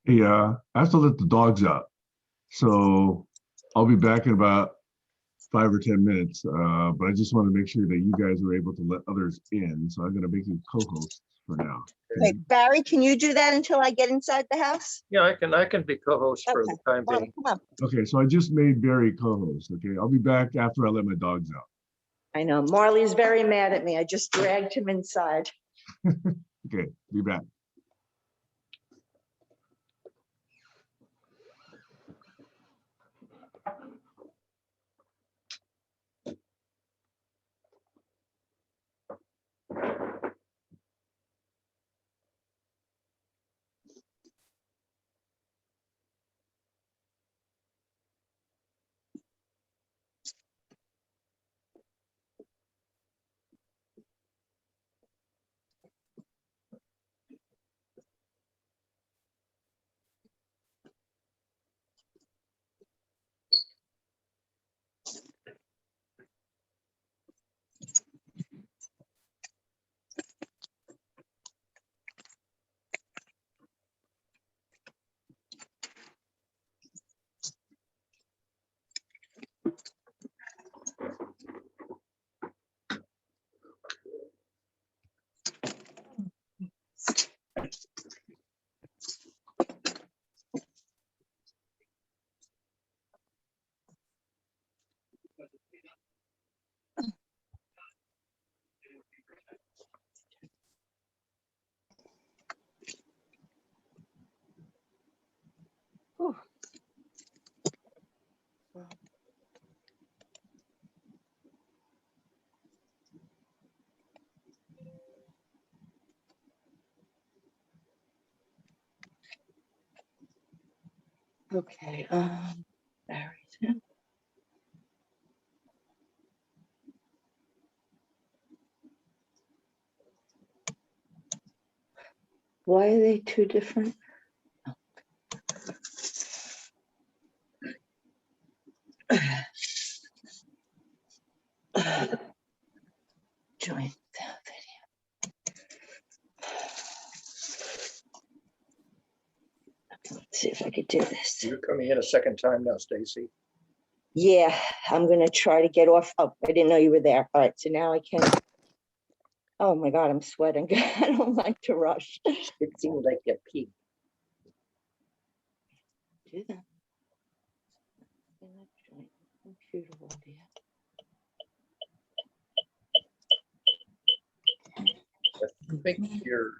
Hey, I have to let the dogs out. So I'll be back in about 5 or 10 minutes. But I just want to make sure that you guys are able to let others in. So I'm going to make you co-hosts for now. Wait, Barry, can you do that until I get inside the house? Yeah, I can be co-host for Okay. the time Come on, being. come on. Okay, so I just made Barry co-host. Okay, I'll be back after I let my dogs out. I know Marley's very mad at me. I just dragged him inside. Okay, be back. Whew. Okay, Barry's in. Why are they two different? Join the video. Okay, let's see if I could do this. You're coming in a second time now, Stacy. Yeah, I'm gonna try to get off. Oh, I didn't know you were there. All right, so now I can. Oh my God, I'm sweating. I don't like to rush. It seems like you peaked. Do that. Computer audio. I think you're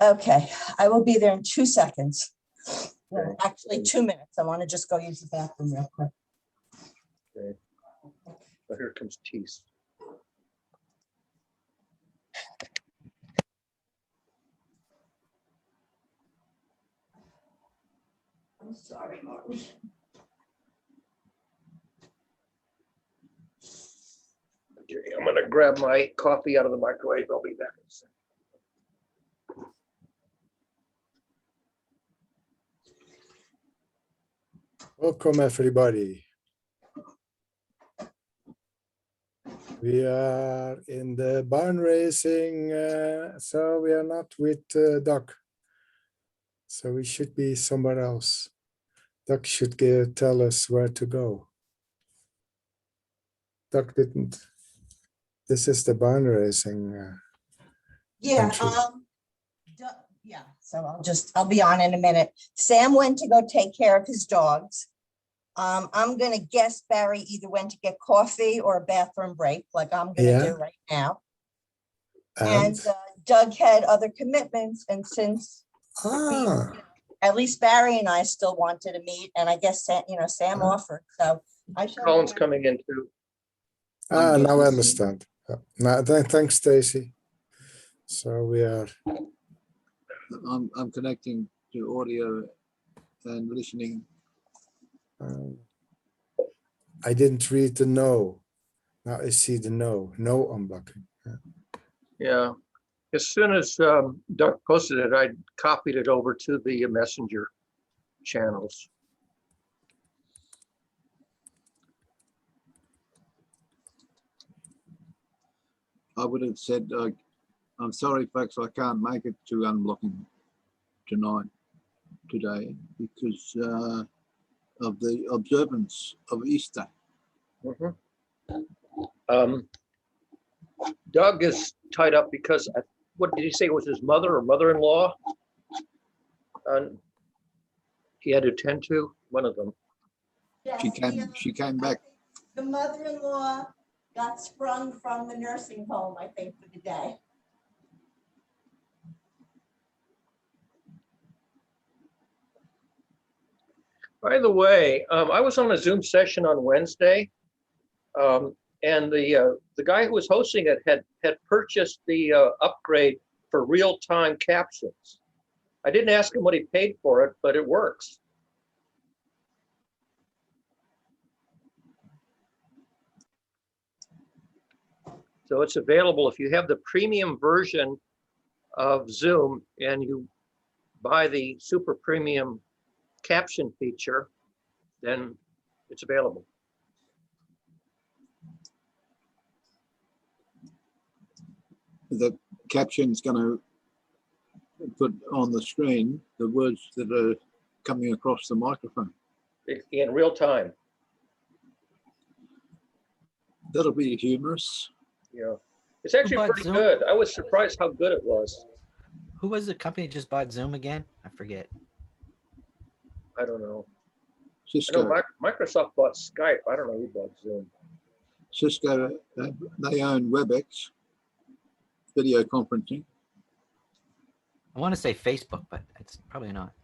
Okay, I will be there in 2 seconds. Well, Okay. actually, 2 minutes. I want to just go use the bathroom real quick. okay. Oh, here comes Tease. I'm sorry, Martin. Okay, I'm gonna grab my coffee out of the microwave. I'll be back in a second. Welcome, everybody. We are in the barn racing, so we are not with Doc. So we should be somewhere else. Doc should tell us where to go. Doc didn't. This is the barn racing. Yeah, Entry. yeah, so I'll be on in a minute. Sam went to go take care of his dogs. I'm gonna guess Barry either went to get coffee or a bathroom break, like I'm gonna do right now. And Doug had other commitments, and since at least Barry and I still wanted to meet, and I guess Sam offered, so I shall. Colin's coming in too. Now I understand. Now, thanks, Stacy. So we are. I'm connecting to audio and listening. I didn't read the no. Now I see the no unblocking. Yeah. As soon as Doug posted it, I copied it over to the messenger channels. I would have said, I'm sorry, folks, I can't make it to unblocking today, because of the observance of Easter. Mhm. Doug is tied up because, what did he say, it was his mother or mother-in-law? He had to attend to, one of them. She came back. The mother-in-law got sprung from the nursing home, I think, for the day. By the way, I was on a Zoom session on Wednesday, and the guy who was hosting it had purchased the upgrade for real-time captions. I didn't ask him what he paid for it, but it works. So it's available if you have the premium version of Zoom and you buy the super premium caption feature, then it's available. The caption's going to put on the screen the words that are coming across the microphone. In real time. That'll be humorous. Yeah, it's actually bought pretty Zoom? good. I was surprised how good it was. Who was the company that just bought Zoom again? I forget. I don't know. I Cisco, know Microsoft bought Skype. I don't know who bought Zoom. Cisco, they own WebEx, video conferencing. I want to say Facebook, but it's probably not.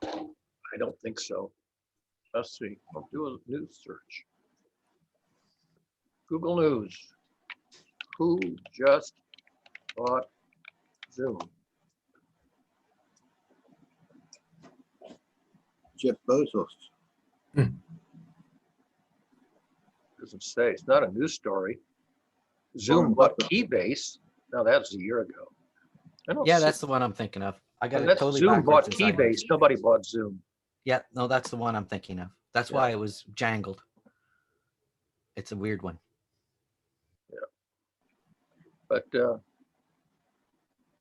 I don't think so. Let's see. I'll do a news search. Google News. Who just bought Zoom? Jeff Bezos. Doesn't say. It's not a news story. Zoom Warren bought Buffett. Keybase. Now that's a year ago. I don't Yeah, see- that's the one I'm thinking of. I got and it that's totally Zoom bought backwards inside. Keybase. Nobody bought Zoom. Yeah, no, that's the one I'm thinking of. That's Yeah. why it was jangled. It's a weird one. But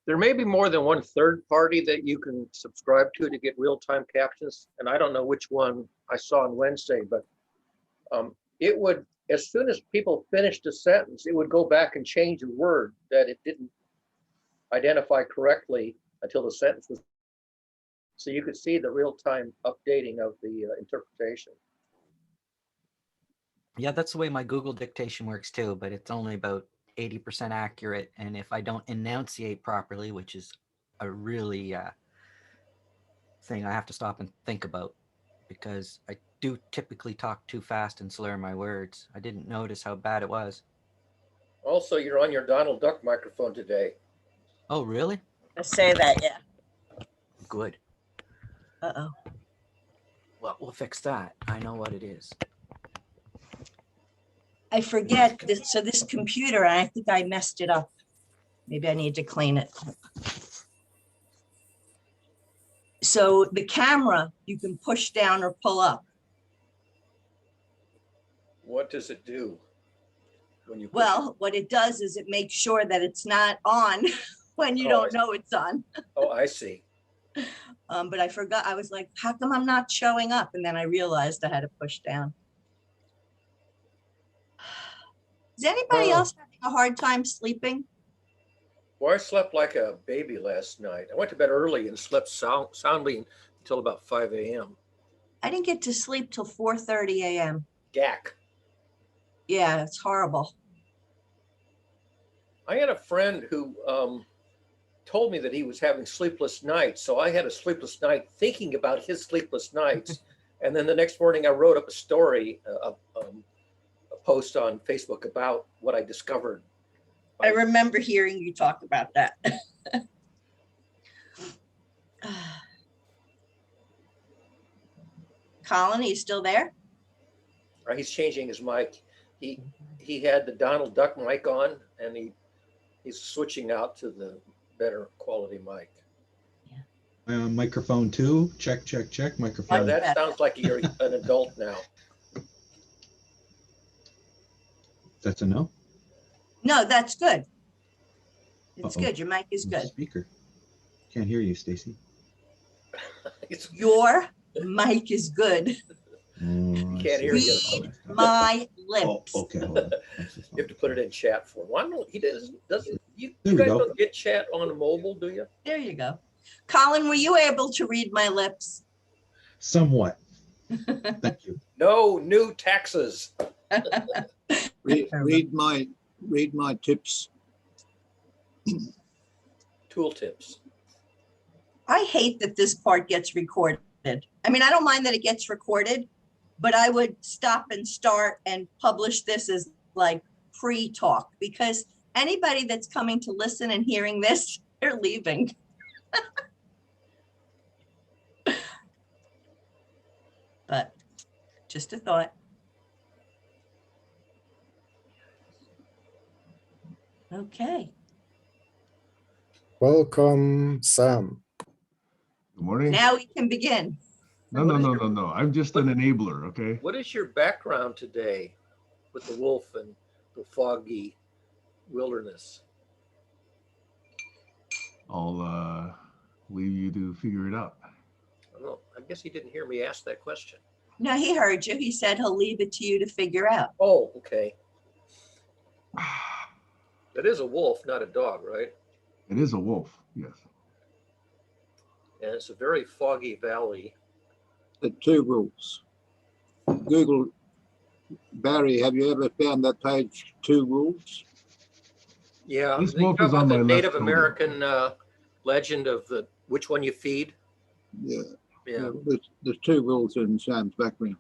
there may be more than one third party that you can subscribe to get real-time captions. And I don't know which one I saw on Wednesday, but it would, as soon as people finished a sentence, it would go back and change a word that it didn't identify correctly until the sentence was. So you could see the real-time updating of the interpretation. Yeah, that's the way my Google dictation works too, but it's only about 80% accurate. And if I don't enunciate properly, which is a really thing I have to stop and think about, because I do typically talk too fast and slur my words. I didn't notice how bad it was. Also, you're on your Donald Duck microphone today. Oh, really? I say that, yeah. Good. Uh-oh. Well, we'll fix that. I know what it is. I forget this, so this computer, I think I messed it up. Maybe I need to clean it. So the camera, you can push down or pull up. What does it do when you push Well, what it does is it makes sure that it's not on when you Oh, I don't see. know it's on. it? Oh, I see. But I forgot, I was like, how come I'm not showing up? And then I realized I had to push down. Is anybody Oh. else having a hard time sleeping? Well, I slept like a baby last night. I went to bed early and slept soundly until about 5 a.m. I didn't get to sleep till 4:30 a.m. Gack. Yeah, it's horrible. I had a friend who told me that he was having sleepless nights. So I had a sleepless night thinking about his sleepless nights. And then the next morning I wrote up a story, a post on Facebook about what I discovered. I remember hearing you talk about that. Colin, are you still there? He's changing his mic. He had the Donald Duck mic on and he's switching out to the better quality mic. Microphone 2, check, check, check, Yeah, microphone. Like- that sounds like you're an adult now. That's a no? No, that's good. It's Uh-oh. good. Your mic is good. Speaker. Can't hear you, Stacy. It's- Your mic is good. Oh, I Can't see. hear you. All messed up. My Oh, lips. okay, hold on. That's just You have to put it in chat form. Why don't he doesn't you There you we guys go. don't get chat on mobile, do you? There you go. Colin, were you able to read my lips? Somewhat. Thank you. No new taxes. Read my tips. Tooltips. I hate that this part gets recorded. I mean, I don't mind that it gets recorded, but I would stop and start and publish this as like pre-talk, because anybody that's coming to listen and hearing this, they're leaving. But just a thought. Okay. Welcome, Sam. Good morning. Now we can begin. No, no, no, no, no. I'm just an enabler, okay? What is your background today with the wolf and the foggy wilderness? I'll leave you to figure it out. I don't know. I guess he didn't hear me ask that question. No, he heard you. He said he'll leave it to you to figure out. Oh, okay. That is a wolf, not a dog, right? It is a wolf, yes. And it's a very foggy valley. The two wolves. Google, Barry, have you ever found that page, two wolves? Yeah, This you wolf talk is on about the my left Native shoulder. American legend of the which one you feed. Yeah. Yeah, There's two wolves in Sam's background.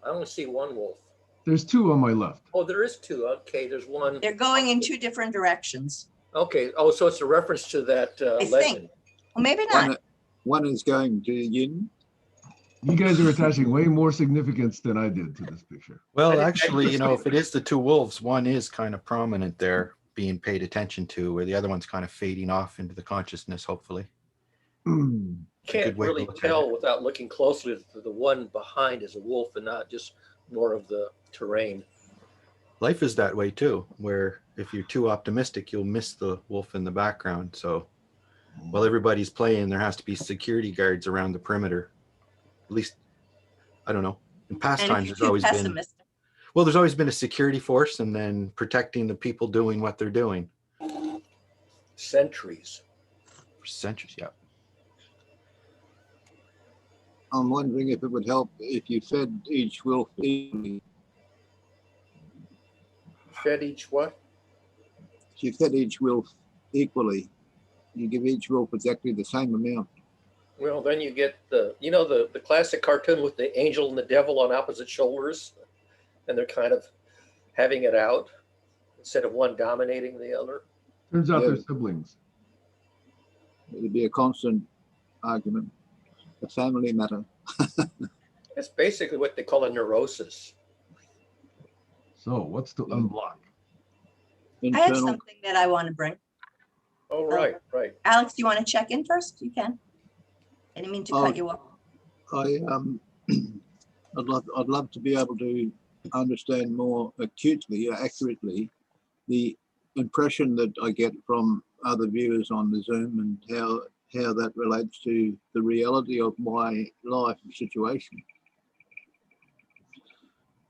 I only see one wolf. There's two on my left. Oh, there is two. Okay, there's one. They're going in two different directions. Okay. Oh, so it's a reference to that I think. legend. Well, maybe One, not. one is going to yin. You guys are attaching way more significance than I did to this picture. I Well, didn't actually, actually you know, see if it is the two wolves, one is kind of prominent there, being paid attention to, where the other one's kind of fading off into the consciousness, hopefully. Can't good way to really look at tell without looking closely that the one behind is a wolf and not just more of the terrain. Life is that way too, where if you're too optimistic, you'll miss the wolf in the background. So while everybody's playing, there has to be security guards around the perimeter. At least, I don't know. In past And if times, you're there's too always been, pessimistic, well, there's always been a security force and then protecting the people doing what they're doing Centuries. for centuries. Yeah. I'm wondering if it would help if you fed each wolf equally. Fed each what? If you fed each wolf equally, you give each wolf exactly the same amount. Well, then you get the classic cartoon with the angel and the devil on opposite shoulders, and they're kind of having it out instead of one dominating the other. Turns out Yeah. they're siblings. It'd be a constant argument, a family matter. That's basically what they call a neurosis. So what's to unblock? I have Internal. something that I want to bring. Oh, right, right. Alex, you want to check in first? You can. I didn't mean to Oh. cut you off. I'd love to be able to understand more acutely, accurately, the impression that I get from other viewers on the Zoom and how that relates to the reality of my life situation.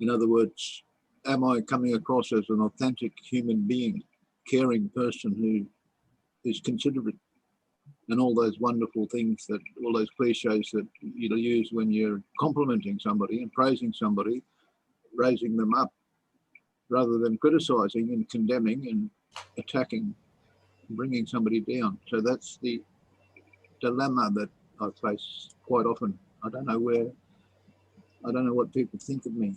In other words, am I coming across as an authentic human being, caring person who is considerate, and all those wonderful things, that all those cliches that you use when you're complimenting somebody and praising somebody, raising them up, rather than criticizing and condemning and attacking, bringing somebody down. So that's the dilemma that I face quite often. I don't know what people think of me.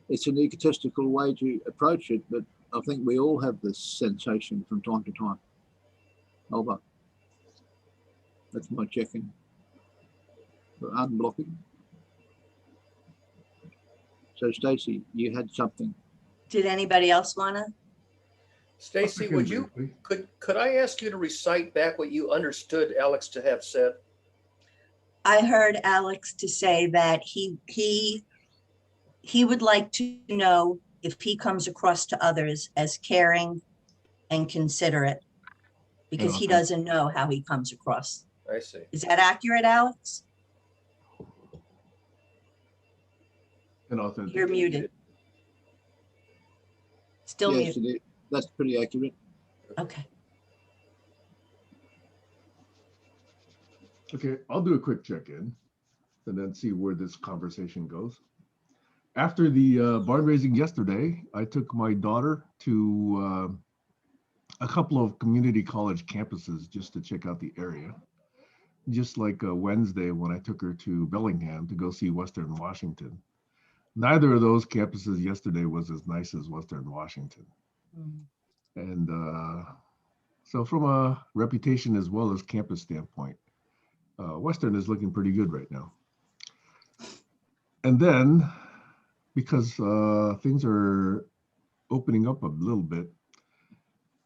It's an egotistical way to approach it, but I think we all have this sensation from time to time. Over. That's my check-in. For unblocking. So Stacey, you had something. Did anybody else want to? Stacy, would you, could I ask you to recite back what you understood Alex to have said? I heard Alex to say that he would like to know if he comes across to others as caring and considerate, because he okay. doesn't know how he comes across. I see. Is that accurate, Alex? And authentic. You're muted. Still Yes, muted. it is. That's pretty accurate. Okay. Okay, I'll do a quick check-in and then see where this conversation goes. After the barn raising yesterday, I took my daughter to a couple of community college campuses just to check out the area. Just like Wednesday when I took her to Bellingham to go see Western Washington. Neither of those campuses yesterday was as nice as Western Washington. Mm. And so from a reputation as well as campus standpoint, Western is looking pretty good right now. And then, because things are opening up a little bit,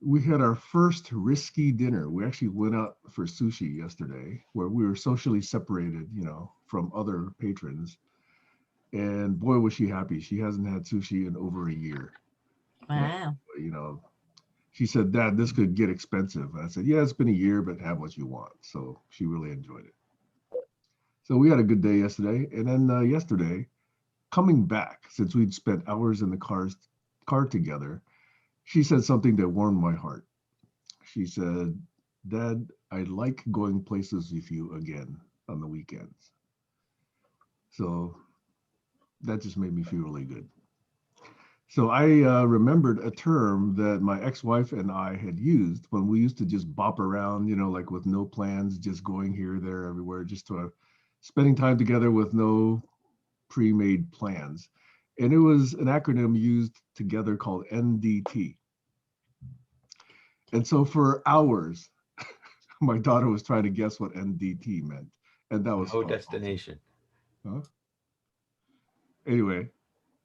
we had our first risky dinner. We actually went out for sushi yesterday, where we were socially separated, you know, from other patrons. And boy, was she happy. She hasn't had sushi in over a year. Wow. You know, she said, "Dad, this could get expensive." I said, "Yeah, it's been a year, but have what you want." So she really enjoyed it. So we had a good day yesterday. And then yesterday, coming back, since we'd spent hours in the car together, she said something that warmed my heart. She said, "Dad, I like going places with you again on the weekends." So that just made me feel really good. So I remembered a term that my ex-wife and I had used when we used to just bop around, you know, like with no plans, just going here, there, everywhere, just to spending time together with no pre-made plans. And it was an acronym used together called NDT. And so for hours, my daughter was trying to guess what NDT meant. And that was No fun. destination. Huh? Anyway,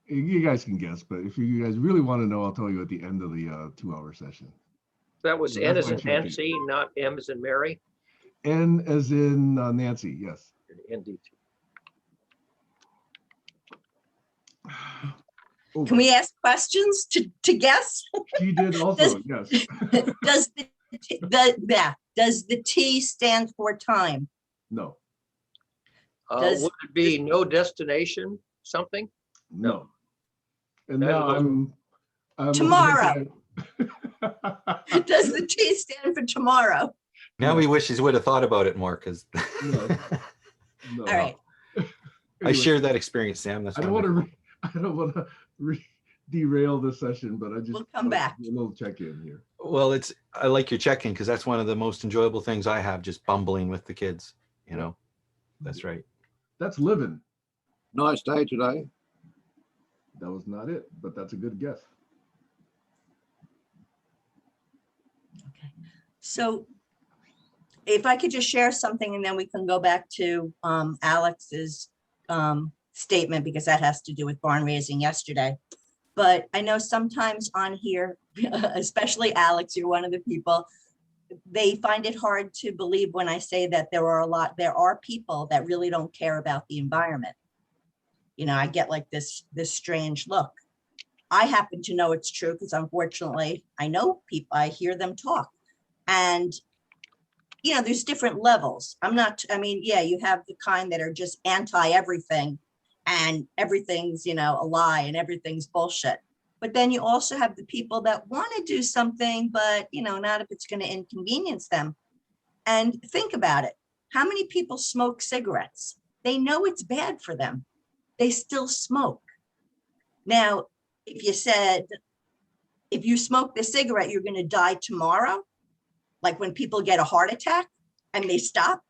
you guys can guess, but if you guys really want to know, I'll tell you at the end of the 2-hour session. That was So N that's as my in check-in. Nancy, not M as in Mary. N as in Nancy, yes. NDT. Over. Can we ask questions to guess? She did also, yes. Does the T stand for time? No, Does Would it be no destination, something? no. And That now is I'm Tomorrow. Does the T stand for tomorrow? Now No. we wish he would have thought about it more because No. All right. I Anyway, share that experience, Sam. That's I don't want wonderful. to derail the session, but I just We'll come back. A little check-in here. Well, I like your check-in because that's one of the most enjoyable things I have, just bumbling with the kids, you know. That's right. That's living. Nice day today. That was not it, but that's a good guess. Okay. So if I could just share something and then we can go back to Alex's statement, because that has to do with barn raising yesterday. But I know sometimes on here, especially Alex, you're one of the people, they find it hard to believe when I say that there are people that really don't care about the environment. You know, I get like this strange look. I happen to know it's true because unfortunately I know people, I hear them talk. And you know, there's different levels. Yeah, you have the kind that are just anti everything and everything's, you know, a lie and everything's bullshit. But then you also have the people that want to do something, but, you know, not if it's going to inconvenience them. And think about it. How many people smoke cigarettes? They know it's bad for them. They still smoke. Now, if you said, if you smoke the cigarette, you're going to die tomorrow, like when people get a heart attack and they stop,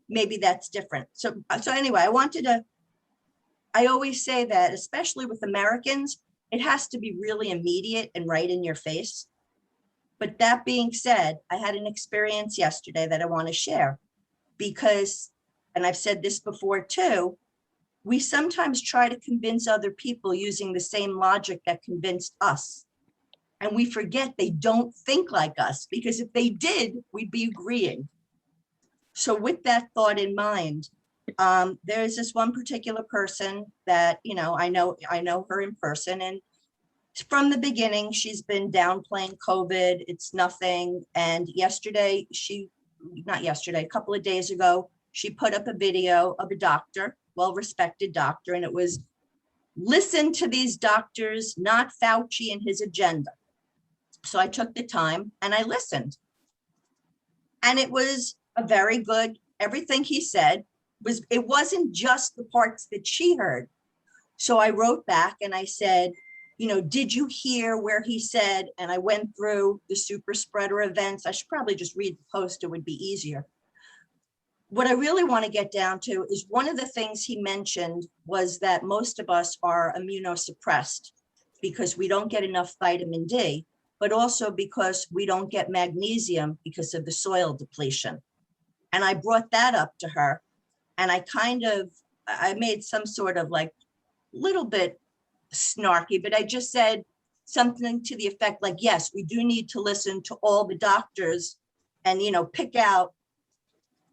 maybe that's different. So anyway, I always say that, especially with Americans, it has to be really immediate and right in your face. But that being said, I had an experience yesterday that I want to share because, and I've said this before too, we sometimes try to convince other people using the same logic that convinced us. And we forget they don't think like us, because if they did, we'd be agreeing. So with that thought in mind, there's this one particular person that, you know, I know her in person, and from the beginning, she's been downplaying COVID. It's nothing. And yesterday, a couple of days ago, she put up a video of a doctor, well-respected doctor, and it was, listen to these doctors, not Fauci and his agenda. So I took the time and I listened. And it was a very good, everything he said it wasn't just the parts that she heard. So I wrote back and I said, you know, did you hear where he said, and I went through the super spreader events. I should probably just read the post, it would be easier. What I really want to get down to is one of the things he mentioned was that most of us are immunosuppressed because we don't get enough vitamin D, but also because we don't get magnesium because of the soil depletion. And I brought that up to her, and I made some sort of like little bit snarky, but I just said something to the effect like, yes, we do need to listen to all the doctors and, you know, pick out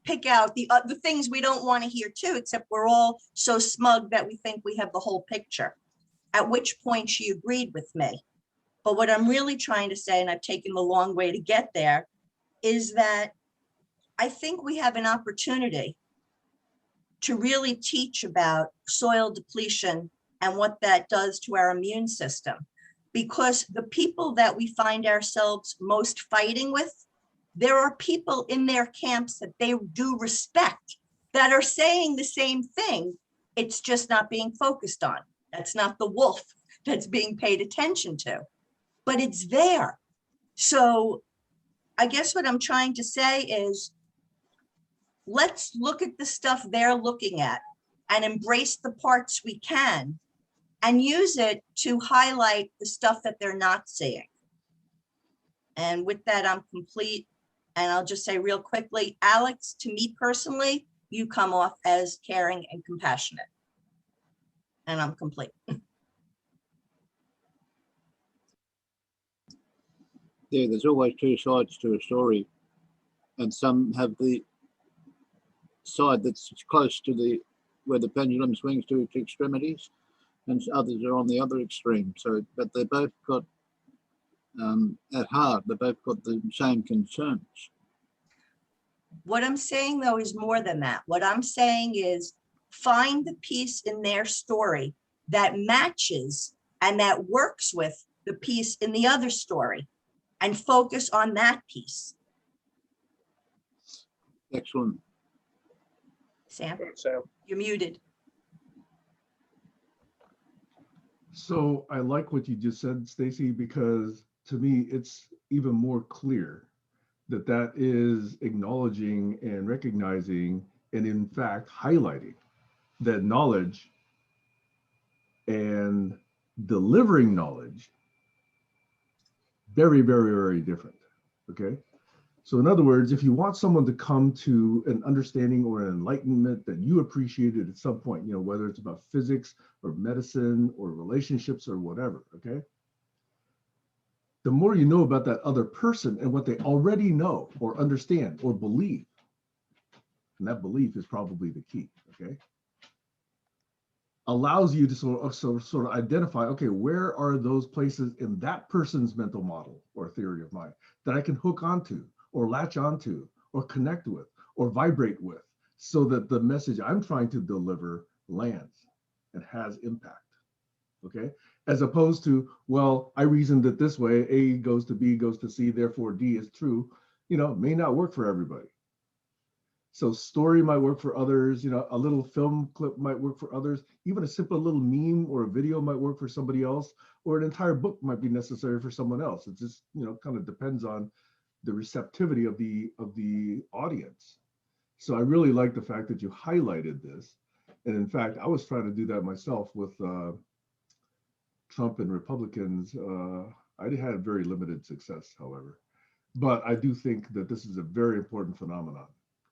the things we don't want to hear too, except we're all so smug that we think we have the whole picture, at which point she agreed with me. But what I'm really trying to say, and I've taken the long way to get there, is that I think we have an opportunity to really teach about soil depletion and what that does to our immune system. Because the people that we find ourselves most fighting with, there are people in their camps that they do respect that are saying the same thing. It's just not being focused on. That's not the wolf that's being paid attention to, but it's there. So I guess what I'm trying to say is, let's look at the stuff they're looking at and embrace the parts we can and use it to highlight the stuff that they're not seeing. And with that, I'm complete. And I'll just say real quickly, Alex, to me personally, you come off as caring and compassionate. And I'm complete. Yeah, there's always two sides to a story, and some have the side that's close to where the pendulum swings to its extremities, and others are on the other extreme. So, but they both got at heart, they both got the same concerns. What I'm saying though is more than that. What I'm saying is, find the piece in their story that matches and that works with the piece in the other story, and focus on that piece. Excellent. Sam, Sam. you're muted. So I like what you just said, Stacy, because to me, it's even more clear that that is acknowledging and recognizing and in fact highlighting that knowledge and delivering knowledge, very, very, very different, okay? So in other words, if you want someone to come to an understanding or an enlightenment that you appreciated at some point, you know, whether it's about physics or medicine or relationships or whatever, okay? The more you know about that other person and what they already know or understand or believe, and that belief is probably the key, okay? Allows you to sort of identify, okay, where are those places in that person's mental model or theory of mind that I can hook onto or latch onto or connect with or vibrate with, so that the message I'm trying to deliver lands and has impact, okay? As opposed to, well, I reasoned it this way, A goes to B goes to C, therefore D is true, you know, may not work for everybody. So story might work for others, you know, a little film clip might work for others, even a simple little meme or a video might work for somebody else, or an entire book might be necessary for someone else. It just, you know, kind of depends on the receptivity of the audience. So I really like the fact that you highlighted this. And in fact, I was trying to do that myself with Trump and Republicans. I had very limited success, however. But I do think that this is a very important phenomenon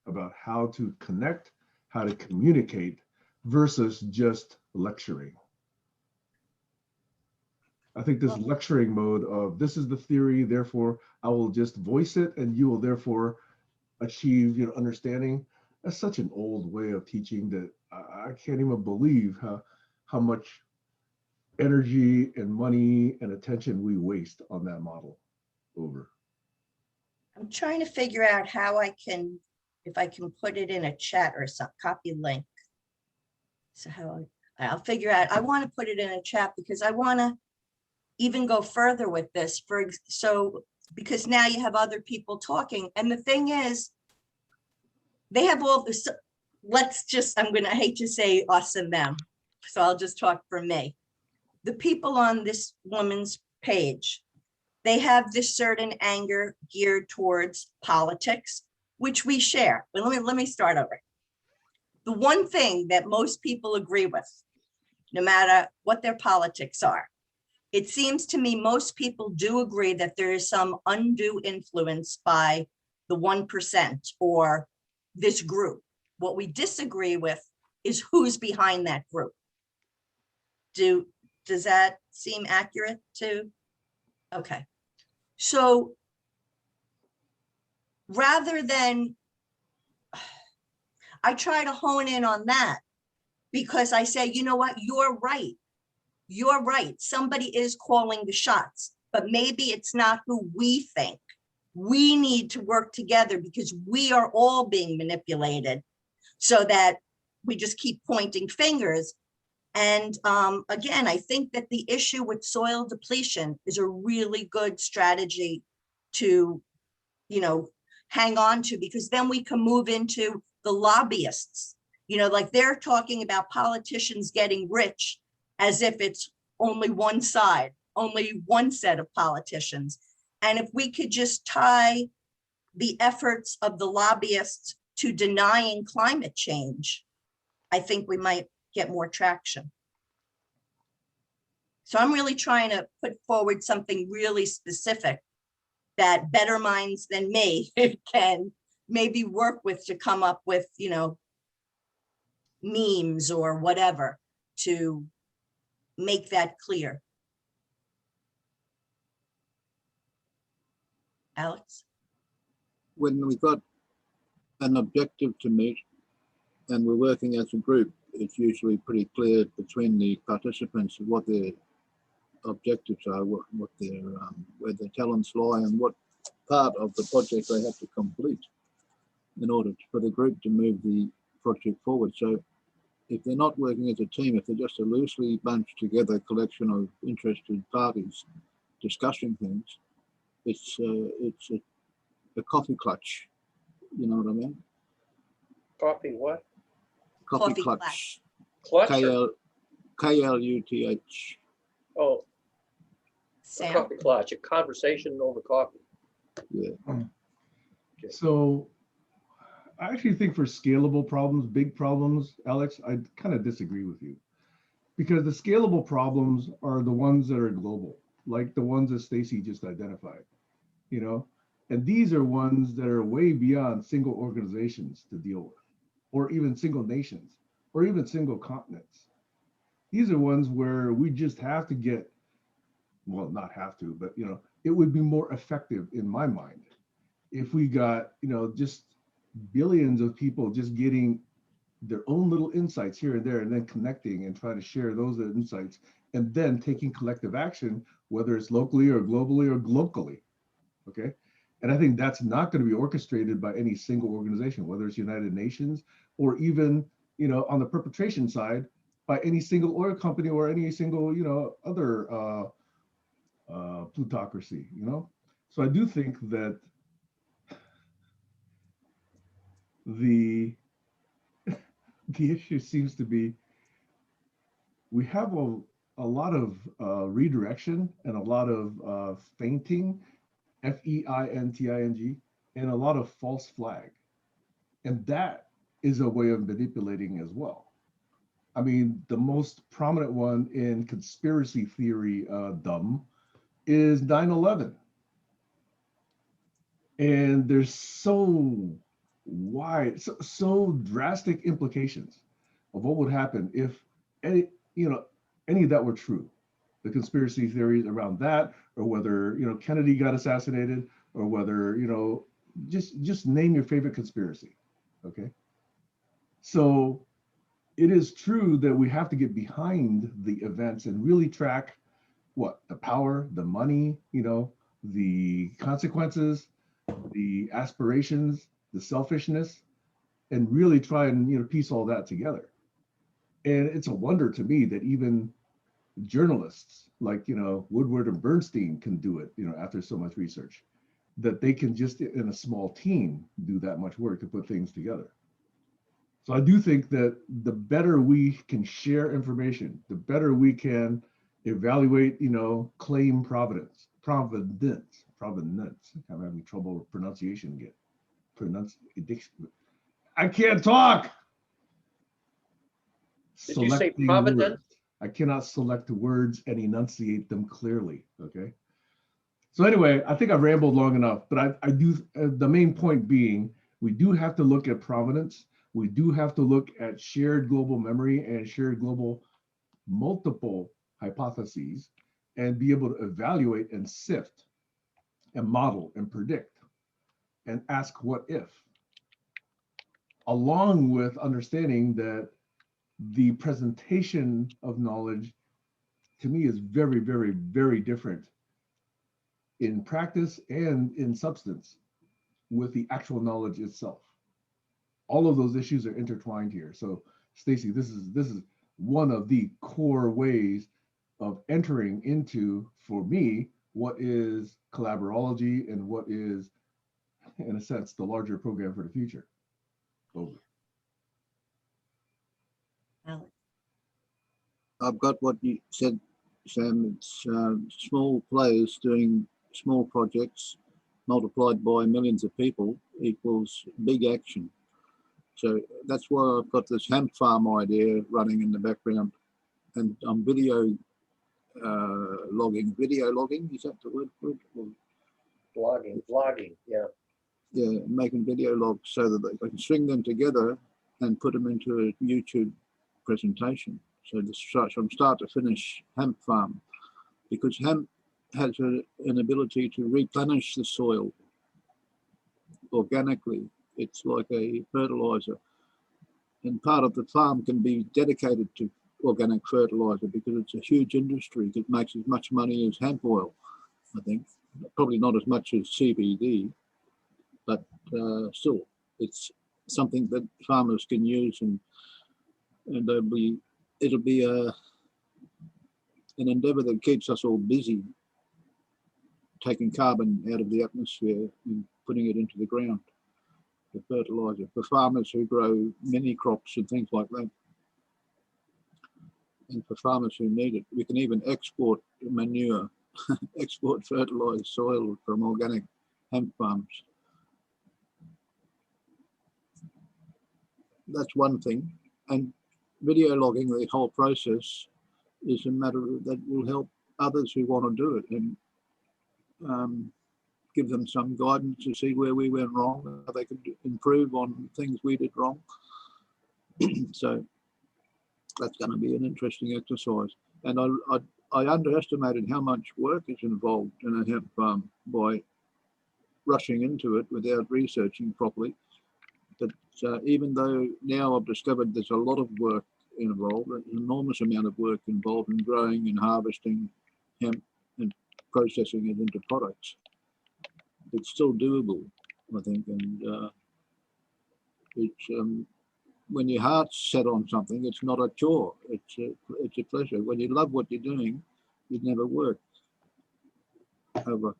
about how to connect, how to communicate versus just lecturing. I think this lecturing mode of this is the theory, therefore I will just voice it and you will therefore achieve, understanding. That's such an old way of teaching that I can't even believe how much energy and money and attention we waste on that model. Over. I'm trying to figure out how I can, if I can put it in a chat or some copy link. So I'll figure out, I want to put it in a chat because I want to even go further with this because now you have other people talking. And the thing is, they have all this, I hate to say us and them, so I'll just talk for me. The people on this woman's page, they have this certain anger geared towards politics, which we share. But let me start over. The one thing that most people agree with, no matter what their politics are, it seems to me most people do agree that there is some undue influence by the 1% or this group. What we disagree with is who's behind that group. Does that seem accurate too? Okay. So rather than, I try to hone in on that because I say, you know what, you're right. You're right. Somebody is calling the shots, but maybe it's not who we think. We need to work together because we are all being manipulated so that we just keep pointing fingers. And again, I think that the issue with soil depletion is a really good strategy to, hang on to, because then we can move into the lobbyists, like they're talking about politicians getting rich as if it's only one side, only one set of politicians. And if we could just tie the efforts of the lobbyists to denying climate change, I think we might get more traction. So I'm really trying to put forward something really specific that better minds than me can maybe work with to come up with, memes or whatever to make that clear. Alex? When we've got an objective to meet and we're working as a group, it's usually pretty clear between the participants of what their objectives are, what their where their talents lie, and what part of the project they have to complete in order for the group to move the project forward. So if they're not working as a team, if they're just a loosely bunched together collection of interested parties discussing things, it's a coffee clutch. You know what I mean? Coffee what? Coffee Coffee clutch. Clutch? or- KLUTH. Oh, a Sam? coffee clutch, a conversation over coffee. Yeah. So I actually think for scalable problems, big problems, Alex, I kind of disagree with you. Because the scalable problems are the ones that are global, like the ones that Stacy just identified, And these are ones that are way beyond single organizations to deal with, or even single nations, or even single continents. These are ones where we just have to get, well, not have to, but it would be more effective in my mind if we got, just billions of people just getting their own little insights here and there, and then connecting and trying to share those insights, and then taking collective action, whether it's locally or globally or locally. Okay. And I think that's not going to be orchestrated by any single organization, whether it's United Nations or even, on the perpetration side, by any single oil company or any single, other plutocracy, So I do think that the issue seems to be we have a lot of redirection and a lot of feinting, FEINTING, and a lot of false flag. And that is a way of manipulating as well. I mean, the most prominent one in conspiracy theory dumb is 9/11. And there's so wide, so drastic implications of what would happen if any of that were true. the conspiracy theories around that, or whether, Kennedy got assassinated, or whether, just name your favorite conspiracy. Okay. So it is true that we have to get behind the events and really track what the power, the money, the consequences, the aspirations, the selfishness, and really try and piece all that together. And it's a wonder to me that even journalists like Woodward and Bernstein can do it, after so much research, that they can just in a small team do that much work to put things together. So I do think that the better we can share information, the better we can evaluate, claim provenance. I'm having trouble with pronunciation again. I can't talk. Did you say Selecting providence? words. I cannot select words and enunciate them clearly. Okay. So anyway, I think I've rambled long enough, but I do, the main point being, we do have to look at provenance. We do have to look at shared global memory and shared global multiple hypotheses, and be able to evaluate and sift and model and predict and ask what if, along with understanding that the presentation of knowledge to me is very, very, very different in practice and in substance with the actual knowledge itself. All of those issues are intertwined here. So Stacy, this is one of the core ways of entering into, for me, what is collaborology and what is, in a sense, the larger program for the future. Over. Alex. I've got what you said, Sam. It's small players doing small projects multiplied by millions of people equals big action. So that's why I've got this hemp farm idea running in the background, and I'm video logging. Video logging, is that the word for it? Vlogging, yeah. Yeah, making video logs so that I can string them together and put them into a YouTube presentation. So this from start to finish hemp farm, because hemp has an ability to replenish the soil organically. It's like a fertilizer, and part of the farm can be dedicated to organic fertilizer because it's a huge industry that makes as much money as hemp oil. I think probably not as much as CBD, but still, it's something that farmers can use, and it'll be an endeavor that keeps us all busy, taking carbon out of the atmosphere and putting it into the ground, the fertilizer, for farmers who grow many crops and things like that. And for farmers who need it, we can even export manure, export fertilized soil from organic hemp farms. That's one thing. And video logging the whole process is a matter that will help others who want to do it, and give them some guidance to see where we went wrong, how they could improve on things we did wrong. So that's going to be an interesting exercise. And I underestimated how much work is involved in a hemp farm by rushing into it without researching properly. But even though now I've discovered there's a lot of work involved, an enormous amount of work involved in growing and harvesting hemp and processing it into products, it's still doable, I think. And it's when your heart's set on something, it's not a chore. It's a pleasure. When you love what you're doing, you'd never work. Over.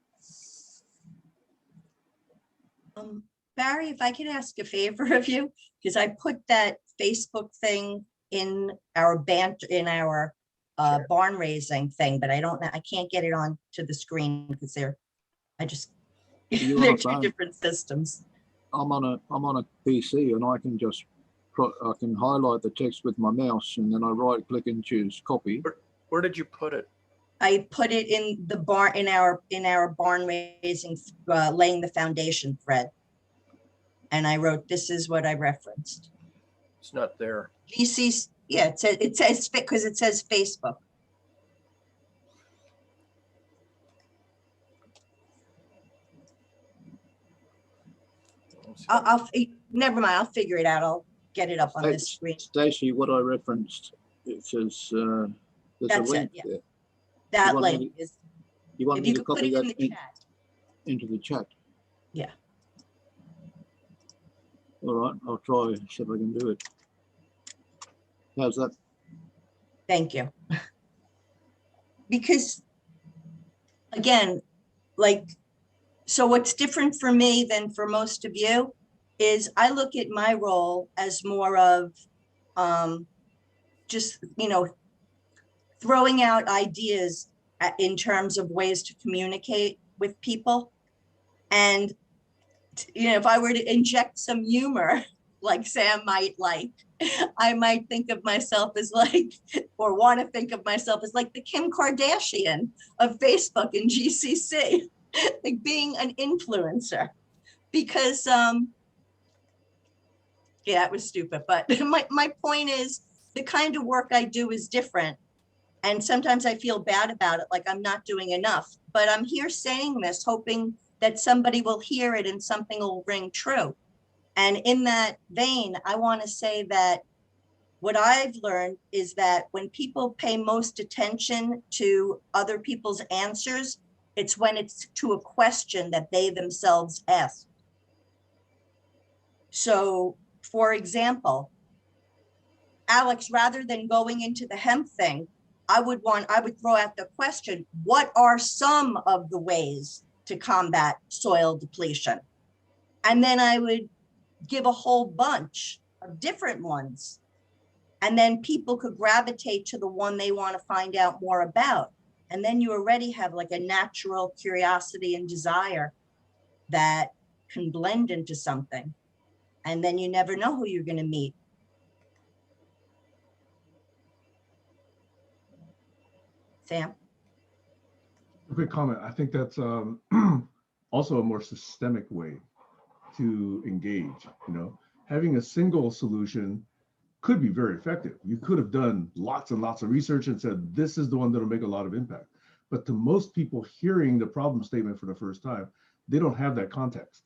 Barry, if I could ask a favor of you, because I put that Facebook thing in our Sure. barn raising thing, but I can't get it on to the screen because they're You on they're a two phone? different systems. I'm on a PC, and I can highlight the text with my mouse, and then I right click and choose copy. Where did you put it? I put it in the barn in our barn raising, laying the foundation thread. And I wrote, this is what I referenced. It's not there. GCC, yeah, it says because it says Facebook. Never mind, I'll figure it out. I'll get it up on this screen. Stacy, what I referenced, it says there's That's a it, link yeah. there. That want me link is, You want if me you to could put copy it in that the chat. into the chat? Yeah. All right, I'll try, see if I can do it. How's that? Thank you. Because, again, like, so what's different for me than for most of you is I look at my role as more of just, throwing out ideas in terms of ways to communicate with people. And, if I were to inject some humor, like Sam might like, I might think of myself as like, or want to think of myself as like the Kim Kardashian of Facebook and GCC, like being an influencer. Because, yeah, it was stupid. But my point is the kind of work I do is different. And sometimes I feel bad about it, like I'm not doing enough. But I'm here saying this, hoping that somebody will hear it and something will ring true. And in that vein, I want to say that what I've learned is that when people pay most attention to other people's answers, it's when it's to a question that they themselves ask. So, for example, Alex, rather than going into the hemp thing, I would throw out the question, what are some of the ways to combat soil depletion? And then I would give a whole bunch of different ones. And then people could gravitate to the one they want to find out more about. And then you already have like a natural curiosity and desire that can blend into something. And then you never know who you're going to meet. Sam? A quick comment. I think that's also a more systemic way to engage. Having a single solution could be very effective. You could have done lots and lots of research and said, this is the one that'll make a lot of impact. But to most people hearing the problem statement for the first time, they don't have that context.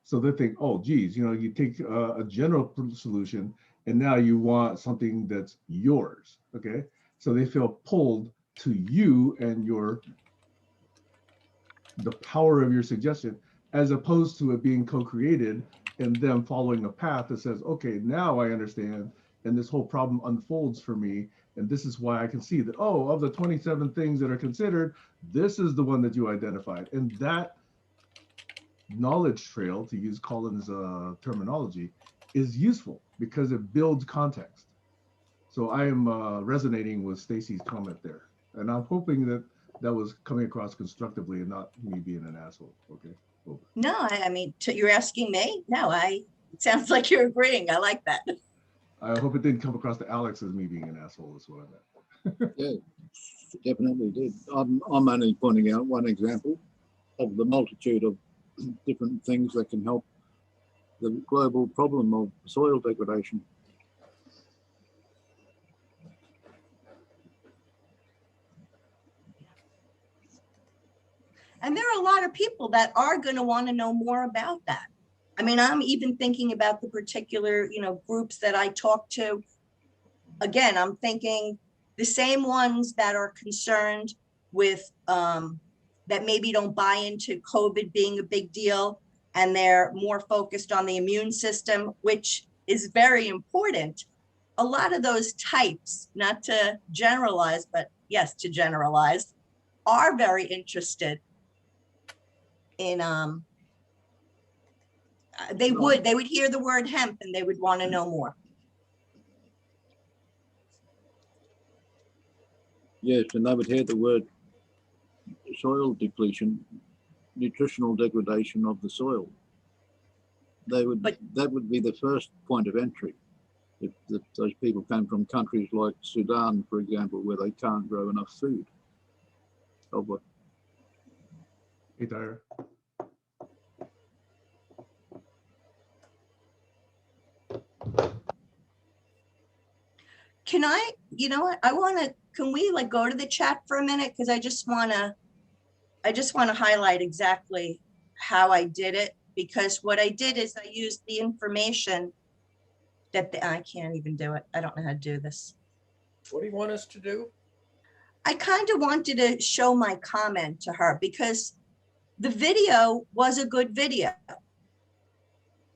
So they think, oh, geez, you take a general solution and now you want something that's yours, okay? So they feel pulled to you and the power of your suggestion, as opposed to it being co-created and them following a path that says, okay, now I understand, and this whole problem unfolds for me, and this is why I can see that, oh, of the 27 things that are considered, this is the one that you identified. And that knowledge trail, to use Colin's terminology, is useful because it builds context. So I am resonating with Stacy's comment there. And I'm hoping that that was coming across constructively and not me being an asshole, okay? Over. No, I mean, you're asking me? No, it sounds like you're agreeing. I like that. I hope it didn't come across to Alex as me being an asshole, is what I meant. Yeah, definitely did. I'm only pointing out one example of the multitude of different things that can help the global problem of soil degradation. And there are a lot of people that are going to want to know more about that. I mean, I'm even thinking about the particular, groups that I talk to. Again, I'm thinking the same ones that are concerned with that maybe don't buy into COVID being a big deal, and they're more focused on the immune system, which is very important. A lot of those types, not to generalize, but yes, to generalize, are very interested in they would hear the word hemp and they would want to know more. Yes, and they would hear the word soil depletion, nutritional degradation of the soil. That would be the first point of entry. If those people came from countries like Sudan, for example, where they can't grow enough food. Oh, but Hey, Tyra. Can I, can we go to the chat for a minute? Because I just want to highlight exactly how I did it. because what I did is I used the information that I can't even do it. I don't know how to do this. What do you want us to do? I kind of wanted to show my comment to her because the video was a good video.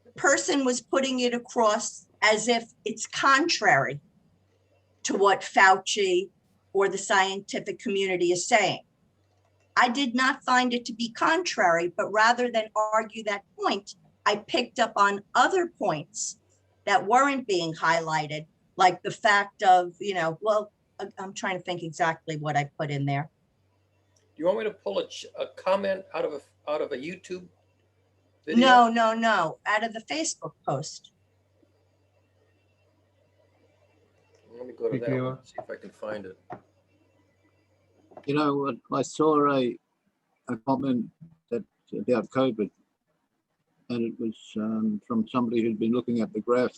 The person was putting it across as if it's contrary to what Fauci or the scientific community is saying. I did not find it to be contrary, but rather than argue that point, I picked up on other points that weren't being highlighted, like the fact of, well, I'm trying to think exactly what I put in there. Do you want me to pull a comment out of a YouTube video? No, out of the Facebook post. Let me go to Hey, that Kayla. one, see if I can find it. You know, I saw a comment that about COVID, and it was from somebody who'd been looking at the graph.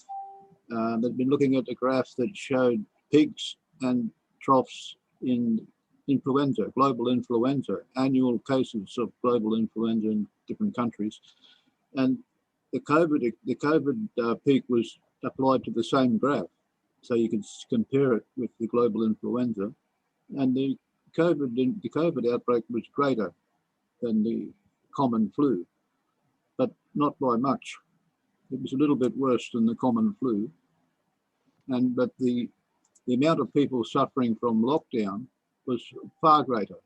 They'd been looking at the graphs that showed peaks and troughs in influenza, global influenza, annual cases of global influenza in different countries, and the COVID peak was applied to the same graph, so you could compare it with the global influenza, and the COVID outbreak was greater than the common flu, but not by much. It was a little bit worse than the common flu, but the amount of people suffering from lockdown was far greater.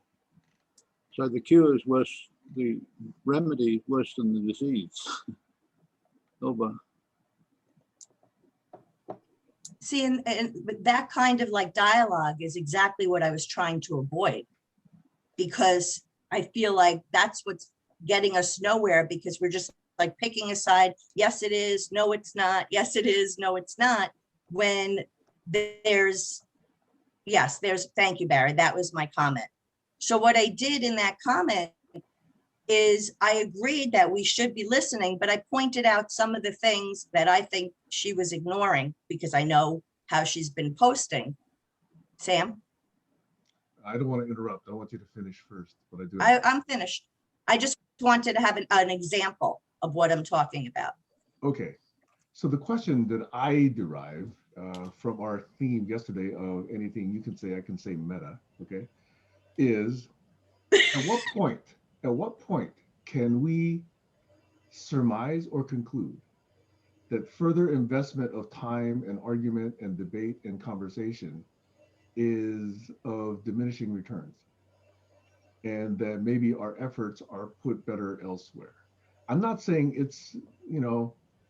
So the cure is worse, the remedy worse than the disease. Over. See, and that kind of like dialogue is exactly what I was trying to avoid, because I feel like that's what's getting us nowhere, because we're just like picking a side. Yes, it is. No, it's not. Yes, it is. No, it's not. When there's, thank you, Barry. That was my comment. So what I did in that comment is I agreed that we should be listening, but I pointed out some of the things that I think she was ignoring because I know how she's been posting. Sam? I don't want to interrupt. I want you to finish first, but I do. I'm finished. I just wanted to have an example of what I'm talking about. Okay. So the question that I derived from our theme yesterday of anything you can say, I can say meta, okay, is at what point can we surmise or conclude that further investment of time and argument and debate and conversation is of diminishing returns, and that maybe our efforts are put better elsewhere? I'm not saying it's,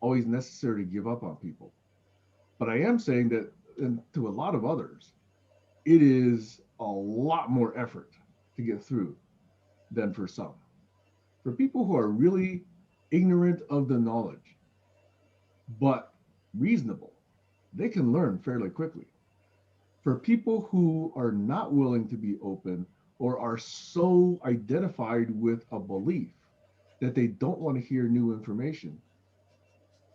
always necessary to give up on people, but I am saying that, and to a lot of others, it is a lot more effort to get through than for some. For people who are really ignorant of the knowledge, but reasonable, they can learn fairly quickly. For people who are not willing to be open or are so identified with a belief that they don't want to hear new information,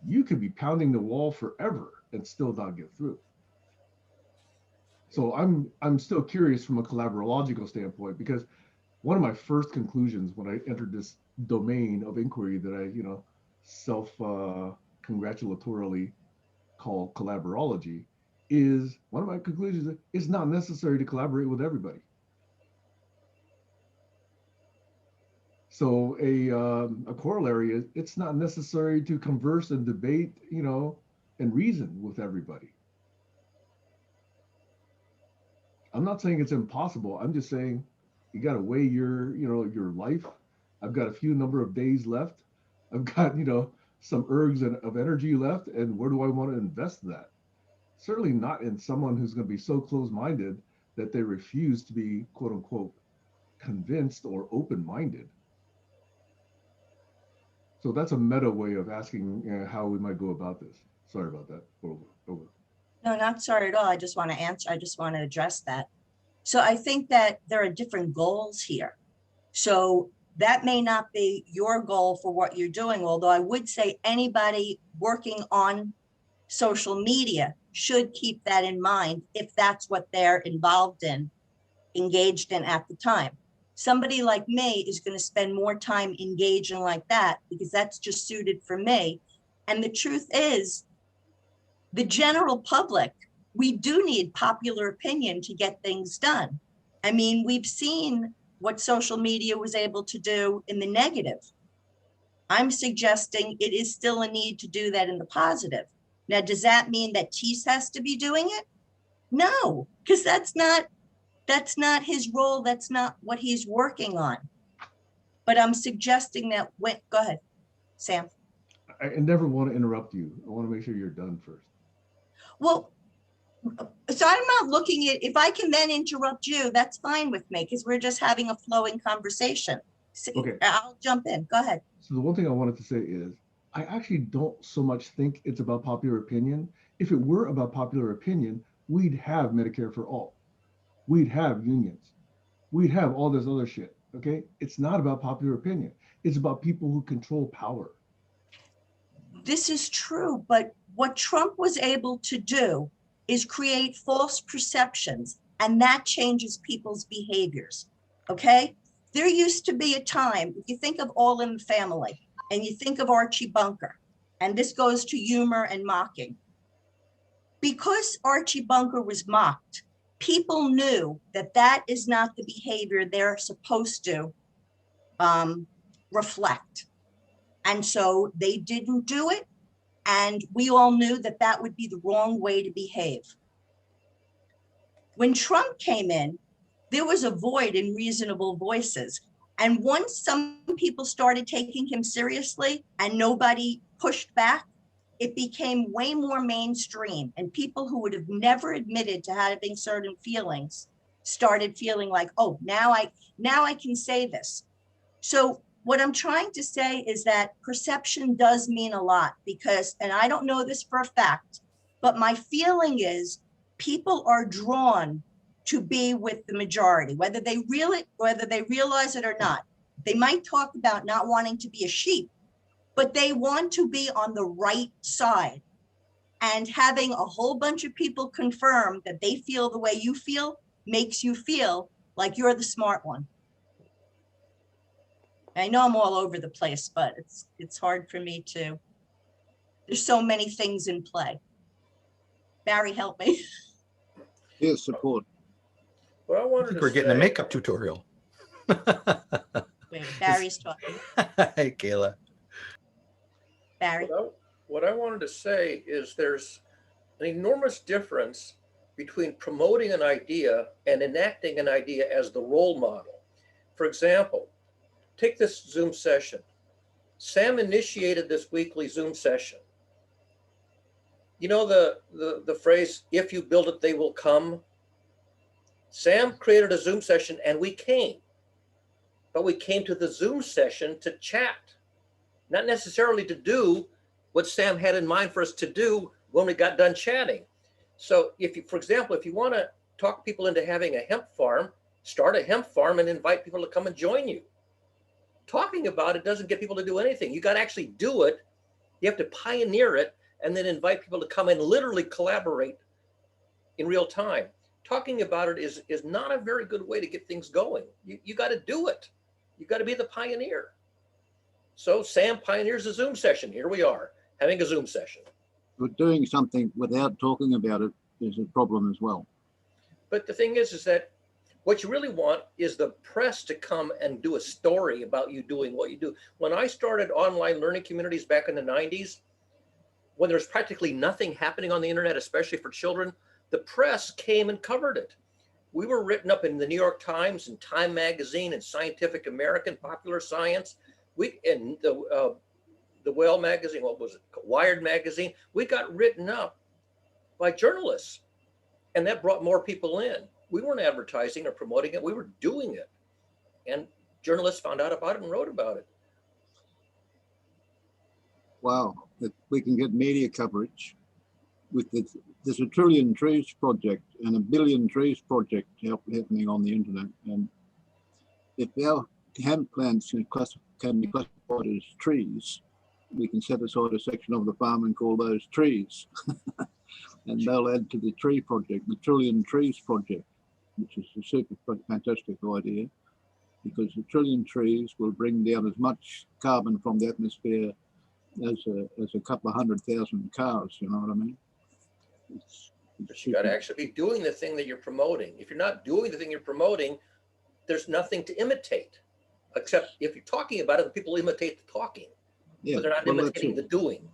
you could be pounding the wall forever and still not get through. So I'm still curious from a collaborological standpoint, because one of my first conclusions when I entered this domain of inquiry that I, self-congratulatorily call collaborology, is one of my conclusions that it's not necessary to collaborate with everybody. So a corollary is it's not necessary to converse and debate, and reason with everybody. I'm not saying it's impossible. I'm just saying you got to weigh your life. I've got a few number of days left. I've got, some ergs of energy left. And where do I want to invest that? Certainly not in someone who's going to be so closed-minded that they refuse to be, quote unquote, convinced or open-minded. So that's a meta way of asking how we might go about this. Sorry about that. Over. No, not sorry at all. I just want to answer. I just want to address that. So I think that there are different goals here. So that may not be your goal for what you're doing, although I would say anybody working on social media should keep that in mind if that's what they're involved in, engaged in at the time. Somebody like me is going to spend more time engaging like that because that's just suited for me. And the truth is, the general public, we do need popular opinion to get things done. I mean, we've seen what social media was able to do in the negative. I'm suggesting it is still a need to do that in the positive. Now, does that mean that Tease has to be doing it? No, because that's not his role. That's not what he's working on. But I'm suggesting that go ahead, Sam. I never want to interrupt you. I want to make sure you're done first. Well, so I'm not looking at, if I can then interrupt you, that's fine with me because we're just having a flowing conversation. So Okay. I'll jump in. Go ahead. So the one thing I wanted to say is, I actually don't so much think it's about popular opinion. If it were about popular opinion, we'd have Medicare for all. We'd have unions. We'd have all this other shit, okay? It's not about popular opinion. It's about people who control power. This is true, but what Trump was able to do is create false perceptions, and that changes people's behaviors, okay? There used to be a time, if you think of All in the Family, and you think of Archie Bunker, and this goes to humor and mocking. Because Archie Bunker was mocked, people knew that that is not the behavior they're supposed to reflect. And so they didn't do it. And we all knew that that would be the wrong way to behave. When Trump came in, there was a void in reasonable voices. And once some people started taking him seriously and nobody pushed back, it became way more mainstream. And people who would have never admitted to having certain feelings started feeling like, oh, now I can say this. So what I'm trying to say is that perception does mean a lot because, and I don't know this for a fact, but my feeling is people are drawn to be with the majority, whether they realize it or not. They might talk about not wanting to be a sheep, but they want to be on the right side. And having a whole bunch of people confirm that they feel the way you feel makes you feel like you're the smart one. I know I'm all over the place, but it's hard for me to, there's so many things in play. Barry, help me. Here's support. What I I wanted think to we're getting a say- makeup tutorial. Wait, Barry's talking. Hey, Kayla. Barry. What I wanted to say is there's an enormous difference between promoting an idea and enacting an idea as the role model. For example, take this Zoom session. Sam initiated this weekly Zoom session. You know the phrase, if you build it, they will come? Sam created a Zoom session and we came. But we came to the Zoom session to chat, not necessarily to do what Sam had in mind for us to do when we got done chatting. So if you, for example, if you want to talk people into having a hemp farm, start a hemp farm and invite people to come and join you. Talking about it doesn't get people to do anything. You got to actually do it. You have to pioneer it and then invite people to come and literally collaborate in real time. Talking about it is not a very good way to get things going. You got to do it. You got to be the pioneer. So Sam pioneers a Zoom session. Here we are having a Zoom session. But doing something without talking about it is a problem as well. But the thing is that what you really want is the press to come and do a story about you doing what you do. When I started online learning communities back in the 90s, when there was practically nothing happening on the internet, especially for children, the press came and covered it. We were written up in the New York Times and Time Magazine and Scientific American, Popular Science. We in the Well magazine, what was it? Wired magazine. We got written up by journalists, and that brought more people in. We weren't advertising or promoting it. We were doing it, and journalists found out about it and wrote about it. Wow, that we can get media coverage with this. There's a trillion trees project and a billion trees project happening on the internet. And if our hemp plants can be classified as trees, we can set aside a section of the farm and call those trees. And they'll add to the tree project, the Trillion Trees project, which is a super fantastic idea. because a trillion trees will bring down as much carbon from the atmosphere as a couple of 100,000 cars. You know what I mean? But you got to actually be doing the thing that you're promoting. If you're not doing the thing you're promoting, there's nothing to imitate, except if you're talking about it, people imitate the talking, Yeah, but they're not well, that's imitating it. the doing.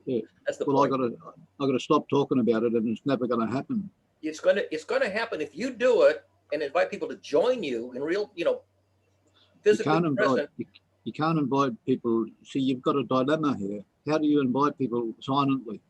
Yeah. That's the Well, point. I gotta stop talking about it, and it's never gonna happen. It's gonna happen if you do it and invite people to join you in real, You physically can't invite present. you can't invite people. See, you've got a dilemma here. How do you invite people silently?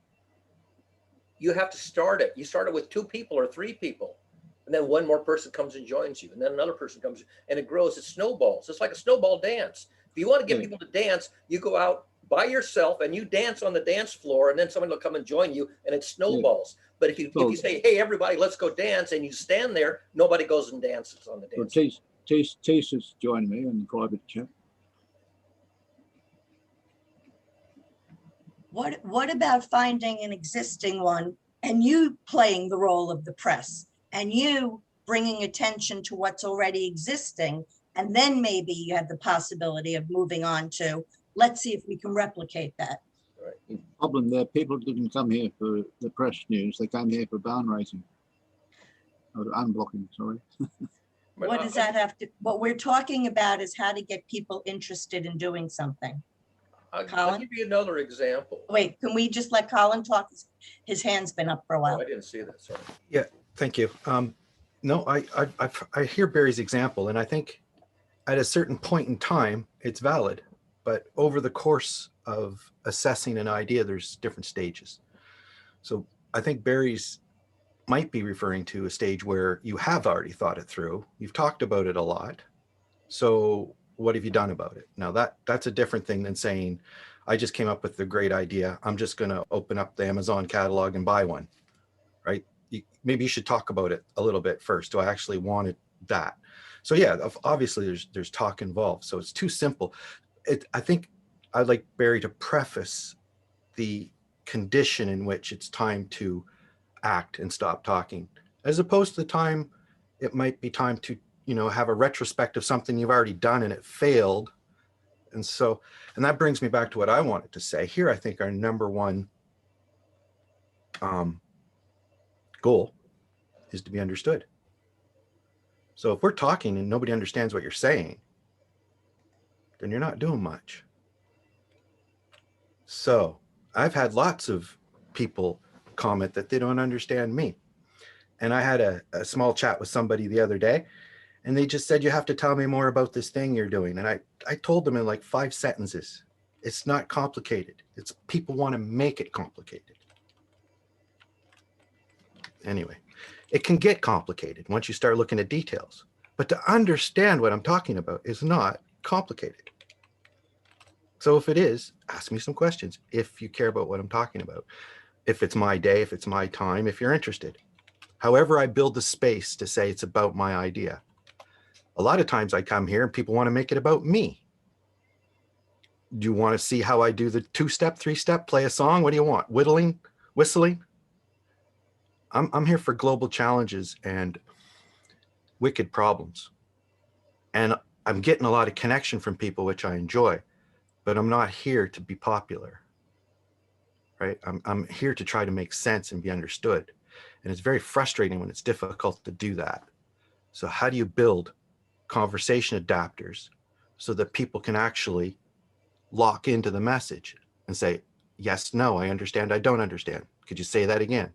You have to start it. You start it with 2 people or 3 people, and then one more person comes and joins you, and then another person comes, and it grows. It snowballs. It's like a snowball dance. If you want to get Yeah. people to dance, you go out by yourself and you dance on the dance floor, and then someone will come and join you, and it snowballs. But if you Well- say, "Hey, everybody, let's go dance," and you stand there, nobody goes and dances on the Well, dance floor. Tees has joined me in the private chat. What about finding an existing one and you playing the role of the press and you bringing attention to what's already existing? And then maybe you have the possibility of moving on to, let's see if we can replicate that. The problem there, people didn't come here for the press news. They came here for barn racing. Or unblocking, sorry. But What does that have to, what we're talking about is how to get people interested in doing something. I'll Colin? give you another example. Wait, can we just let Colin talk? His hand's been up for a Oh, while. I didn't see that. Sorry. Thank you. No, I hear Barry's example, and I think at a certain point in time, it's valid. But over the course of assessing an idea, there's different stages. So I think Barry's might be referring to a stage where you have already thought it through. You've talked about it a lot. So what have you done about it? Now that's a different thing than saying, I just came up with a great idea. I'm just going to open up the Amazon catalog and buy one, right? Maybe you should talk about it a little bit first. Do I actually want that? So yeah, obviously there's talk involved. So it's too simple. I think I'd like Barry to preface the condition in which it's time to act and stop talking, as opposed to the time it might be time to, have a retrospective something you've already done and it failed. And that brings me back to what I wanted to say here. I think our number one goal is to be understood. So if we're talking and nobody understands what you're saying, then you're not doing much. So I've had lots of people comment that they don't understand me. And I had a small chat with somebody the other day, and they just said, you have to tell me more about this thing you're doing. And I told them in like 5 sentences, it's not complicated. It's people want to make it complicated. Anyway, it can get complicated once you start looking at details. But to understand what I'm talking about is not complicated. So if it is, ask me some questions if you care about what I'm talking about. If it's my day, if it's my time, if you're interested. However, I build the space to say it's about my idea. A lot of times I come here and people want to make it about me. Do you want to see how I do the 2-step, 3-step, play a song? What do you want? Whittling, whistling? I'm here for global challenges and wicked problems. And I'm getting a lot of connection from people, which I enjoy, but I'm not here to be popular, right? I'm here to try to make sense and be understood. And it's very frustrating when it's difficult to do that. So how do you build conversation adapters so that people can actually lock into the message and say, yes, no, I understand, I don't understand. Could you say that again?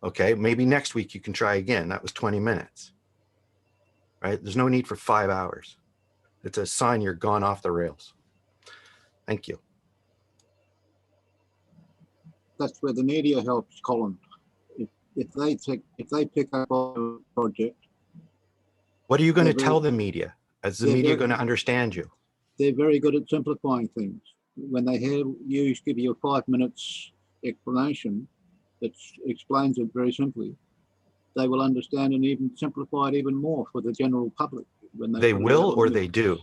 Okay, maybe next week you can try again. That was 20 minutes, right? There's no need for 5 hours. It's a sign you're gone off the rails. Thank you. That's where the media helps, Colin. If they pick up on a project, What are you going to They're tell very- the media? Is the they're media very- going to understand you? they're very good at simplifying things. When they hear you give you a 5 minutes explanation that explains it very simply, they will understand and even simplify it even more for the general public. When They put it will out. or they do?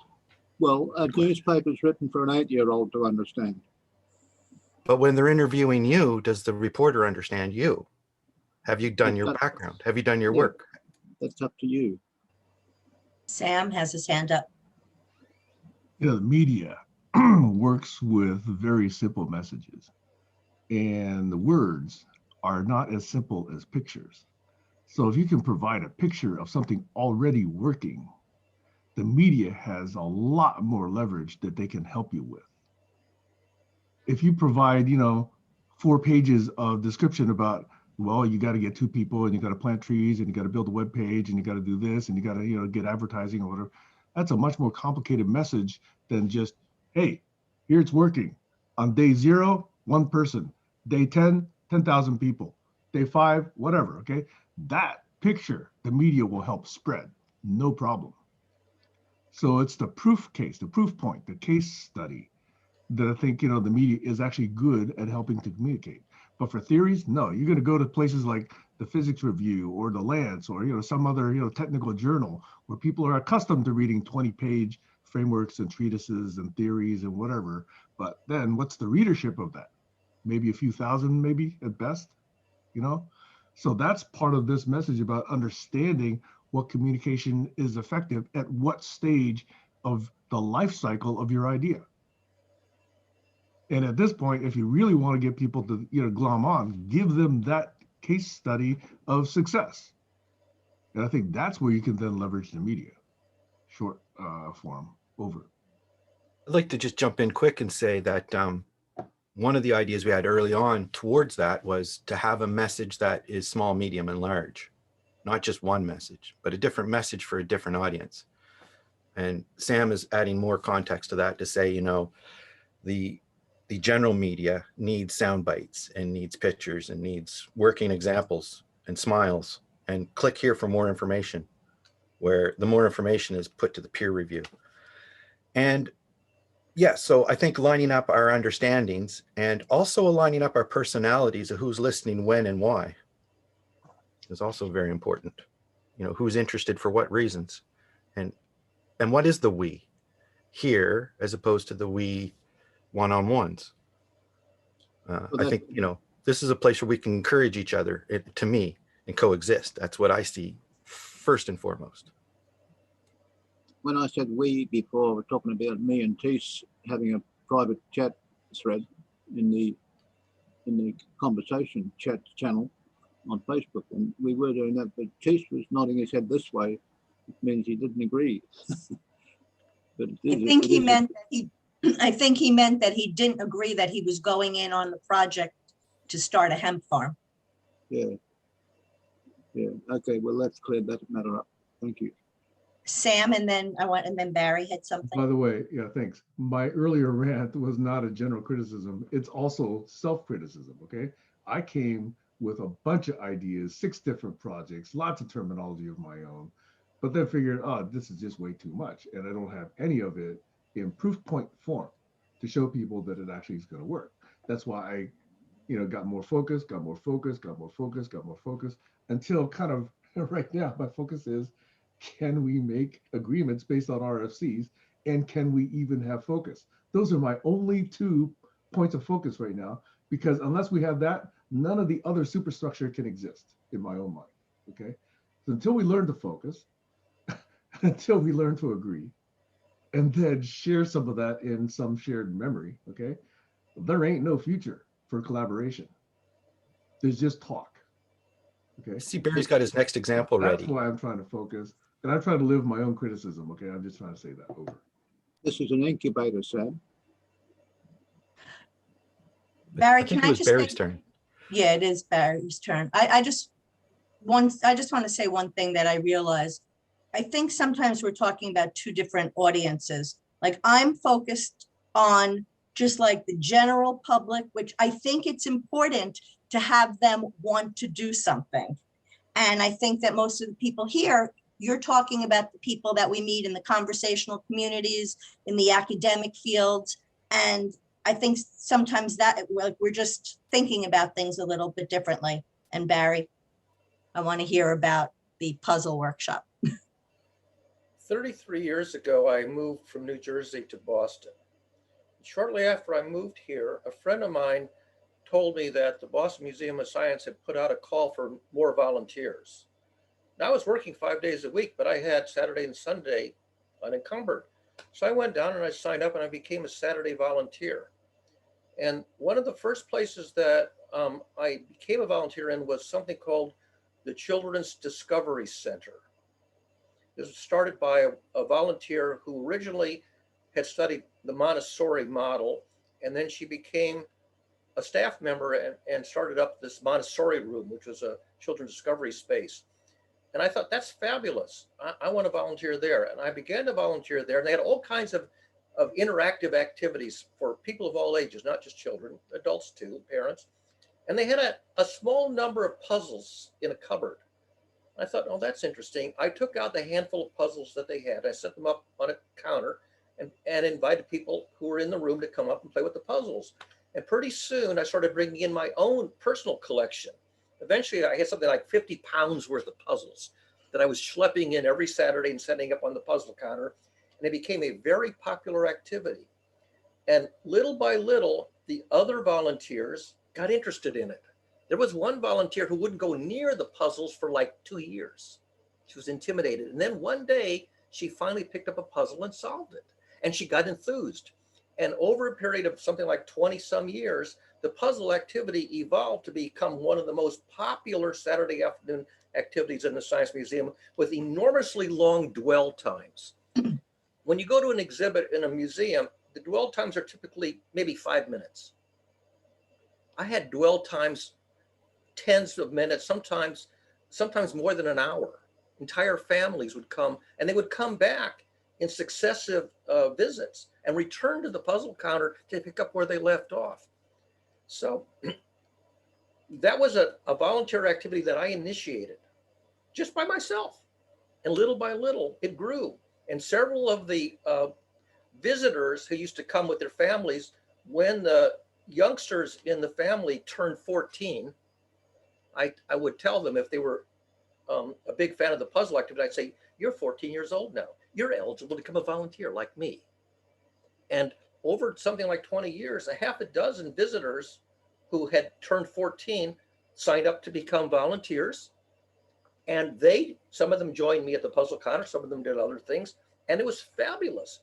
Well, a newspaper is written for an 8-year-old to understand. But when they're interviewing you, does the reporter understand you? Have you done your That- background? Have you done your Yeah. work? That's up to you. Sam has his hand up. You know, the media works with very simple messages, and the words are not as simple as pictures. So if you can provide a picture of something already working, the media has a lot more leverage that they can help you with. If you provide, 4 pages of description about, well, you got to get 2 people and you got to plant trees and you got to build a web page and you got to do this and you got to, get advertising or whatever. That's a much more complicated message than just, hey, here it's working. On day 0, 1 person. Day 10, 10,000 people. Day 5, whatever. Okay. That picture, the media will help spread. No problem. So it's the proof case, the proof point, the case study that I think, the media is actually good at helping to communicate. But for theories, no, you're going to go to places like the Physics Review or the Lance or, some other, technical journal where people are accustomed to reading 20-page frameworks and treatises and theories and whatever. But then what's the readership of that? Maybe a few thousand, maybe at best, So that's part of this message about understanding what communication is effective at what stage of the life cycle of your idea. And at this point, if you really want to get people to, glom on, give them that case study of success. And I think that's where you can then leverage the media, short form, over. I'd like to just jump in quick and say that one of the ideas we had early on towards that was to have a message that is small, medium, and large, not just one message, but a different message for a different audience. And Sam is adding more context to that to say, the general media needs sound bites and needs pictures and needs working examples and smiles, and click here for more information, where the more information is put to the peer review. And yeah, so I think lining up our understandings and also aligning up our personalities of who's listening when and why is also very important. Who's interested for what reasons, and what is the we here as opposed to the we one-on-ones. I think, this is a place where we can encourage each other, to me, and coexist. That's what I see first and foremost. When I said we before, we're talking about me and Tish having a private chat thread in the conversation chat channel on Facebook, and we were doing that, but Tish was nodding his head this way, which means he didn't agree. But I think he meant that he didn't agree that he was going in on the project to start a hemp farm. Yeah. Okay. Well, let's clear that matter up. Thank you. Sam, and then Barry had something. By the way, yeah, thanks. My earlier rant was not a general criticism. It's also self-criticism, okay? I came with a bunch of ideas, 6 different projects, lots of terminology of my own, but then figured, this is just way too much. And I don't have any of it in proof point form to show people that it actually is going to work. That's why I, got more focus, until kind of right now, my focus is, can we make agreements based on RFCs, and can we even have focus? Those are my only 2 points of focus right now, because unless we have that, none of the other superstructure can exist in my own mind, okay? So until we learn to focus, until we learn to agree, and then share some of that in some shared memory, okay? There ain't no future for collaboration. There's just talk, okay? See, Barry's got his next example ready. That's why I'm trying to focus, and I'm trying to live my own criticism, okay? I'm just trying to say that over. This is an incubator, Sam. Barry, I think can it I was just Barry's say- turn. Yeah, it is Barry's turn. I just want to say one thing that I realized. I think sometimes we're talking about 2 different audiences. Like, I'm focused on just like the general public, which I think it's important to have them want to do something. And I think that most of the people here, you're talking about the people that we meet in the conversational communities, in the academic fields. And I think sometimes that we're just thinking about things a little bit differently. And Barry, I want to hear about the puzzle workshop. 33 years ago, I moved from New Jersey to Boston. Shortly after I moved here, a friend of mine told me that the Boston Museum of Science had put out a call for more volunteers. Now I was working 5 days a week, but I had Saturday and Sunday unencumbered. So I went down and I signed up and I became a Saturday volunteer. And one of the first places that I became a volunteer in was something called the Children's Discovery Center. This was started by a volunteer who originally had studied the Montessori model, and then she became a staff member and started up this Montessori room, which was a children's discovery space. And I thought, that's fabulous. I want to volunteer there. And I began to volunteer there. And they had all kinds of interactive activities for people of all ages, not just children, adults too, parents. And they had a small number of puzzles in a cupboard. I thought, oh, that's interesting. I took out the handful of puzzles that they had. I set them up on a counter and invited people who were in the room to come up and play with the puzzles. And pretty soon I started bringing in my own personal collection. Eventually I had something like 50 pounds worth of puzzles that I was schlepping in every Saturday and setting up on the puzzle counter. And it became a very popular activity. And little by little, the other volunteers got interested in it. There was one volunteer who wouldn't go near the puzzles for like 2 years. She was intimidated. And then one day she finally picked up a puzzle and solved it. And she got enthused. And over a period of something like 20 some years, the puzzle activity evolved to become one of the most popular Saturday afternoon activities in the Science Museum, with enormously long dwell times. When you go to an exhibit in a museum, the dwell times are typically maybe 5 minutes. I had dwell times tens of minutes, sometimes more than an hour. Entire families would come, and they would come back in successive visits and return to the puzzle counter to pick up where they left off. So that was a volunteer activity that I initiated just by myself. And little by little, it grew. And several of the visitors who used to come with their families, when the youngsters in the family turned 14, I would tell them, if they were a big fan of the puzzle activity, I'd say, you're 14 years old now. You're eligible to become a volunteer like me. And over something like 20 years, a half a dozen visitors who had turned 14 signed up to become volunteers. And some of them joined me at the puzzle counter, some of them did other things. And it was fabulous.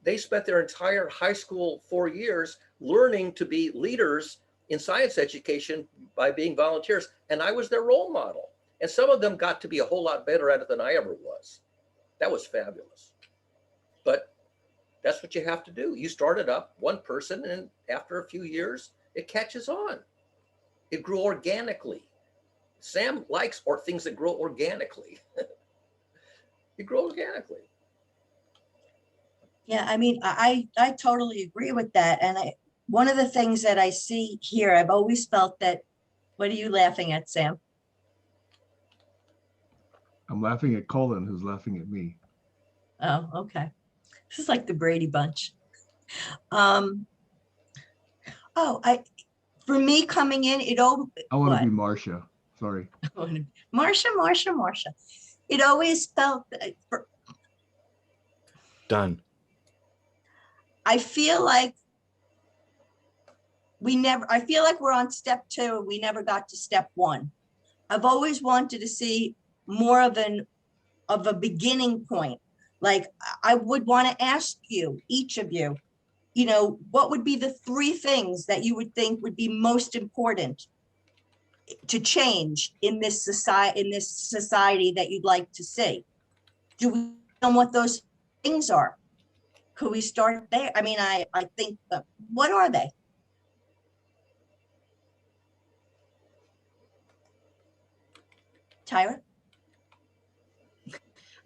They spent their entire high school 4 years learning to be leaders in science education by being volunteers. And I was their role model. And some of them got to be a whole lot better at it than I ever was. That was fabulous. But that's what you have to do. You start it up, one person, and after a few years, it catches on. It grew organically. Sam likes things that grow organically. You grow organically. Yeah, I mean, I totally agree with that. And one of the things that I see here, I've always felt that, what are you laughing at, Sam? I'm laughing at Colin, who's laughing at me. Oh, okay. This is like the Brady Bunch. For me coming in, I want to be Marcia. Sorry. Marcia. It always felt, Done. I feel like we're on step 2. We never got to step 1. I've always wanted to see more of a beginning point. Like, I would want to ask you, each of you, what would be the 3 things that you would think would be most important to change in this society that you'd like to see? Do we know what those things are? Could we start there? I mean, I think, what are they? Tyra?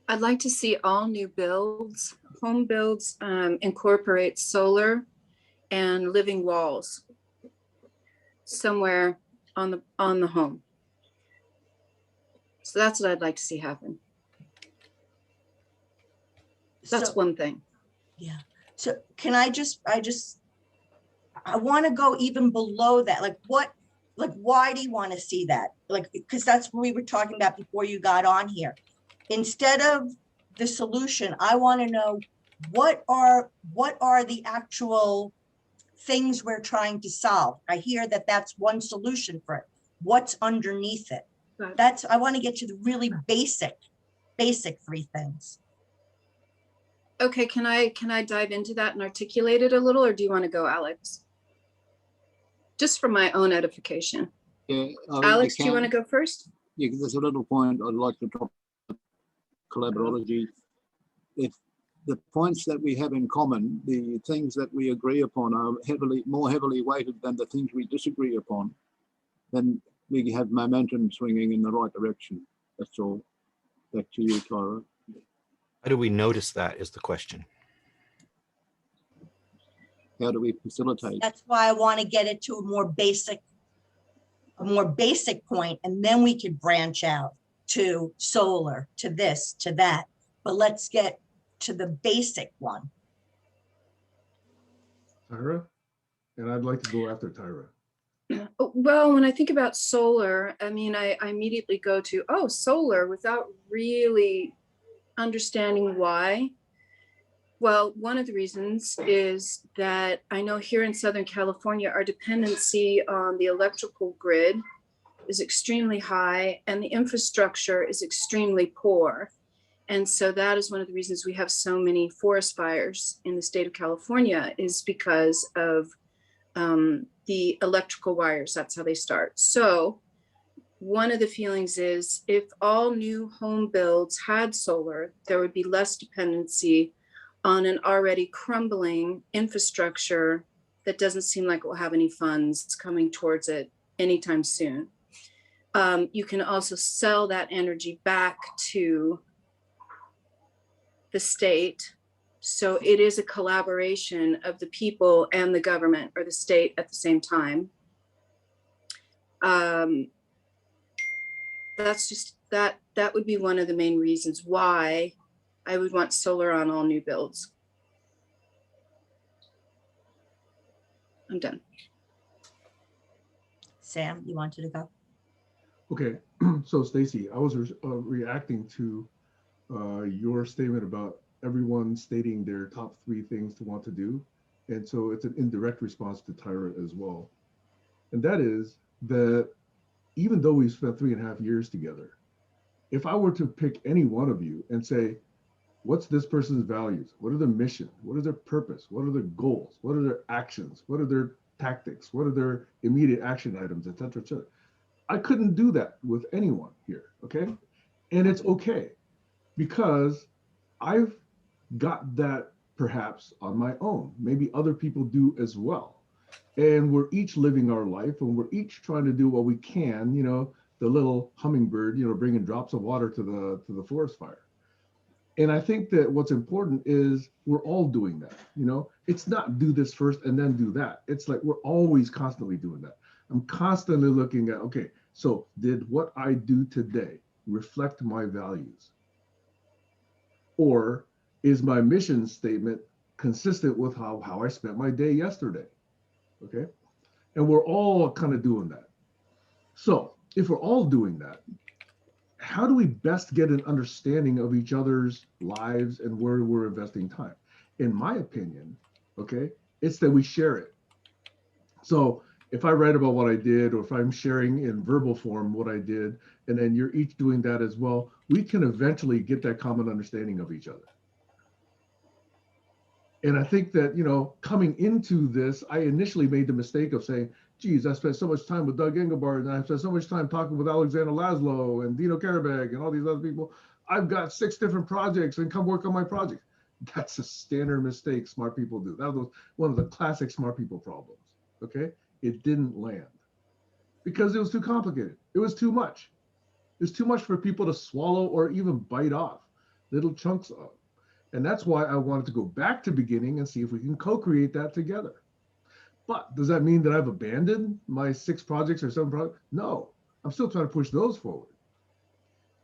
I'd like to see all new builds, home builds, incorporate solar and living walls somewhere on the home. So that's what I'd like to see happen. That's one thing. Yeah. So can I want to go even below that. Why do you want to see that? Because that's what we were talking about before you got on here. Instead of the solution, I want to know what are the actual things we're trying to solve. I hear that that's one solution for it. What's underneath it? But That's, I want to get to the really basic three things. okay, can I dive into that and articulate it a little, or do you want to go, Alex? Just for my own edification. Yeah, Alex, do you want to go first? Yeah, there's a little point I'd like to drop. Collaboratively. If the points that we have in common, the things that we agree upon are more heavily weighted than the things we disagree upon, then we have momentum swinging in the right direction. That's all. Back to you, Tyra. How do we notice that is the question. How do we facilitate? That's why I want to get it to a more basic point, and then we could branch out to solar, to this, to that. But let's get to the basic one. Tyra? And I'd like to go after Tyra. Well, when I think about solar, I mean, I immediately go to, oh, solar, without really understanding why. Well, one of the reasons is that I know here in Southern California, our dependency on the electrical grid is extremely high and the infrastructure is extremely poor. And so that is one of the reasons we have so many forest fires in the state of California, is because of the electrical wires. That's how they start. So one of the feelings is if all new home builds had solar, there would be less dependency on an already crumbling infrastructure that doesn't seem like it will have any funds coming towards it anytime soon. You can also sell that energy back to the state. So it is a collaboration of the people and the government or the state at the same time. That's just, that would be one of the main reasons why I would want solar on all new builds. I'm done. Sam, you wanted to go? Okay, so Stacy, I was reacting to your statement about everyone stating their top 3 things to want to do. And so it's an indirect response to Tyra as well. And that is that even though we've spent 3.5 years together, if I were to pick any one of you and say, what's this person's values? What are their mission? What are their purpose? What are their goals? What are their actions? What are their tactics? What are their immediate action items, et cetera, et cetera? I couldn't do that with anyone here, okay? And it's okay, because I've got that perhaps on my own. Maybe other people do as well. And we're each living our life, and we're each trying to do what we can, you know, the little hummingbird, you know, bringing drops of water to the forest fire. And I think that what's important is we're all doing that, you know? It's not do this first and then do that. It's like we're always constantly doing that. I'm constantly looking at, okay, so did what I do today reflect my values? Or is my mission statement consistent with how I spent my day yesterday? Okay, and we're all kind of doing that. So if we're all doing that, how do we best get an understanding of each other's lives and where we're investing time? In my opinion, okay, it's that we share it. So if I write about what I did, or if I'm sharing in verbal form what I did, and then you're each doing that as well, we can eventually get that common understanding of each other. And I think that, you know, coming into this, I initially made the mistake of saying, geez, I spent so much time with Doug Engelbart, and I spent so much time talking with Alexander Laszlo and Dino Karabag and all these other people. I've got 6 different projects, and come work on my project. That's a standard mistake smart people do. That was one of the classic smart people problems, okay? It didn't land because it was too complicated. It was too much. It was too much for people to swallow or even bite off little chunks of. And that's why I wanted to go back to beginning and see if we can co-create that together. But does that mean that I've abandoned my 6 projects or 7 projects? No, I'm still trying to push those forward.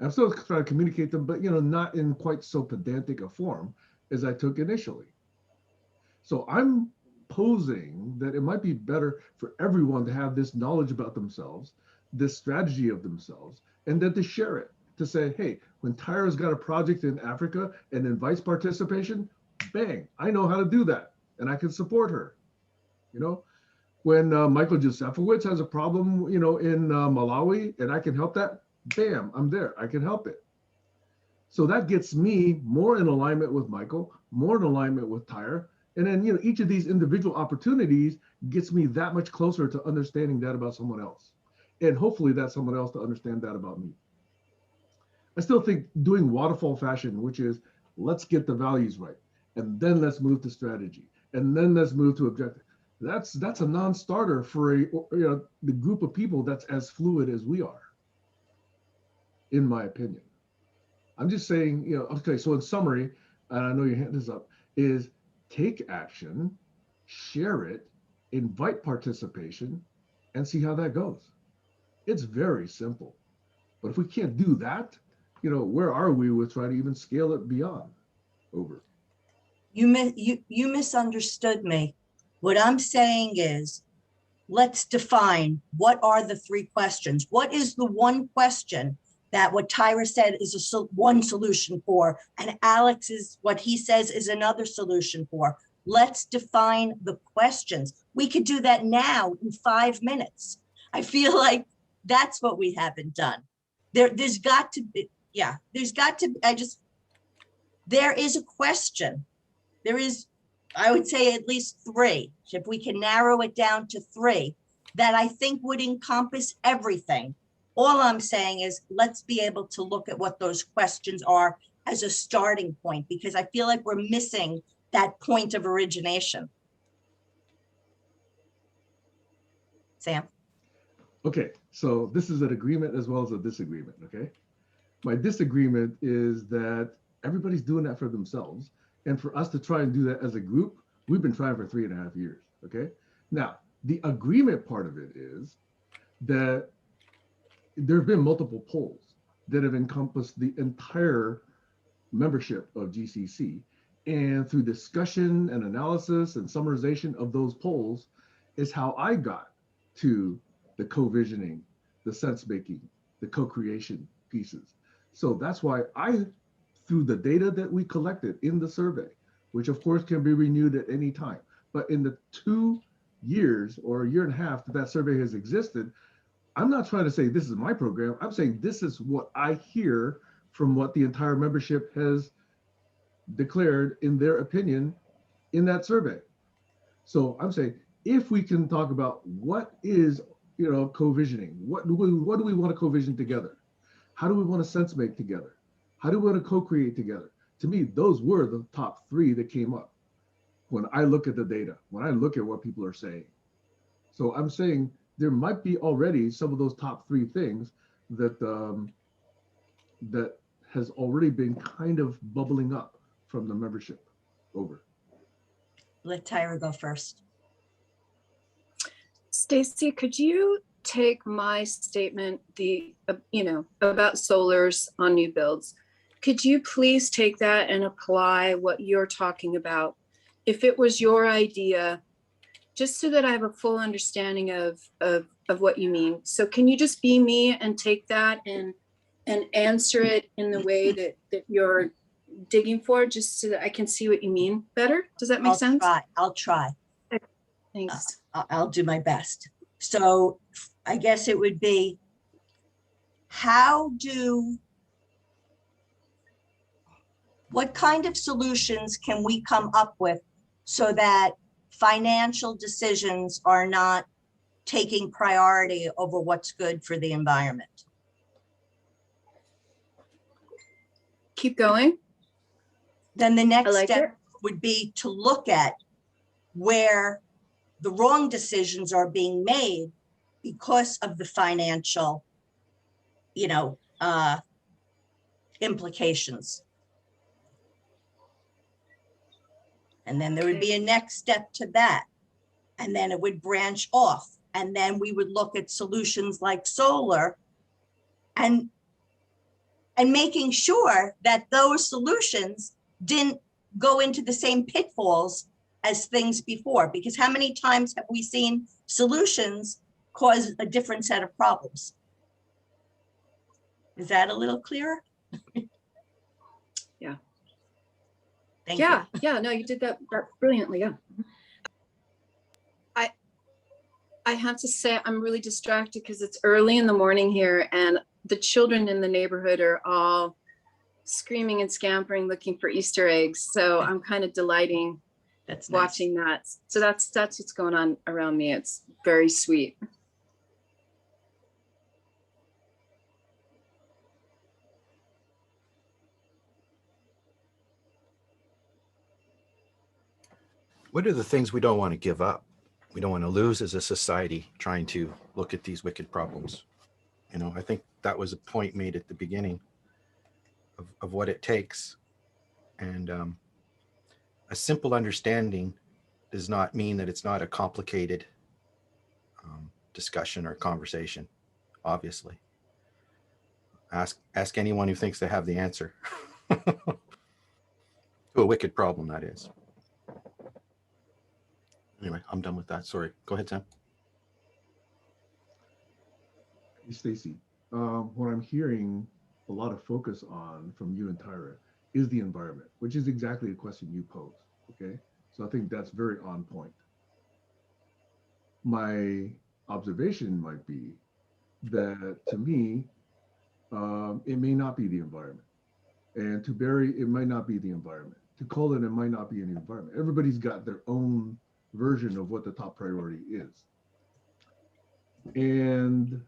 I'm still trying to communicate them, but, you know, not in quite so pedantic a form as I took initially. So I'm posing that it might be better for everyone to have this knowledge about themselves, this strategy of themselves, and then to share it, to say, hey, when Tyra's got a project in Africa and invites participation, bang, I know how to do that, and I can support her. You know, when Michael Josefowicz has a problem, you know, in Malawi, and I can help that, bam, I'm there. I can help it. So that gets me more in alignment with Michael, more in alignment with Tyre. And then, you know, each of these individual opportunities gets me that much closer to understanding that about someone else. And hopefully that's someone else to understand that about me. I still think doing waterfall fashion, which is let's get the values right, and then let's move to strategy, and then let's move to objective. That's a non-starter for the group of people that's as fluid as we are, in my opinion. I'm just saying, you know, okay, so in summary, and I know your hand is up, is take action, share it, invite participation, and see how that goes. It's very simple. But if we can't do that, you know, where are we with trying to even scale it beyond? Over. You misunderstood me. What I'm saying is, let's define what are the three questions. What is the one question that what Tyra said is one solution for, and Alex is what he says is another solution for? Let's define the questions. We could do that now in 5 minutes. I feel like that's what we haven't done. There's got to be, yeah, there's got to, there is a question. There is, I would say at least 3, if we can narrow it down to 3, that I think would encompass everything. All I'm saying is let's be able to look at what those questions are as a starting point, because I feel like we're missing that point of origination. Sam? Okay, so this is an agreement as well as a disagreement, okay? My disagreement is that everybody's doing that for themselves. And for us to try and do that as a group, we've been trying for 3.5 years, okay? Now, the agreement part of it is that there have been multiple polls that have encompassed the entire membership of GCC. And through discussion and analysis and summarization of those polls is how I got to the co-visioning, the sense making, the co-creation pieces. So that's why through the data that we collected in the survey, which of course can be renewed at any time, but in the 2 years or 1.5 years that survey has existed, I'm not trying to say this is my program. I'm saying this is what I hear from what the entire membership has declared in their opinion in that survey. So I'm saying, if we can talk about what is, you know, co-visioning, what do we want to co-vision together? How do we want to sense make together? How do we want to co-create together? To me, those were the top 3 that came up when I look at the data, when I look at what people are saying. So I'm saying there might be already some of those top 3 things that that has already been kind of bubbling up from the membership. Over. Let Tyra go first. Stacy, could you take my statement, about solars on new builds? Could you please take that and apply what you're talking about? If it was your idea, just so that I have a full understanding of what you mean. So can you just be me and take that and answer it in the way that you're digging for, just so that I can see what you mean better? Does that make sense? I'll try. Thanks. I'll do my best. So I guess it would be, what kind of solutions can we come up with so that financial decisions are not taking priority over what's good for the environment? Keep going. Then the next like step it. would be to look at where the wrong decisions are being made because of the financial, implications. And then there would be a next step to that. And then it would branch off. And then we would look at solutions like solar and making sure that those solutions didn't go into the same pitfalls as things before. Because how many times have we seen solutions cause a different set of problems? Is that a little clearer? Yeah. Thank you. Yeah, no, you did that brilliantly. Yeah. I have to say I'm really distracted because it's early in the morning here, and the children in the neighborhood are all screaming and scampering, looking for Easter eggs. So I'm kind of delighting That's nice. watching that. So that's what's going on around me. It's very sweet. What are the things we don't want to give up? We don't want to lose as a society trying to look at these wicked problems. You know, I think that was a point made at the beginning of what it takes. And a simple understanding does not mean that it's not a complicated discussion or conversation, obviously. Ask anyone who thinks they have the answer to a wicked problem, that is. Anyway, I'm done with that. Sorry. Go ahead, Sam. Hey, Stacy, what I'm hearing a lot of focus on from you and Tyra is the environment, which is exactly the question you posed. Okay, so I think that's very on point. My observation might be that to me, it may not be the environment. And to Barry, it might not be the environment. To Colin, it might not be an environment. Everybody's got their own version of what the top priority is. And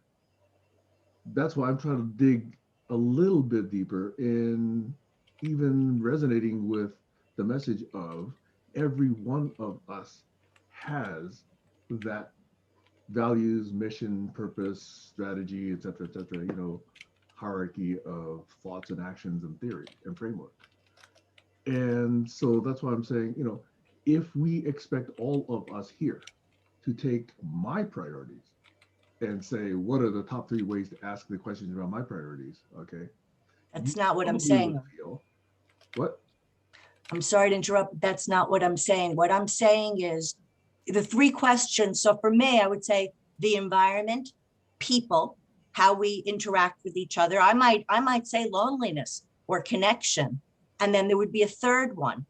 that's why I'm trying to dig a little bit deeper in even resonating with the message of every one of us has that values, mission, purpose, strategy, et cetera, you know, hierarchy of thoughts and actions and theory and framework. And so that's why I'm saying, you know, if we expect all of us here to take my priorities and say, what are the top 3 ways to ask the questions around my priorities? Okay. That's you not what I'm probably saying. would feel- What? I'm sorry to interrupt. That's not what I'm saying. What I'm saying is the 3 questions. So for me, I would say the environment, people, how we interact with each other. I might say loneliness or connection. And then there would be a 3rd one.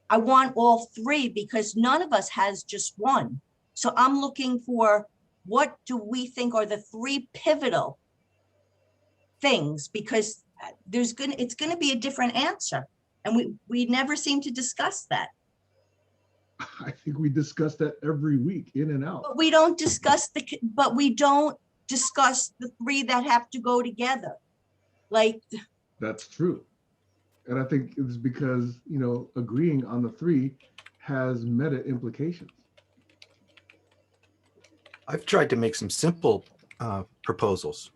I want all 3 because none of us has just one. So I'm looking for what do we think are the 3 pivotal things, because it's gonna be a different answer. And we never seem to discuss that. I think we discuss that every week, in and out. But we don't discuss the 3 that have to go together. Like, That's true. And I think it's because, you know, agreeing on the 3 has meta implications. I've tried to make some simple proposals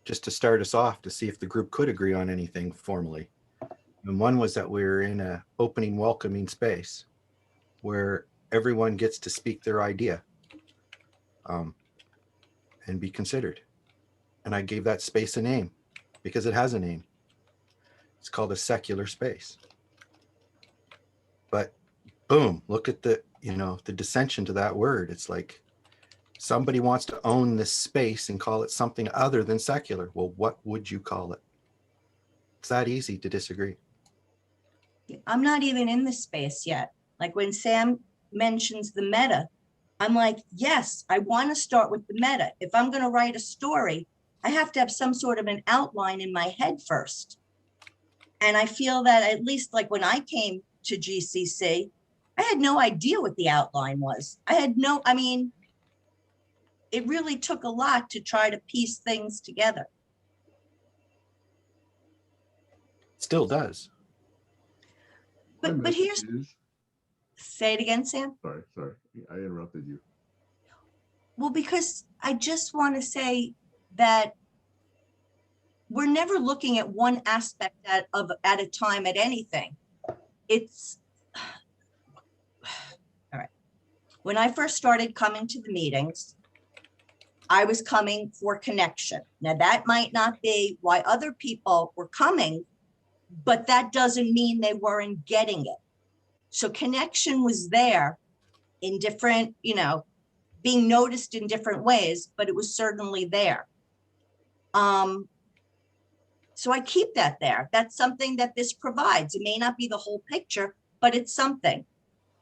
just to start us off to see if the group could agree on anything formally. And one was that we're in an opening, welcoming space where everyone gets to speak their idea and be considered. And I gave that space a name because it has a name. It's called a secular space. But boom, look at the, you know, the dissension to that word. It's like somebody wants to own this space and call it something other than secular. Well, what would you call it? It's that easy to disagree. I'm not even in the space yet. Like when Sam mentions the meta, I'm like, yes, I want to start with the meta. If I'm going to write a story, I have to have some sort of an outline in my head first. And I feel that at least like when I came to GCC, I had no idea what the outline was. I mean, it really took a lot to try to piece things together. Still does. My But message here's, is- say it again, Sam. sorry, I interrupted you. Well, because I just want to say that we're never looking at one aspect at a time at anything. It's all right. When I first started coming to the meetings, I was coming for connection. Now that might not be why other people were coming, but that doesn't mean they weren't getting it. So connection was there in different, you know, being noticed in different ways, but it was certainly there. So I keep that there. That's something that this provides. It may not be the whole picture, but it's something.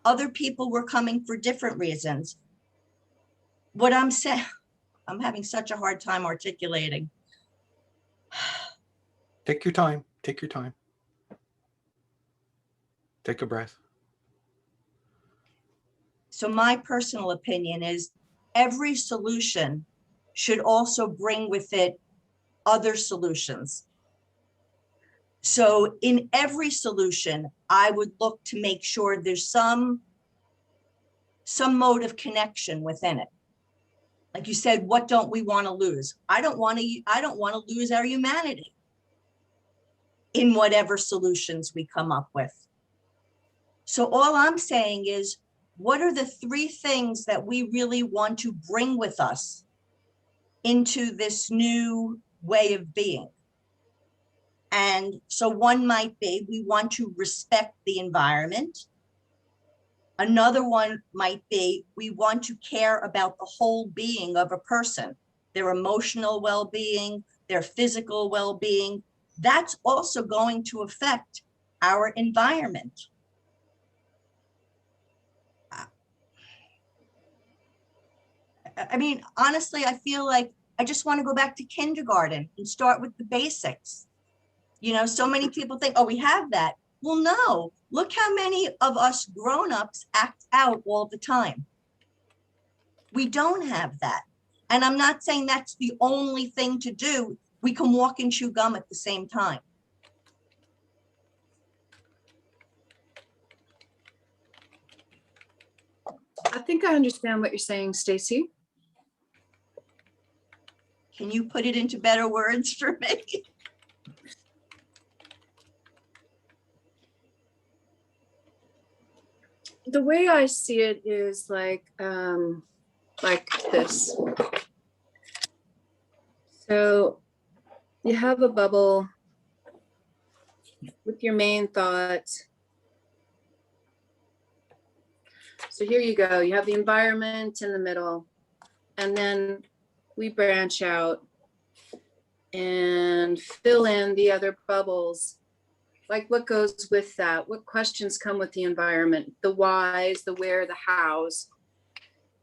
Other people were coming for different reasons. What I'm saying, I'm having such a hard time articulating. Take your time. Take your time. Take a breath. So my personal opinion is every solution should also bring with it other solutions. So in every solution, I would look to make sure there's some mode of connection within it. Like you said, what don't we want to lose? I don't want to lose our humanity in whatever solutions we come up with. So all I'm saying is, what are the 3 things that we really want to bring with us into this new way of being? And so one might be, we want to respect the environment. Another one might be, we want to care about the whole being of a person, their emotional well-being, their physical well-being. That's also going to affect our environment. I mean, honestly, I feel like I just want to go back to kindergarten and start with the basics. You know, so many people think, oh, we have that. Well, no, look how many of us grown-ups act out all the time. We don't have that. And I'm not saying that's the only thing to do. We can walk and chew gum at the same time. I think I understand what you're saying, Stacy. Can you put it into better words for me? The way I see it is like this. So you have a bubble with your main thoughts. So here you go. You have the environment in the middle, and then we branch out and fill in the other bubbles. Like what goes with that? What questions come with the environment? The whys, the where, the hows.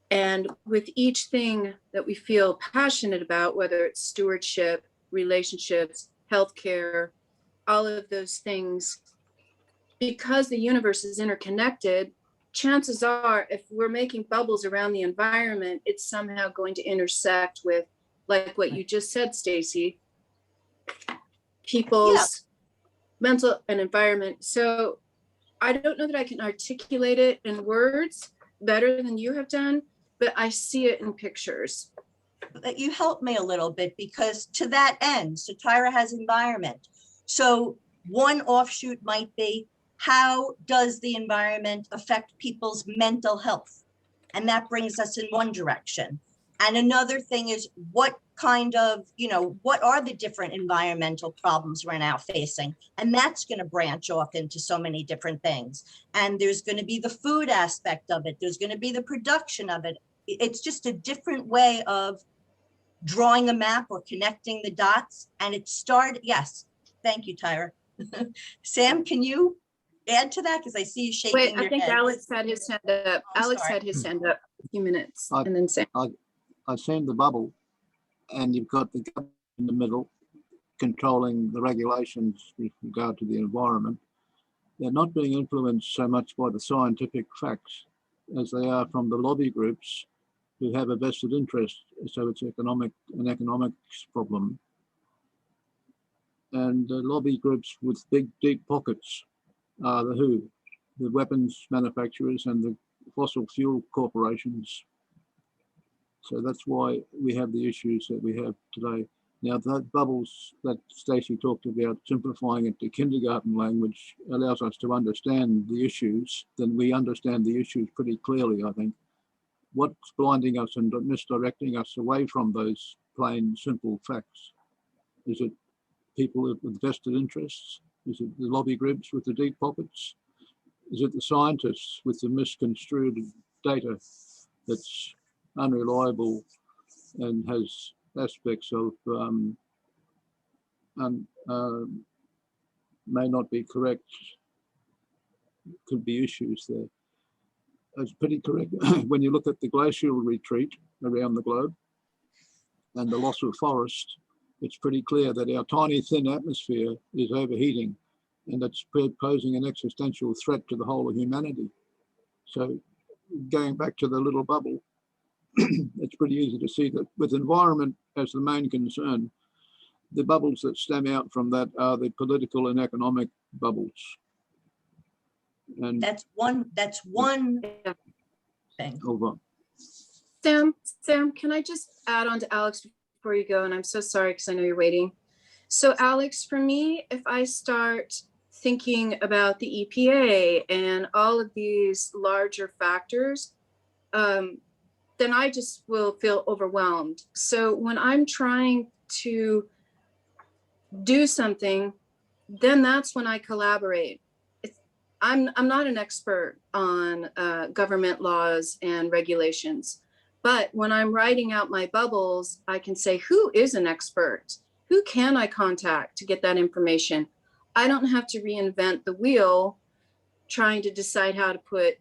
And with each thing that we feel passionate about, whether it's stewardship, relationships, healthcare, all of those things, because the universe is interconnected, chances are if we're making bubbles around the environment, it's somehow going to intersect with, like what you just said, Stacy, people's mental and environment. So I don't know that I can articulate it in words better than you have done, but I see it in pictures. That you helped me a little bit, because to that end, so Tyra has environment. So one offshoot might be, how does the environment affect people's mental health? And that brings us in one direction. And another thing is, what kind of, you know, what are the different environmental problems we're now facing? And that's going to branch off into so many different things. And there's going to be the food aspect of it. There's going to be the production of it. It's just a different way of drawing a map or connecting the dots. And it started, yes, thank you, Tyra. Sam, can you add to that? Because I see you shaking Wait, your head. I think Alex had his hand up. I'm Alex sorry. had his hand up a few minutes, I- and then Sam. I've seen the bubble, and you've got the government in the middle controlling the regulations with regard to the environment. They're not being influenced so much by the scientific facts as they are from the lobby groups who have a vested interest. So it's an economics problem. And lobby groups with big, deep pockets are the weapons manufacturers and the fossil fuel corporations. So that's why we have the issues that we have today. Now, that bubbles that Stacey talked about, simplifying it to kindergarten language, allows us to understand the issues. Then we understand the issues pretty clearly, I think. What's blinding us and misdirecting us away from those plain, simple facts? Is it people with vested interests? Is it the lobby groups with the deep pockets? Is it the scientists with the misconstrued data that's unreliable and has aspects of may not be correct? Could be issues there. It's pretty correct when you look at the glacial retreat around the globe and the loss of forest it's pretty clear that our tiny thin atmosphere is overheating, and that's posing an existential threat to the whole of humanity. So going back to the little bubble, it's pretty easy to see that with environment as the main concern, the bubbles that stem out from that are the political and economic bubbles. And That's one Yeah. thing. over. Sam, can I just add on to Alex before you go? And I'm so sorry because I know you're waiting. So Alex, for me, if I start thinking about the EPA and all of these larger factors, then I just will feel overwhelmed. So when I'm trying to do something, then that's when I collaborate. I'm not an expert on government laws and regulations, but when I'm writing out my bubbles, I can say, who is an expert? Who can I contact to get that information? I don't have to reinvent the wheel trying to decide how to put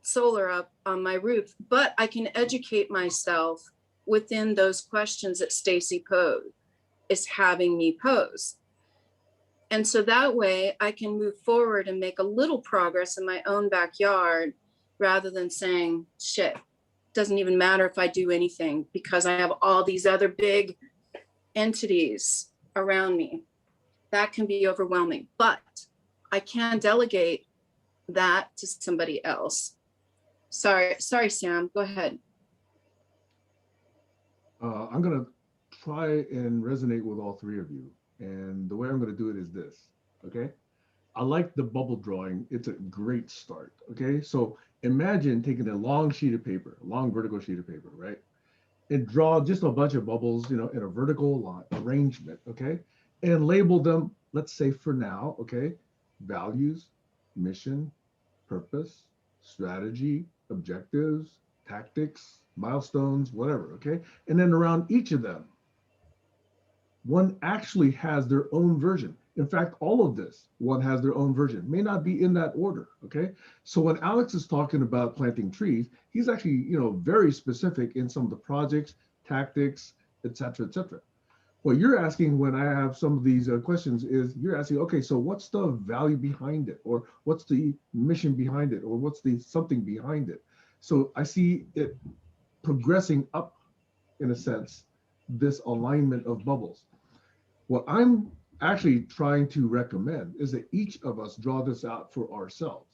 solar up on my roof, but I can educate myself within those questions that Stacy is having me pose. And so that way I can move forward and make a little progress in my own backyard rather than saying, shit, doesn't even matter if I do anything because I have all these other big entities around me. That can be overwhelming, but I can delegate that to somebody else. Sorry, Sam, go ahead. I'm gonna try and resonate with all three of you. And the way I'm gonna do it is this, okay? I like the bubble drawing. It's a great start, okay? So imagine taking a long sheet of paper, a long vertical sheet of paper, right? And draw just a bunch of bubbles, in a vertical arrangement, okay? And label them, let's say for now, okay? Values, mission, purpose, strategy, objectives, tactics, milestones, whatever, okay? And then around each of them, one actually has their own version. In fact, all of this, one has their own version. May not be in that order, okay? So when Alex is talking about planting trees, he's actually, very specific in some of the projects, tactics, et cetera, et cetera. What you're asking when I have some of these questions is you're asking, okay, so what's the value behind it? Or what's the mission behind it? Or what's the something behind it? So I see it progressing up, in a sense, this alignment of bubbles. What I'm actually trying to recommend is that each of us draw this out for ourselves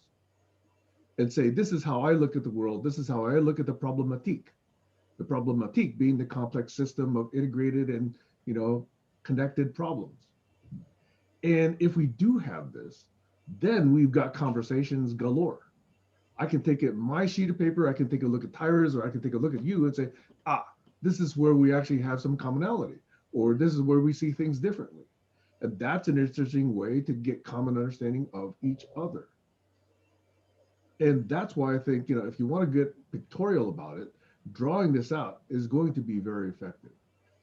and say, this is how I look at the world. This is how I look at the problematique. The problematique being the complex system of integrated and, connected problems. And if we do have this, then we've got conversations galore. I can take my sheet of paper, I can take a look at Tyra's, or I can take a look at you and say, this is where we actually have some commonality, or this is where we see things differently. And that's an interesting way to get common understanding of each other. And that's why I think, if you want to get pictorial about it, drawing this out is going to be very effective.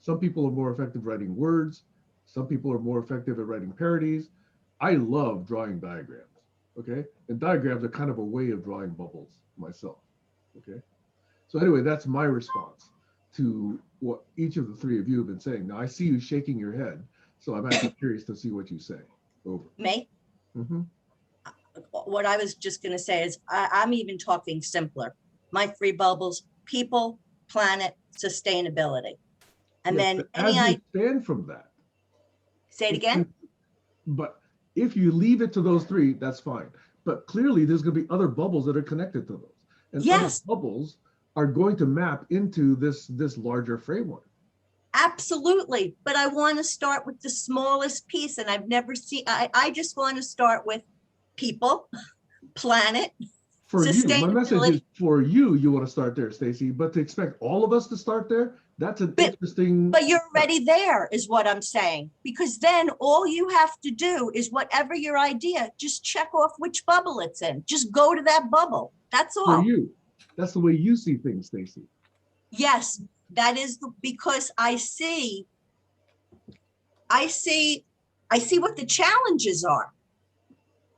Some people are more effective writing words. Some people are more effective at writing parodies. I love drawing diagrams, okay? And diagrams are kind of a way of drawing bubbles myself, okay? So anyway, that's my response to what each of the three of you have been saying. Now I see you shaking your head, so I'm actually curious to see what you say. Over. Me? Mm-hmm. What I was just gonna say is I'm even talking simpler. My three bubbles: people, planet, sustainability. And Yes, then but any as you stand from that. say it again. But if you leave it to those three, that's fine. But clearly there's going to be other bubbles that are connected to those. And Yes. other bubbles are going to map into this larger framework. Absolutely. But I want to start with the smallest piece, and I've never seen, I just want to start with people, planet, For you, my message is sustainability. for you, you want to start there, Stacy, but to expect all of us to start there, that's an interesting. But you're already there is what I'm saying, because then all you have to do is whatever your idea, just check off which bubble it's in. Just go to that bubble. That's all. For you, that's the way you see things, Stacy. Yes, that is because I see what the challenges are.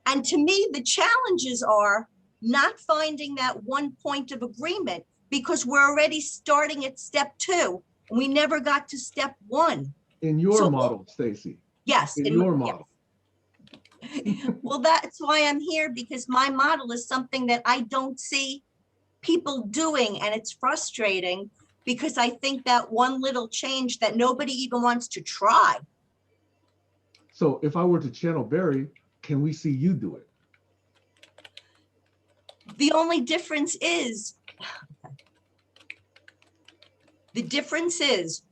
And to me, the challenges are not finding that one point of agreement, because we're already starting at step 2. And we never got to step 1. In your So- model, Stacy, Yes. in in- your yeah. model. Well, that's why I'm here, because my model is something that I don't see people doing, and it's frustrating because I think that one little change that nobody even wants to try. So if I were to channel Barry, can we see you do it? The only difference is,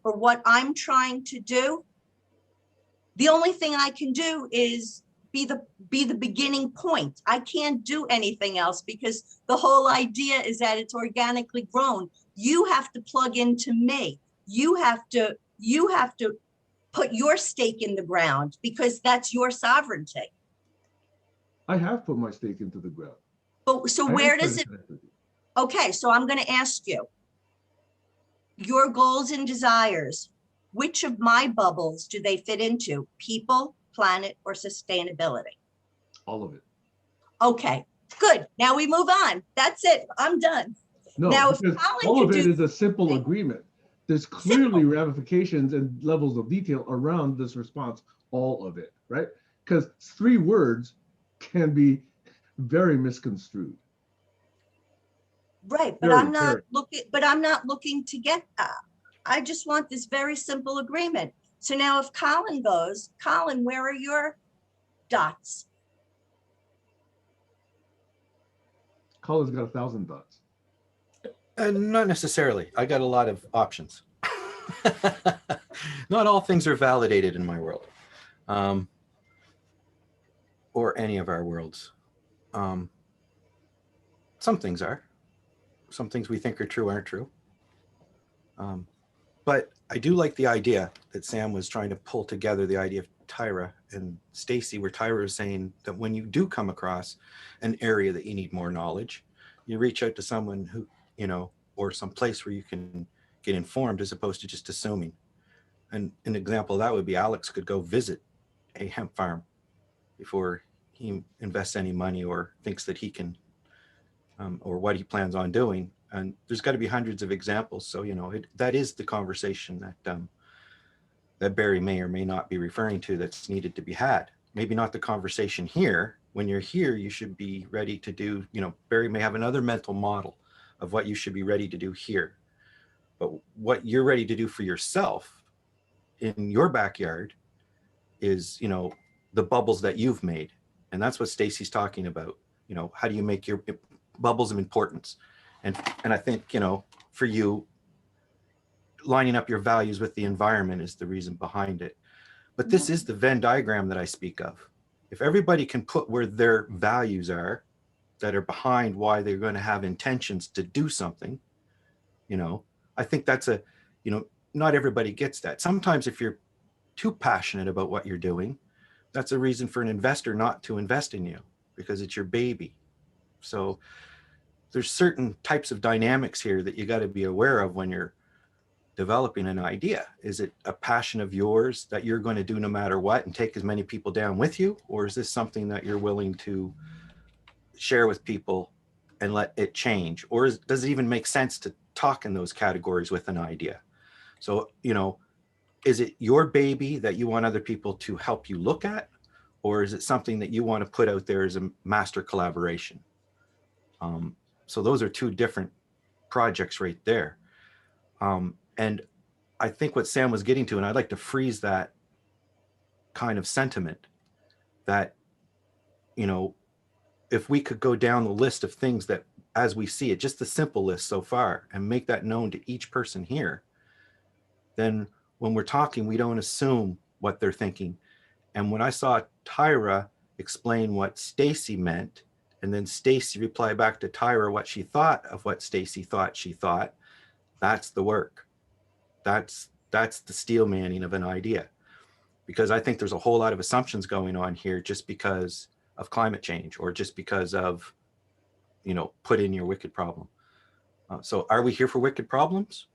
for what I'm trying to do, the only thing I can do is be the beginning point. I can't do anything else because the whole idea is that it's organically grown. You have to plug into me. You have to put your stake in the ground because that's your sovereignty. I have put my stake into the ground. But so I am where trying does to it, connect with you. okay, so I'm going to ask you, your goals and desires, which of my bubbles do they fit into? People, planet, or sustainability? All of it. Okay, good. Now we move on. That's it. I'm done. No, Now, if because Colin all of could it do is a simple something- agreement. There's clearly ramifications and levels of detail around this response, all of it, right? Because 3 words can be very misconstrued. Right, but Very, I'm not very. looking to get that. I just want this very simple agreement. So now if Colin goes, Colin, where are your dots? Colin's got 1,000 dots. Not necessarily. I got a lot of options. Not all things are validated in my world, or any of our worlds. Some things are. Some things we think are true aren't true. But I do like the idea that Sam was trying to pull together, the idea of Tyra and Stacy, where Tyra is saying that when you do come across an area that you need more knowledge, you reach out to someone who, or some place where you can get informed as opposed to just assuming. And an example of that would be Alex could go visit a hemp farm before he invests any money or thinks that he can, or what he plans on doing. And there's got to be hundreds of examples. So, that is the conversation that that Barry may or may not be referring to that's needed to be had. Maybe not the conversation here. When you're here, you should be ready to do, Barry may have another mental model of what you should be ready to do here. But what you're ready to do for yourself in your backyard is, the bubbles that you've made. And that's what Stacy's talking about. How do you make your bubbles of importance? And I think, for you, lining up your values with the environment is the reason behind it. But this is the Venn diagram that I speak of. If everybody can put where their values are that are behind why they're going to have intentions to do something, I think that's not everybody gets that. Sometimes if you're too passionate about what you're doing, that's a reason for an investor not to invest in you because it's your baby. So there's certain types of dynamics here that you got to be aware of when you're developing an idea. Is it a passion of yours that you're going to do no matter what and take as many people down with you? Or is this something that you're willing to share with people and let it change? Or does it even make sense to talk in those categories with an idea? So, is it your baby that you want other people to help you look at? Or is it something that you want to put out there as a master collaboration? So those are 2 different projects right there. And I think what Sam was getting to, and I'd like to freeze that kind of sentiment, that, if we could go down the list of things that, as we see it, just the simple list so far, and make that known to each person here, then when we're talking, we don't assume what they're thinking. And when I saw Tyra explain what Stacy meant, and then Stacy reply back to Tyra what she thought of what Stacy thought she thought, that's the work. That's the steel manning of an idea. Because I think there's a whole lot of assumptions going on here just because of climate change or just because of, put in your wicked problem. So are we here for wicked problems?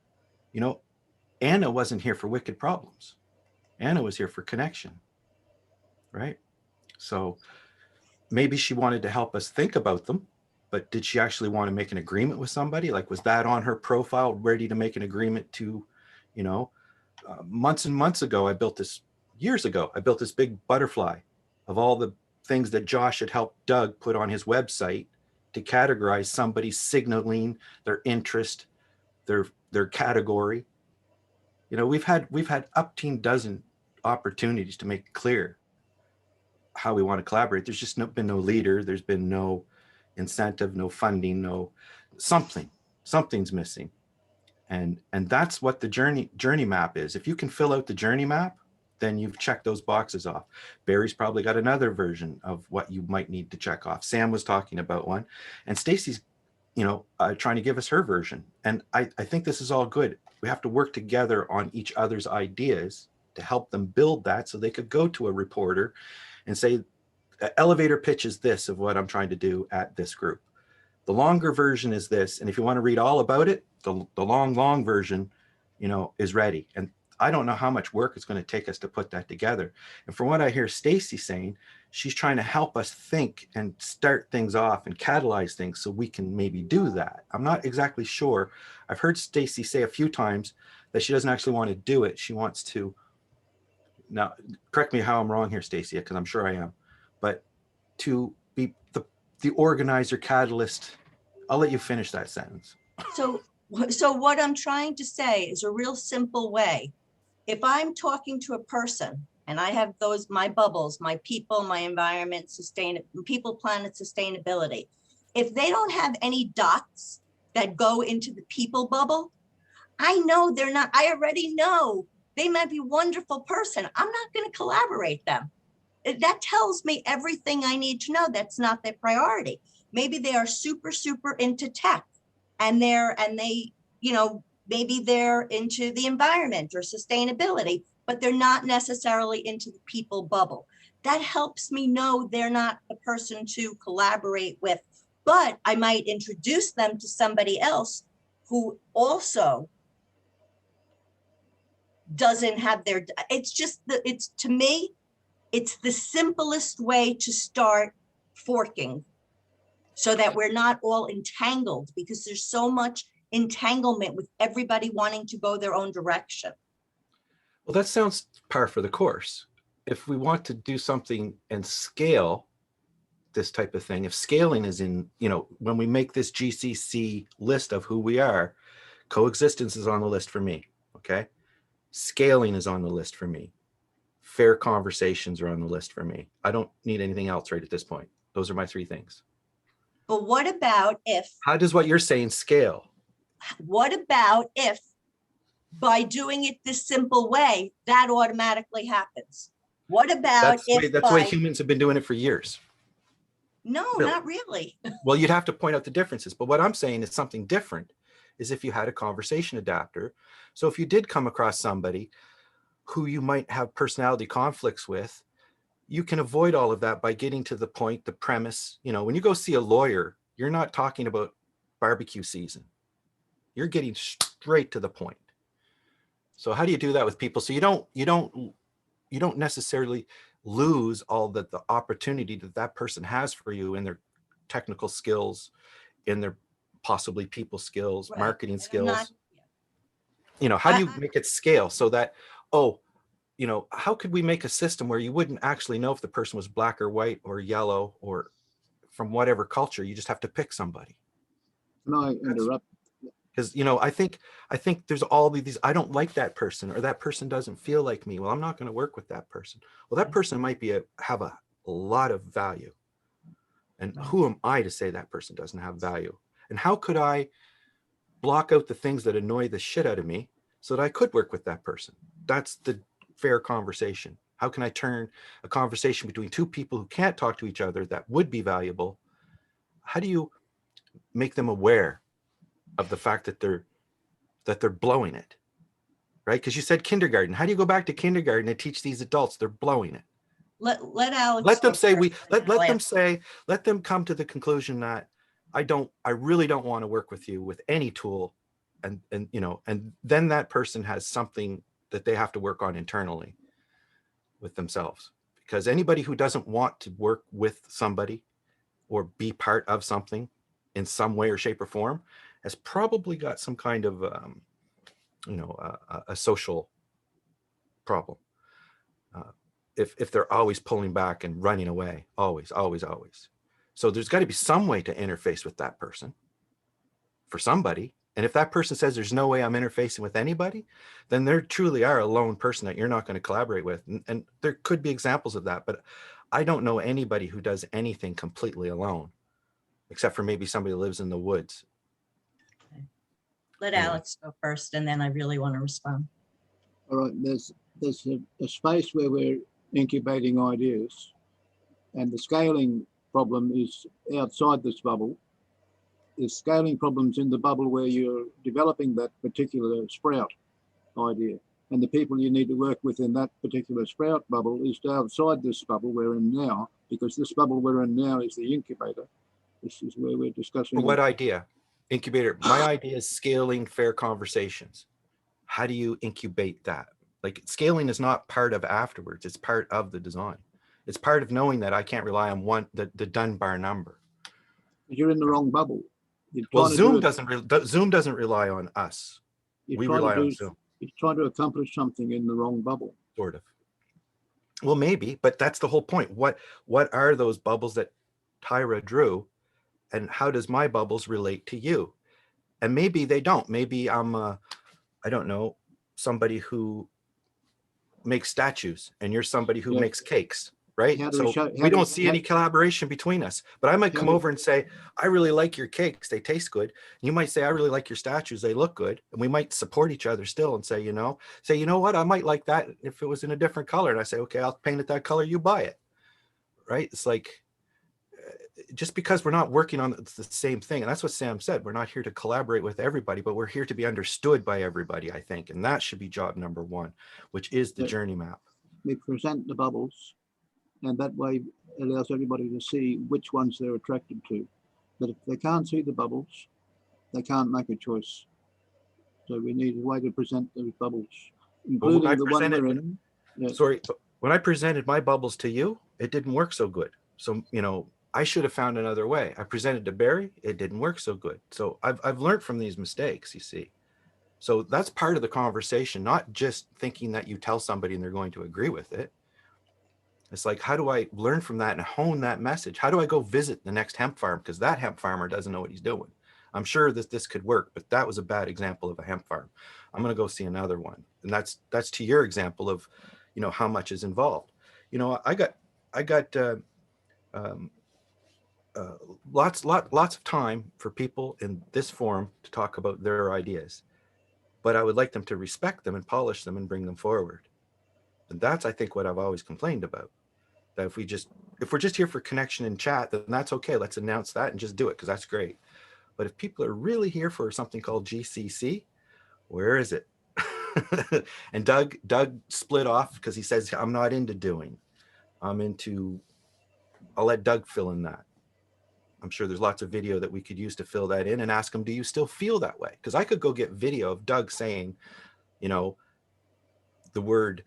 Anna wasn't here for wicked problems. Anna was here for connection, right? So maybe she wanted to help us think about them, but did she actually want to make an agreement with somebody? Like, was that on her profile, ready to make an agreement to, months and months ago, years ago, I built this big butterfly of all the things that Josh had helped Doug put on his website to categorize somebody's signaling, their interest, their category. You know, we've had upteen dozen opportunities to make clear how we want to collaborate. There's just been no leader. There's been no incentive, no funding, no something's missing. And that's what the journey map is. If you can fill out the journey map, then you've checked those boxes off. Barry's probably got another version of what you might need to check off. Sam was talking about one, and Stacy's, trying to give us her version. And I think this is all good. We have to work together on each other's ideas to help them build that, so they could go to a reporter and say, elevator pitch is this of what I'm trying to do at this group. The longer version is this. And if you want to read all about it, the long version, is ready. And I don't know how much work it's going to take us to put that together. And from what I hear Stacy saying, she's trying to help us think and start things off and catalyze things so we can maybe do that. I'm not exactly sure. I've heard Stacy say a few times that she doesn't actually want to do it. She wants to, now correct me how I'm wrong here, Stacy, because I'm sure I am, but to be the organizer, catalyst. I'll let you finish that sentence. So what I'm trying to say is a real simple way. If I'm talking to a person and I have my bubbles, my people, my environment, people, planet, sustainability, if they don't have any dots that go into the people bubble, I know they're not, I already know they might be a wonderful person. I'm not going to collaborate them. That tells me everything I need to know. That's not their priority. Maybe they are super, super into tech, and maybe they're into the environment or sustainability, but they're not necessarily into the people bubble. That helps me know they're not the person to collaborate with, but I might introduce them to somebody else who also doesn't have to me, it's the simplest way to start forking so that we're not all entangled, because there's so much entanglement with everybody wanting to go their own direction. Well, that sounds par for the course. If we want to do something and scale this type of thing, if scaling is in, when we make this GCC list of who we are, coexistence is on the list for me, okay? Scaling is on the list for me. Fair conversations are on the list for me. I don't need anything else right at this point. Those are my three things. But what about if? How does what you're saying scale? What about if by doing it this simple way, that automatically happens? What about that's the way humans have been doing it for years. No, Really? Not really. Well, you'd have to point out the differences. But what I'm saying is something different is if you had a conversation adapter. So if you did come across somebody who you might have personality conflicts with, you can avoid all of that by getting to the point, the premise. When you go see a lawyer, you're not talking about barbecue season. You're getting straight to the point. So how do you do that with people? So you don't necessarily lose all the opportunity that person has for you in their technical skills, in their possibly people skills, Right. marketing And skills. How do you make it scale so that, how could we make a system where you wouldn't actually know if the person was black or white or yellow or from whatever culture? You just have to pick somebody. Can I interrupt? Because I think there's all these, I don't like that person, or that person doesn't feel like me. Well, I'm not going to work with that person. Well, that person might have a lot of value. And who am I to say that person doesn't have value? And how could I block out the things that annoy the shit out of me so that I could work with that person? That's the fair conversation. How can I turn a conversation between two people who can't talk to each other that would be valuable? How do you make them aware of the fact that they're blowing it, right? Because you said kindergarten. How do you go back to kindergarten and teach these adults they're blowing it? Let Alex. Let them say let them come to the conclusion that I really don't want to work with you with any tool, and then that person has something that they have to work on internally with themselves. Because anybody who doesn't want to work with somebody or be part of something in some way or shape or form has probably got some kind of a social problem. If they're always pulling back and running away, always. So there's got to be some way to interface with that person for somebody. And if that person says there's no way I'm interfacing with anybody, then they truly are a lone person that you're not going to collaborate with. And there could be examples of that, but I don't know anybody who does anything completely alone, except for maybe somebody who lives in the woods. Let Anyway. Alex go first, and then I really want to respond. All right, there's a space where we're incubating ideas, and the scaling problem is outside this bubble. There's scaling problems in the bubble where you're developing that particular sprout idea. And the people you need to work with in that particular sprout bubble is outside this bubble we're in now, because this bubble we're in now is the incubator. This is where we're discussing. What idea? Incubator. My idea is scaling fair conversations. How do you incubate that? Like, scaling is not part of afterwards. It's part of the design. It's part of knowing that I can't rely on the Dunbar number. You're in the wrong bubble. Well, Zoom doesn't rely on us. We rely on Zoom. You're trying to accomplish something in the wrong bubble. Sort of. Well, maybe, but that's the whole point. What are those bubbles that Tyra drew, and how does my bubbles relate to you? And maybe they don't. Maybe I'm I don't know, somebody who makes statues and you're somebody who makes cakes, right? So we don't see any collaboration between us, but I might come over and say, I really like your cakes. They taste good. You might say, I really like your statues. They look good. And we might support each other still and say, you know what, I might like that if it was in a different color. And I say, okay, I'll paint it that color, you buy it, right? It's like, just because we're not working on the same thing. And that's what Sam said. We're not here to collaborate with everybody, but we're here to be understood by everybody, I think. And that should be job number one, which is the journey map. We present the bubbles, and that way allows everybody to see which ones they're attracted to. But if they can't see the bubbles, they can't make a choice. So we need a way to present those bubbles, including the one we're in. Yeah. Sorry, but when I presented my bubbles to you, it didn't work so good. So, I should have found another way. I presented to Barry, it didn't work so good. So I've learned from these mistakes, you see. So that's part of the conversation, not just thinking that you tell somebody and they're going to agree with it. It's like, how do I learn from that and hone that message? How do I go visit the next hemp farm? Because that hemp farmer doesn't know what he's doing. I'm sure that this could work, but that was a bad example of a hemp farm. I'm going to go see another one. And that's to your example of, how much is involved. I got lots of time for people in this forum to talk about their ideas, but I would like them to respect them and polish them and bring them forward. And that's, I think, what I've always complained about, that if we're just here for connection and chat, then that's okay. Let's announce that and just do it, because that's great. But if people are really here for something called GCC, where is it? And Doug split off because he says, I'm not into doing. I'll let Doug fill in that. I'm sure there's lots of video that we could use to fill that in and ask him, do you still feel that way? Because I could go get video of Doug saying, the word,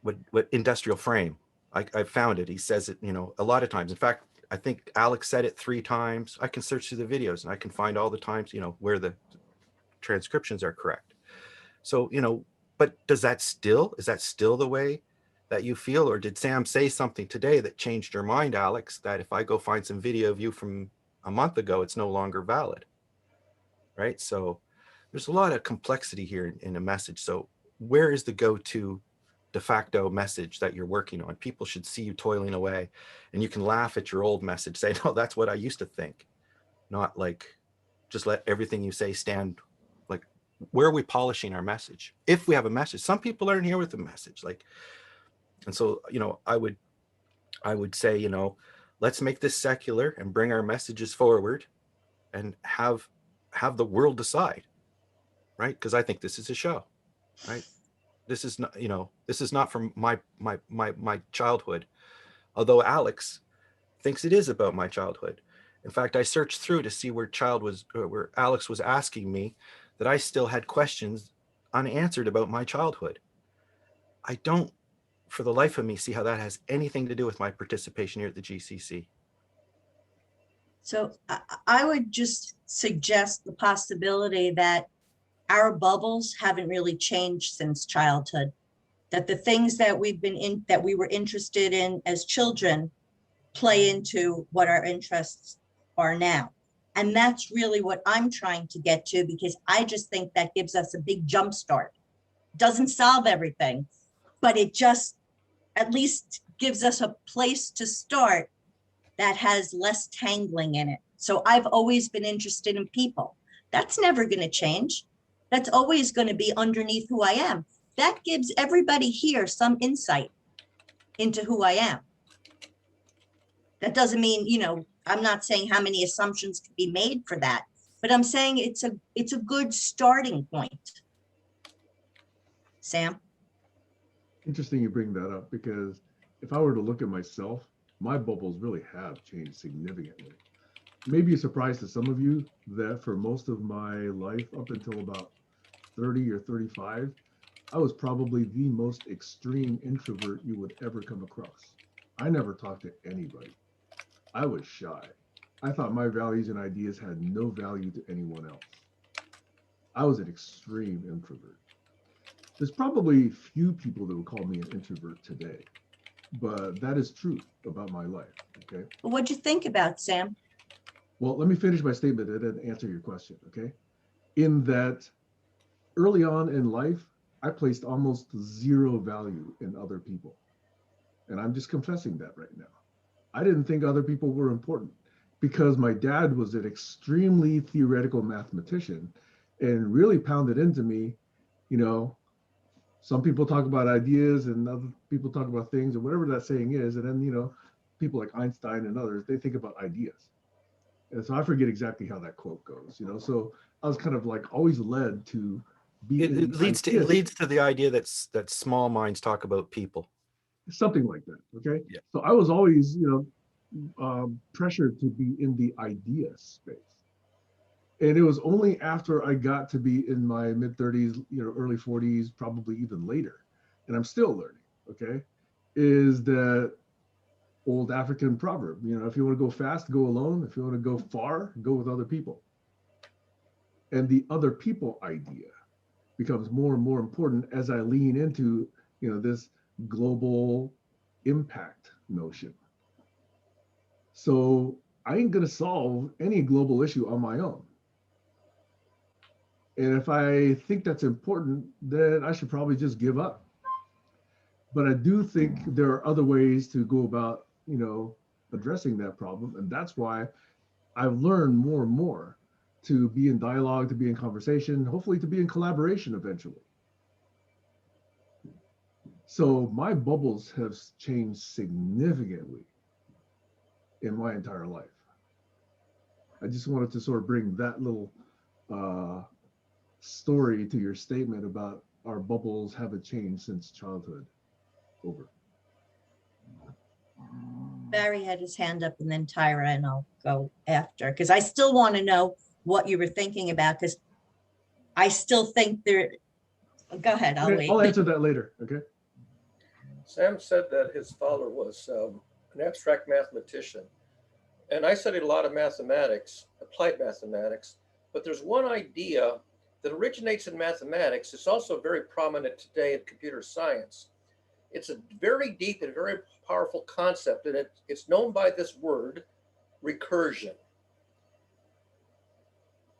what industrial frame. I found it. He says it, a lot of times. In fact, I think Alex said it 3 times. I can search through the videos and I can find all the times, where the transcriptions are correct. So, but is that still the way that you feel? Or did Sam say something today that changed your mind, Alex, that if I go find some video of you from a month ago, it's no longer valid, right? So there's a lot of complexity here in a message. So where is the go-to de facto message that you're working on? People should see you toiling away, and you can laugh at your old message, say, no, that's what I used to think, not like just let everything you say stand. Like, where are we polishing our message? If we have a message, some people aren't here with a message, like. And so, I would say, let's make this secular and bring our messages forward and have the world decide, right? Because I think this is a show, right? This is not, this is not from my childhood, although Alex thinks it is about my childhood. In fact, I searched through to see where Alex was asking me that I still had questions unanswered about my childhood. I don't, for the life of me, see how that has anything to do with my participation here at the GCC. So I would just suggest the possibility that our bubbles haven't really changed since childhood. That the things that that we were interested in as children play into what our interests are now. And that's really what I'm trying to get to, because I just think that gives us a big jump start. Doesn't solve everything, but it just at least gives us a place to start that has less tangling in it. So I've always been interested in people. That's never going to change. That's always going to be underneath who I am. That gives everybody here some insight into who I am. That doesn't mean, you know, I'm not saying how many assumptions can be made for that, but I'm saying it's a good starting point. Sam? Interesting you bring that up, because if I were to look at myself, my bubbles really have changed significantly. Maybe a surprise to some of you that for most of my life, up until about 30 or 35, I was probably the most extreme introvert you would ever come across. I never talked to anybody. I was shy. I thought my values and ideas had no value to anyone else. I was an extreme introvert. There's probably few people that would call me an introvert today, but that is true about my life, okay? What'd you think about, Sam? Well, let me finish my statement and then answer your question, okay? In that early on in life, I placed almost zero value in other people. And I'm just confessing that right now. I didn't think other people were important because my dad was an extremely theoretical mathematician and really pounded into me, you know, some people talk about ideas and other people talk about things or whatever that saying is. And then, you know, people like Einstein and others, they think about ideas. And so I forget exactly how that quote goes, you know, so I was kind of like always led to be. It leads to the idea that small minds talk about people. Something like that. Okay. Yeah. So I was always, you know, pressured to be in the idea space. And it was only after I got to be in my mid 30s, you know, early 40s, probably even later, and I'm still learning, okay, is that old African proverb, you know, if you want to go fast, go alone. If you want to go far, go with other people. And the other people idea becomes more and more important as I lean into, you know, this global impact notion. So I ain't going to solve any global issue on my own. And if I think that's important, then I should probably just give up. But I do think there are other ways to go about, you know, addressing that problem. And that's why I've learned more and more to be in dialogue, to be in conversation, hopefully to be in collaboration eventually. So my bubbles have changed significantly in my entire life. I just wanted to sort of bring that little story to your statement about our bubbles haven't changed since childhood. Over. Barry had his hand up and then Tyra, and I'll go after, because I still want to know what you were thinking about, because I still think there, go ahead, I'll Okay, I'll wait. answer that later, okay? Sam said that his father was an abstract mathematician. And I studied a lot of mathematics, applied mathematics, but there's one idea that originates in mathematics. It's also very prominent today in computer science. It's a very deep and very powerful concept, and it's known by this word, recursion.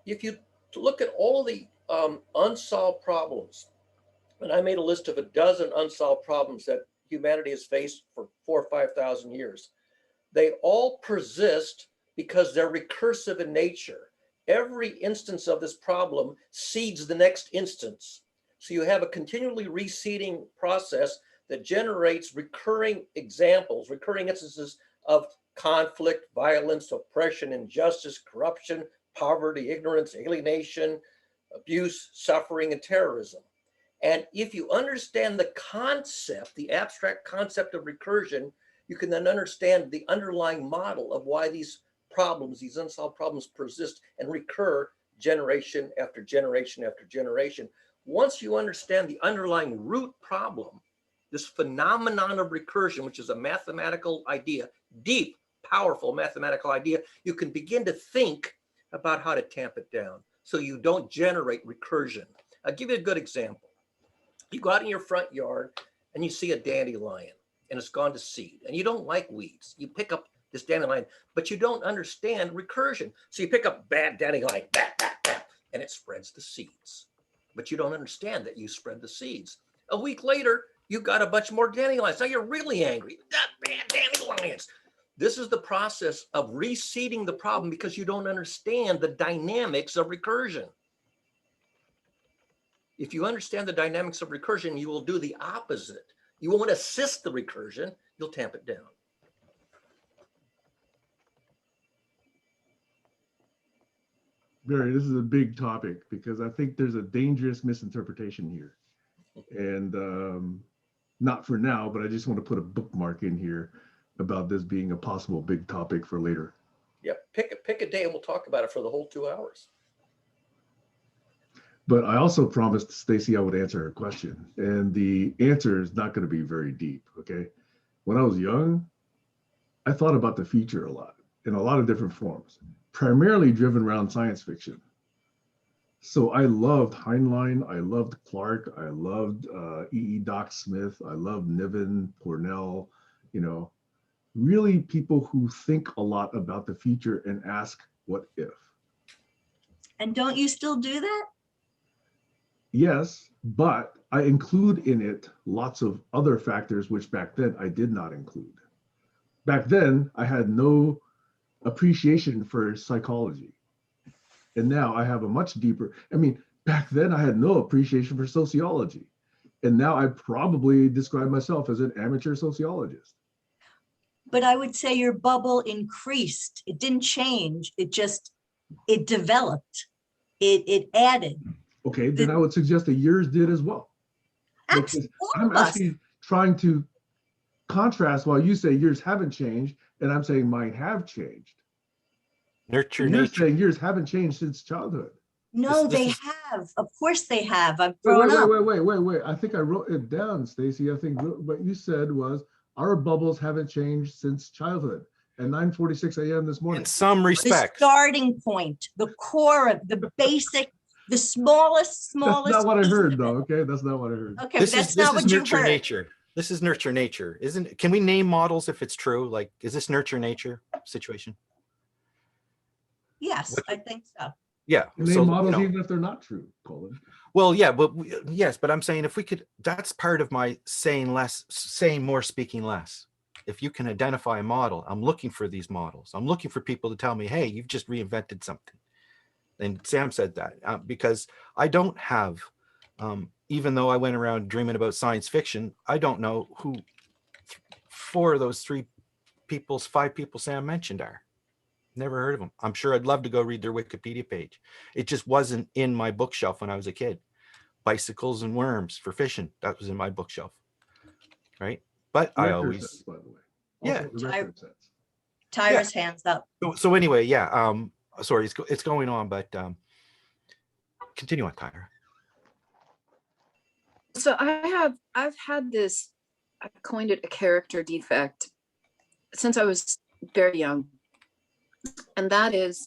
If you look at all the unsolved problems, and I made a list of a dozen unsolved problems that humanity has faced for 4,000 or 5,000 years, they all persist because they're recursive in nature. Every instance of this problem seeds the next instance. So you have a continually reseeding process that generates recurring examples, recurring instances of conflict, violence, oppression, injustice, corruption, poverty, ignorance, alienation, abuse, suffering, and terrorism. And if you understand the concept, the abstract concept of recursion, you can then understand the underlying model of why these problems, these unsolved problems persist and recur generation after generation after generation. Once you understand the underlying root problem, this phenomenon of recursion, which is a mathematical idea, deep, powerful mathematical idea, you can begin to think about how to tamp it down. so you don't generate recursion. I'll give you a good example. You go out in your front yard and you see a dandelion and it's gone to seed, and you don't like weeds. You pick up this dandelion, but you don't understand recursion. So you pick up bad dandelion, and it spreads the seeds. But you don't understand that you spread the seeds. A week later, you've got a bunch more dandelions. Now you're really angry. That bad dandelions. This is the process of reseeding the problem because you don't understand the dynamics of recursion. If you understand the dynamics of recursion, you will do the opposite. You won't assist the recursion, you'll tamp it down. Barry, this is a big topic because I think there's a dangerous misinterpretation here. And not for now, but I just want to put a bookmark in here about this being a possible big topic for later. Yeah, pick a day and we'll talk about it for the whole 2 hours. But I also promised Stacy I would answer her question, and the answer is not going to be very deep, okay? When I was young, I thought about the future a lot in a lot of different forms, primarily driven around science fiction. So I loved Heinlein, I loved Clark, I loved E.E. Doc Smith, I loved Niven, Cornell, you know, really people who think a lot about the future and ask what if. And don't you still do that? Yes, but I include in it lots of other factors which back then I did not include. Back then, I had no appreciation for psychology. And now I have a much deeper, I mean, back then I had no appreciation for sociology. And now I probably describe myself as an amateur sociologist. But I would say your bubble increased. It didn't change. It developed. It added. Okay, then I would suggest that yours did as well. Absolutely. I'm actually trying to contrast while you say yours haven't changed, and I'm saying mine have changed. Nurture And you're nature. saying yours haven't changed since childhood. No, This they is- have. Of course they have. I've grown up. Wait. I think I wrote it down, Stacy. I think what you said was our bubbles haven't changed since childhood. At 9:46 a.m. this morning. In some The respects. starting point, the core of the basic, the smallest. That's not what I piece of heard, it. though. Okay, that's not what I heard. Okay, but that's not what you nurture heard. nature. This is nurture nature. Isn't, can we name models if it's true? Like, is this nurture nature situation? Yes, I think so. Yeah. And they so, models you know, even if they're not true, Colin. well, yeah, but yes, but I'm saying if we could, that's part of my saying less, saying more, speaking less. If you can identify a model, I'm looking for these models. I'm looking for people to tell me, hey, you've just reinvented something. And Sam said that because I don't have, even though I went around dreaming about science fiction, I don't know who 4 of those 5 people Sam mentioned are. Never heard of them. I'm sure I'd love to go read their Wikipedia page. It just wasn't in my bookshelf when I was a kid. Bicycles and worms for fishing. That was in my bookshelf. Right. But I Record always, sets, by the way. Yeah. Also, the record sets. Tyra's hands up. so anyway, yeah. Sorry, it's going on, but continue on, Tyra. So I've had this, I coined it a character defect since I was very young. And that is,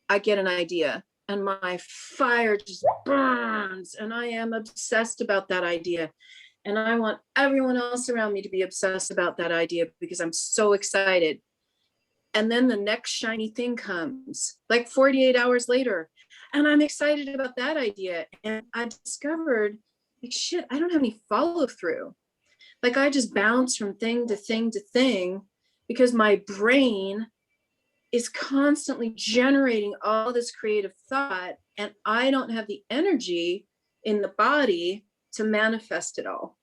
I get an idea and my fire just burns and I am obsessed about that idea. And I want everyone else around me to be obsessed about that idea because I'm so excited. And then the next shiny thing comes like 48 hours later. And I'm excited about that idea. And I discovered, like, shit, I don't have any follow through. Like, I just bounce from thing to thing to thing because my brain is constantly generating all this creative thought. And I don't have the energy in the body to manifest it all.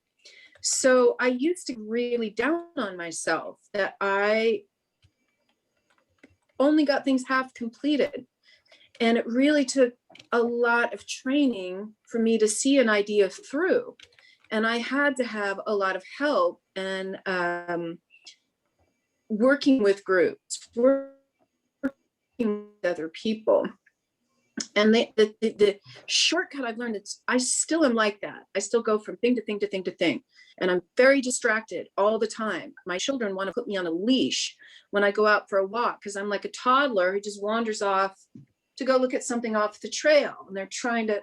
So I used to really down on myself that I only got things half completed. And it really took a lot of training for me to see an idea through. And I had to have a lot of help and working with groups, working with other people. And the shortcut I've learned, I still am like that. I still go from thing to thing to thing to thing. And I'm very distracted all the time. My children want to put me on a leash when I go out for a walk because I'm like a toddler who just wanders off to go look at something off the trail, and they're trying to,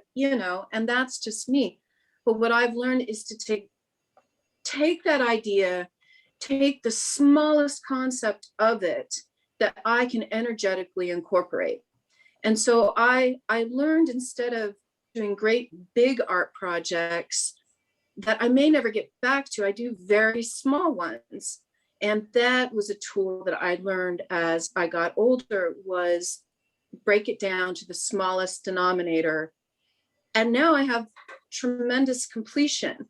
and that's just me. But what I've learned is to take that idea, take the smallest concept of it that I can energetically incorporate. And so I learned, instead of doing great big art projects that I may never get back to, I do very small ones. And that was a tool that I learned as I got older, was break it down to the smallest denominator. And now I have tremendous completion.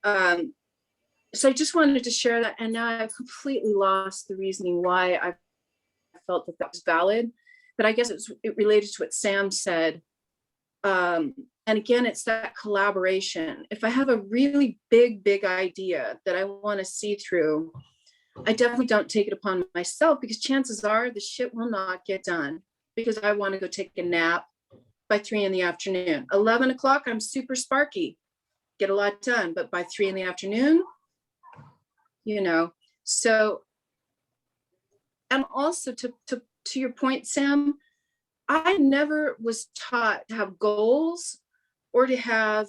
So I just wanted to share that. And now I've completely lost the reasoning why I felt that was valid. But I guess it related to what Sam said. And again, it's that collaboration. If I have a really big idea that I want to see through, I definitely don't take it upon myself, because chances are the shit will not get done, because I want to go take a nap by 3 p.m. 11 o'clock, I'm super sparky, get a lot done. But by 3 p.m, so, and also to your point, Sam, I never was taught to have goals or to have,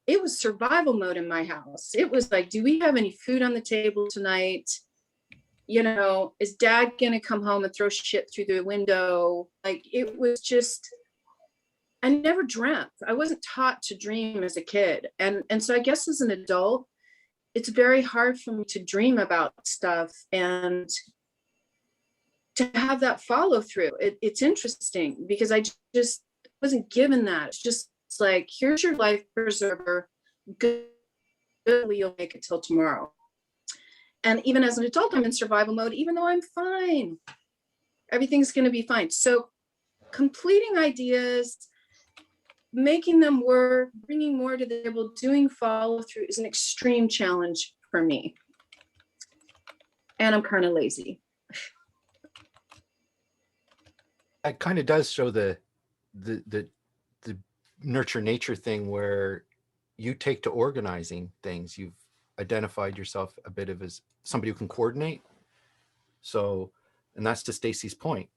it was survival mode in my house. It was like, do we have any food on the table tonight? Is dad gonna come home and throw shit through the window? Like, it was just, I never dreamt. I wasn't taught to dream as a kid. And so I guess as an adult, it's very hard for me to dream about stuff and to have that follow through. It's interesting, because I just wasn't given that. It's just like, here's your life preserver. Good, you'll make it till tomorrow. And even as an adult, I'm in survival mode, even though I'm fine. Everything's going to be fine. So completing ideas, making them work, bringing more to the table, doing follow through is an extreme challenge for me. And I'm kind of lazy. That kind of does show the nurture nature thing, where you take to organizing things. You've identified yourself a bit of as somebody who can coordinate. So, and that's to Stacy's point,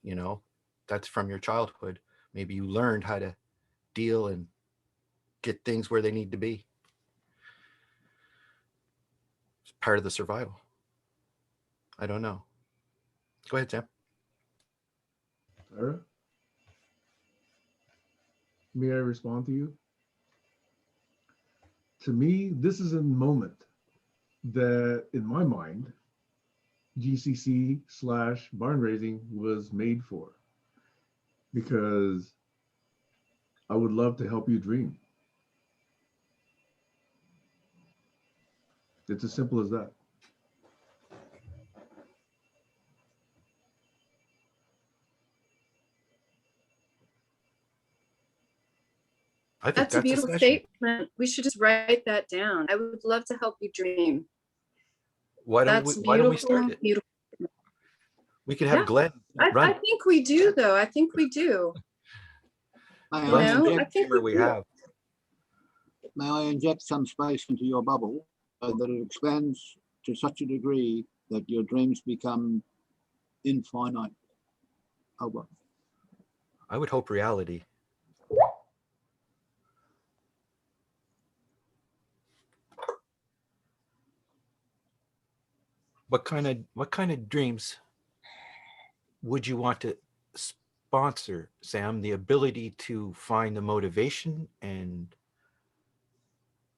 that's from your childhood. Maybe you learned how to deal and get things where they need to be. It's part of the survival. I don't know. Go ahead, Sam. Sarah? May I respond to you? To me, this is a moment that, in my mind, GCC/barn raising was made for, because I would love to help you dream. It's as simple as that. I think That's a beautiful session. statement. We should just write that down. I would love to help you dream. Why don't we start it? Beautiful. We could have Yeah. Glenn I run. think we do, though. I think we do. May I, Glenn's the I think dreamer we have. may I inject some space into your bubble so that it expands to such a degree that your dreams become infinite? Over. I would hope reality. What kind of dreams would you want to sponsor, Sam? The ability to find the motivation and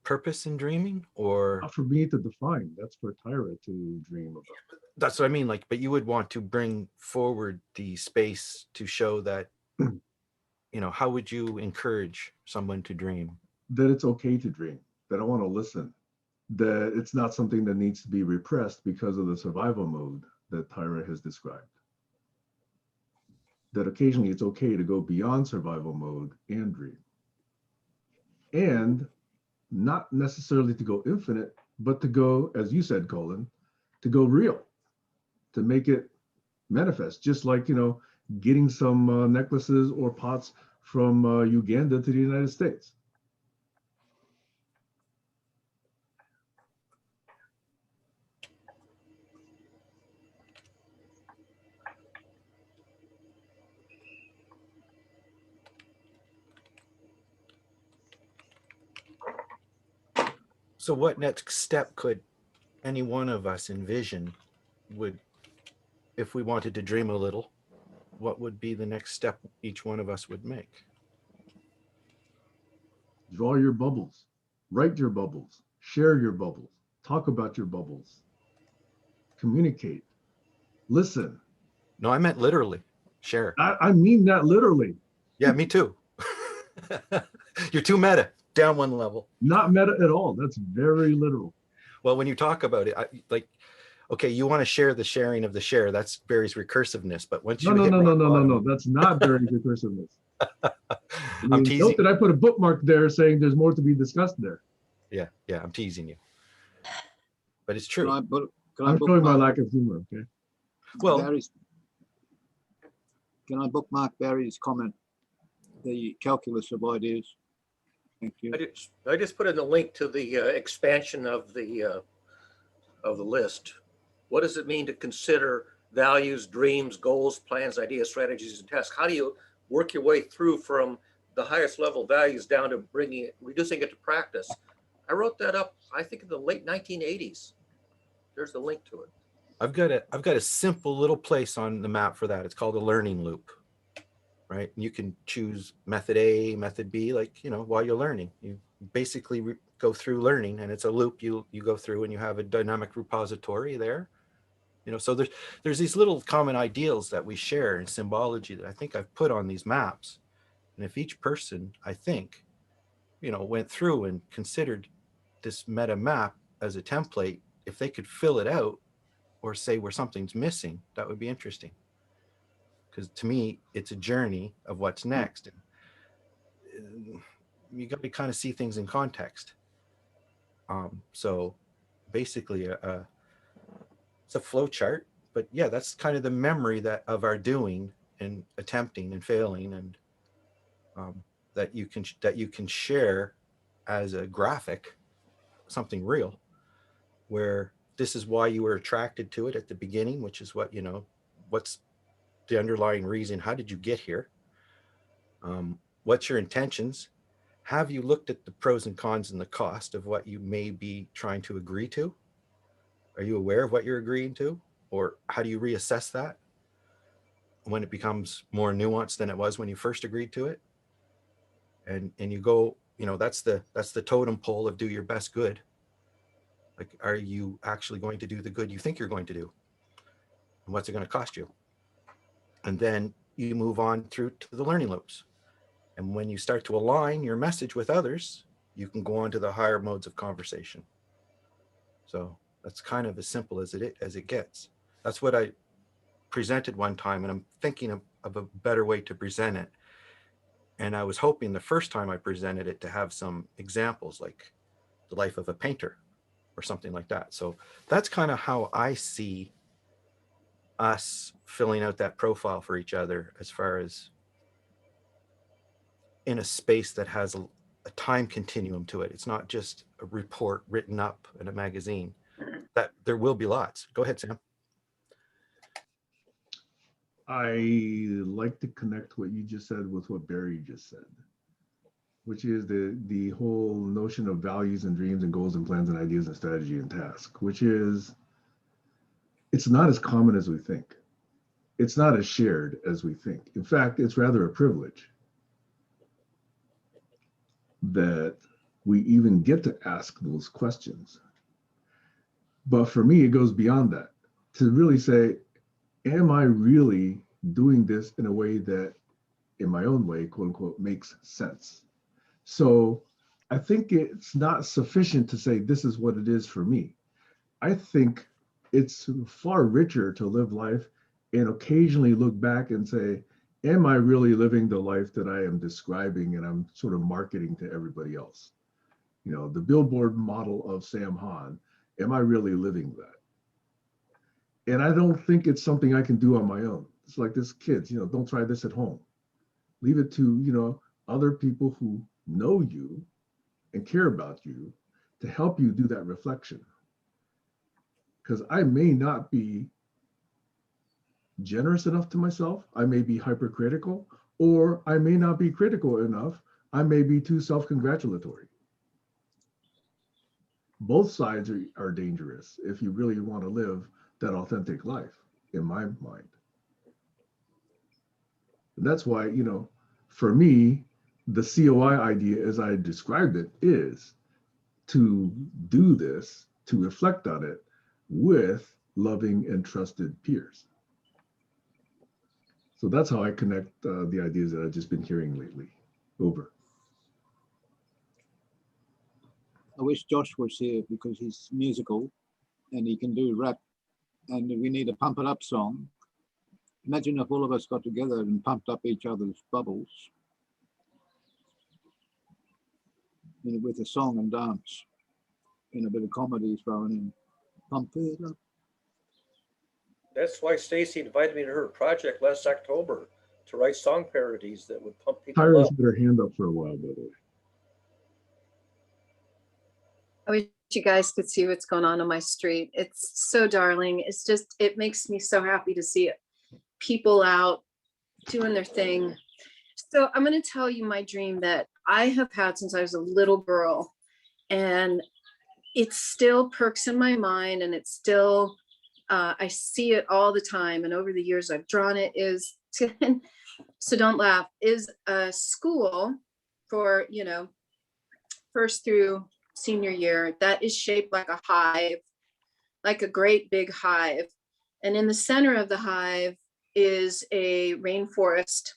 purpose in dreaming, or Not for me to define, that's for Tyra to dream about. that's what I mean. Like, but you would want to bring forward the space to show that, how would you encourage someone to dream? That it's okay to dream, that I want to listen, that it's not something that needs to be repressed because of the survival mode that Tyra has described. That occasionally it's okay to go beyond survival mode and dream. And not necessarily to go infinite, but to go, as you said, Colin, to go real, to make it manifest, just like, getting some necklaces or pots from Uganda to the United States. So what next step could any one of us envision would, if we wanted to dream a little, what would be the next step each one of us would make? Draw your bubbles, write your bubbles, share your bubbles, talk about your bubbles, communicate, listen. No, I meant literally. Share. I mean that literally, Yeah, me too. You're too meta. Down one level. not meta at all. That's very literal. Well, when you talk about it, like, okay, you want to share the sharing of the share. That's Barry's recursiveness. But once No, you no, hit no, no, rock no, no, no. bottom- That's not very recursiveness. I I'm mean, teasing. note that I put a bookmark there saying there's more to be discussed there. Yeah, I'm teasing you. But it's Can true. can I'm showing my bookmark lack of humor, okay? Well, Barry's, can I bookmark Barry's comment? The calculus of ideas. Thank you. I just put in the link to the expansion of the list. What does it mean to consider values, dreams, goals, plans, ideas, strategies, and tasks? How do you work your way through from the highest level values down to reducing it to practice? I wrote that up, I think, in the late 1980s. There's the link to it. I've got a simple little place on the map for that. It's called a learning loop, right? You can choose method A, method B, like, while you're learning. You basically go through learning, and it's a loop you go through, and you have a dynamic repository there. So there's these little common ideals that we share in symbology that I think I've put on these maps. And if each person, I think, went through and considered this meta map as a template, if they could fill it out or say where something's missing, that would be interesting. Because to me, it's a journey of what's next. And you got to kind of see things in context. So basically, it's a flow chart. But yeah, that's kind of the memory of our doing and attempting and failing, and that you can share as a graphic, something real, where this is why you were attracted to it at the beginning, which is what's the underlying reason. How did you get here? What's your intentions? Have you looked at the pros and cons and the cost of what you may be trying to agree to? Are you aware of what you're agreeing to? Or how do you reassess that when it becomes more nuanced than it was when you first agreed to it? And you go, that's the totem pole of do your best good. Like, are you actually going to do the good you think you're going to do? And what's it going to cost you? And then you move on through to the learning loops. And when you start to align your message with others, you can go on to the higher modes of conversation. So that's kind of as simple as it gets. That's what I presented one time, and I'm thinking of a better way to present it. And I was hoping the first time I presented it to have some examples, like the life of a painter or something like that. So that's kind of how I see us filling out that profile for each other, as far as in a space that has a time continuum to it. It's not just a report written up in a magazine. That there will be lots. Go ahead, Sam. I like to connect what you just said with what Barry just said, which is the whole notion of values and dreams and goals and plans and ideas and strategy and task, which is, it's not as common as we think. It's not as shared as we think. In fact, it's rather a privilege that we even get to ask those questions. But for me, it goes beyond that, to really say, am I really doing this in a way that, in my own way, quote unquote, makes sense? So I think it's not sufficient to say this is what it is for me. I think it's far richer to live life and occasionally look back and say, am I really living the life that I am describing and I'm sort of marketing to everybody else? The billboard model of Sam Hahn, am I really living that? And I don't think it's something I can do on my own. It's like this kids, don't try this at home. Leave it to, other people who know you and care about you to help you do that reflection. Because I may not be generous enough to myself. I may be hypercritical, or I may not be critical enough. I may be too self-congratulatory. both sides are dangerous if you really want to live that authentic life, in my mind. And that's why, for me, the COI idea, as I described it, is to do this, to reflect on it with loving and trusted peers. So that's how I connect the ideas that I've just been hearing lately. Over. I wish Josh was here because he's musical and he can do rap, and we need a pump it up song. Imagine if all of us got together and pumped up each other's bubbles, with a song and dance, a bit of comedy thrown in. Pump it up. That's why Stacy invited me to her project last October to write song parodies that would pump people Tyra's up. had her hand up for a while, by the way. I wish you guys could see what's going on my street. It's so darling. It's just, it makes me so happy to see people out doing their thing. So I'm going to tell you my dream that I have had since I was a little girl, and it still perks in my mind, and it's still, I see it all the time. And over the years I've drawn it, is so don't laugh, is a school for, first through senior year that is shaped like a hive, like a great big hive. And in the center of the hive is a rainforest.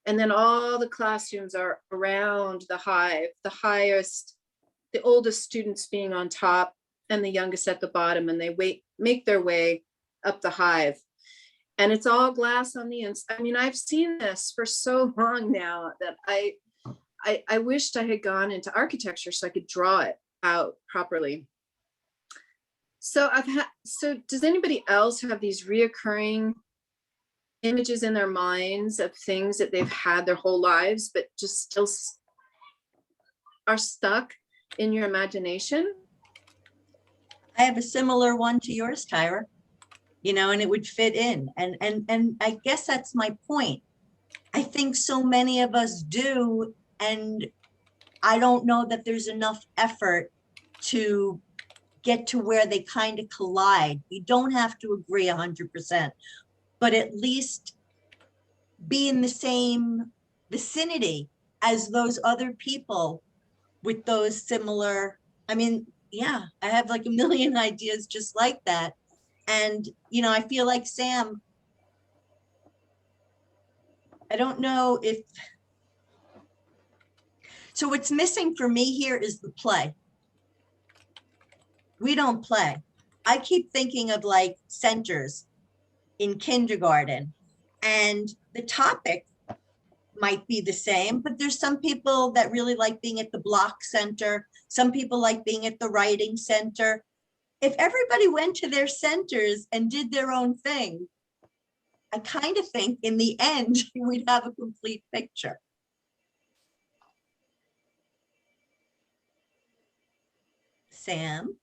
And then all the classrooms are around the hive, the oldest students being on top and the youngest at the bottom, and they make their way up the hive. And it's all glass on the inside. I mean, I've seen this for so long now that I wished I had gone into architecture so I could draw it out properly. So does anybody else have these reoccurring images in their minds of things that they've had their whole lives, but just still are stuck in your imagination? I have a similar one to yours, Tyra, and it would fit in. And I guess that's my point. I think so many of us do, and I don't know that there's enough effort to get to where they kind of collide. You don't have to agree 100%, but at least be in the same vicinity as those other people with those similar, yeah, I have like a million ideas just like that. And, I feel like Sam, I don't know if, so what's missing for me here is the play. We don't play. I keep thinking of like centers in kindergarten, and the topic might be the same, but there's some people that really like being at the block center. Some people like being at the writing center. If everybody went to their centers and did their own thing, I kind of think in the end, we'd have a complete picture. Sam?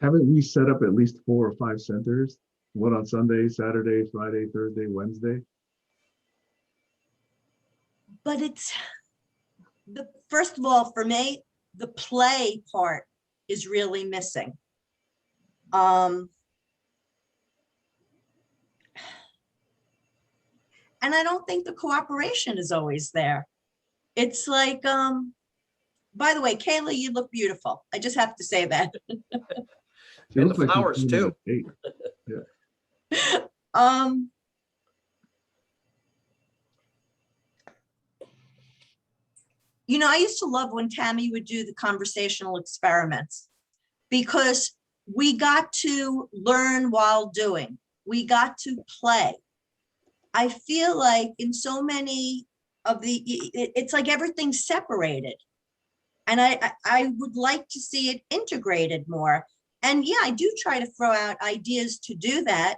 Haven't we set up at least 4 or 5 centers? One on Sunday, Saturday, Friday, Thursday, Wednesday? But first of all, for me, the play part is really missing. And I don't think the cooperation is always there. It's like, by the way, Kayla, you look beautiful. I just have to say that. She And looks the like she's flowers, doing too. a date. I used to love when Tammy would do the conversational experiments, because we got to learn while doing. We got to play. I feel like in so many of it's like everything's separated. And I would like to see it integrated more. And yeah, I do try to throw out ideas to do that.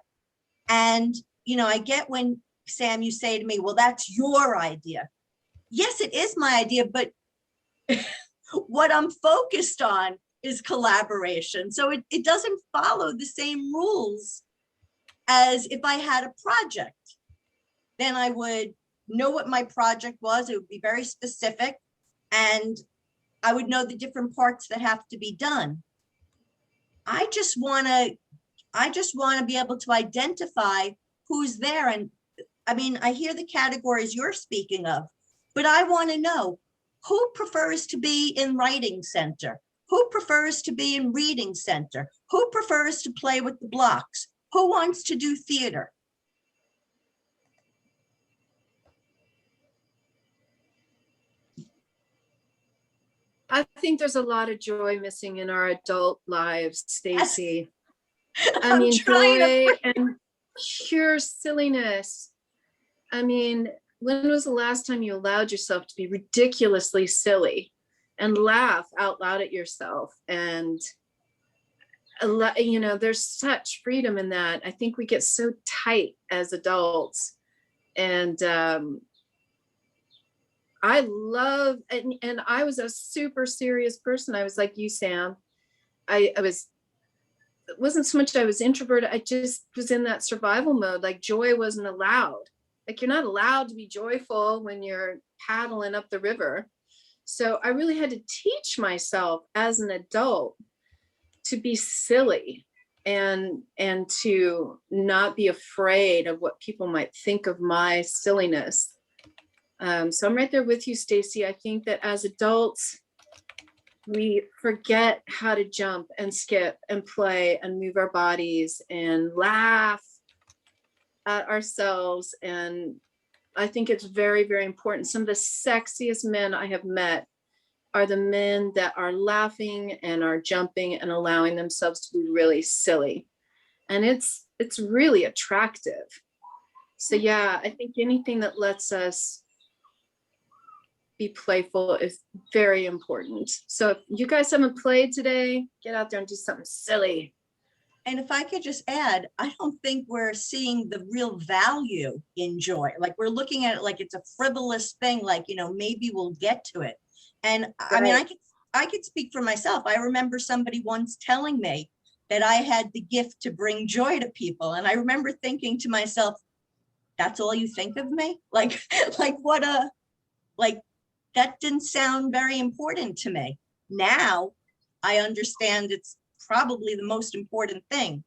And, I get when, Sam, you say to me, well, that's your idea. Yes, it is my idea, but what I'm focused on is collaboration. So it doesn't follow the same rules as if I had a project. Then I would know what my project was. It would be very specific, and I would know the different parts that have to be done. I just want to be able to identify who's there. And I mean, I hear the categories you're speaking of, but I want to know who prefers to be in writing center, who prefers to be in reading center, who prefers to play with the blocks, who wants to do theater. I think there's a lot of joy missing in our adult lives, Stacy. I I'm mean, trying to joy and pure silliness. I mean, when was the last time you allowed yourself to be ridiculously silly and laugh out loud at yourself? And, you know, there's such freedom in that. I think we get so tight as adults. And I love, and I was a super serious person. I was like you, Sam. It wasn't so much I was introverted. I just was in that survival mode. Like joy wasn't allowed. Like you're not allowed to be joyful when you're paddling up the river. So I really had to teach myself as an adult to be silly and to not be afraid of what people might think of my silliness. So I'm right there with you, Stacy. I think that as adults, we forget how to jump and skip and play and move our bodies and laugh at ourselves. And I think it's very, very important. Some of the sexiest men I have met are the men that are laughing and are jumping and allowing themselves to be really silly. And it's really attractive. So yeah, I think anything that lets us be playful is very important. So if you guys haven't played today, get out there and do something silly. And if I could just add, I don't think we're seeing the real value in joy. Like we're looking at it like it's a frivolous thing, like, you know, maybe we'll get to it. And I mean, I could speak for myself. I remember somebody once telling me that I had the gift to bring joy to people. And I remember thinking to myself, that's all you think of me? Like that didn't sound very important to me. Now I understand it's probably the most important thing,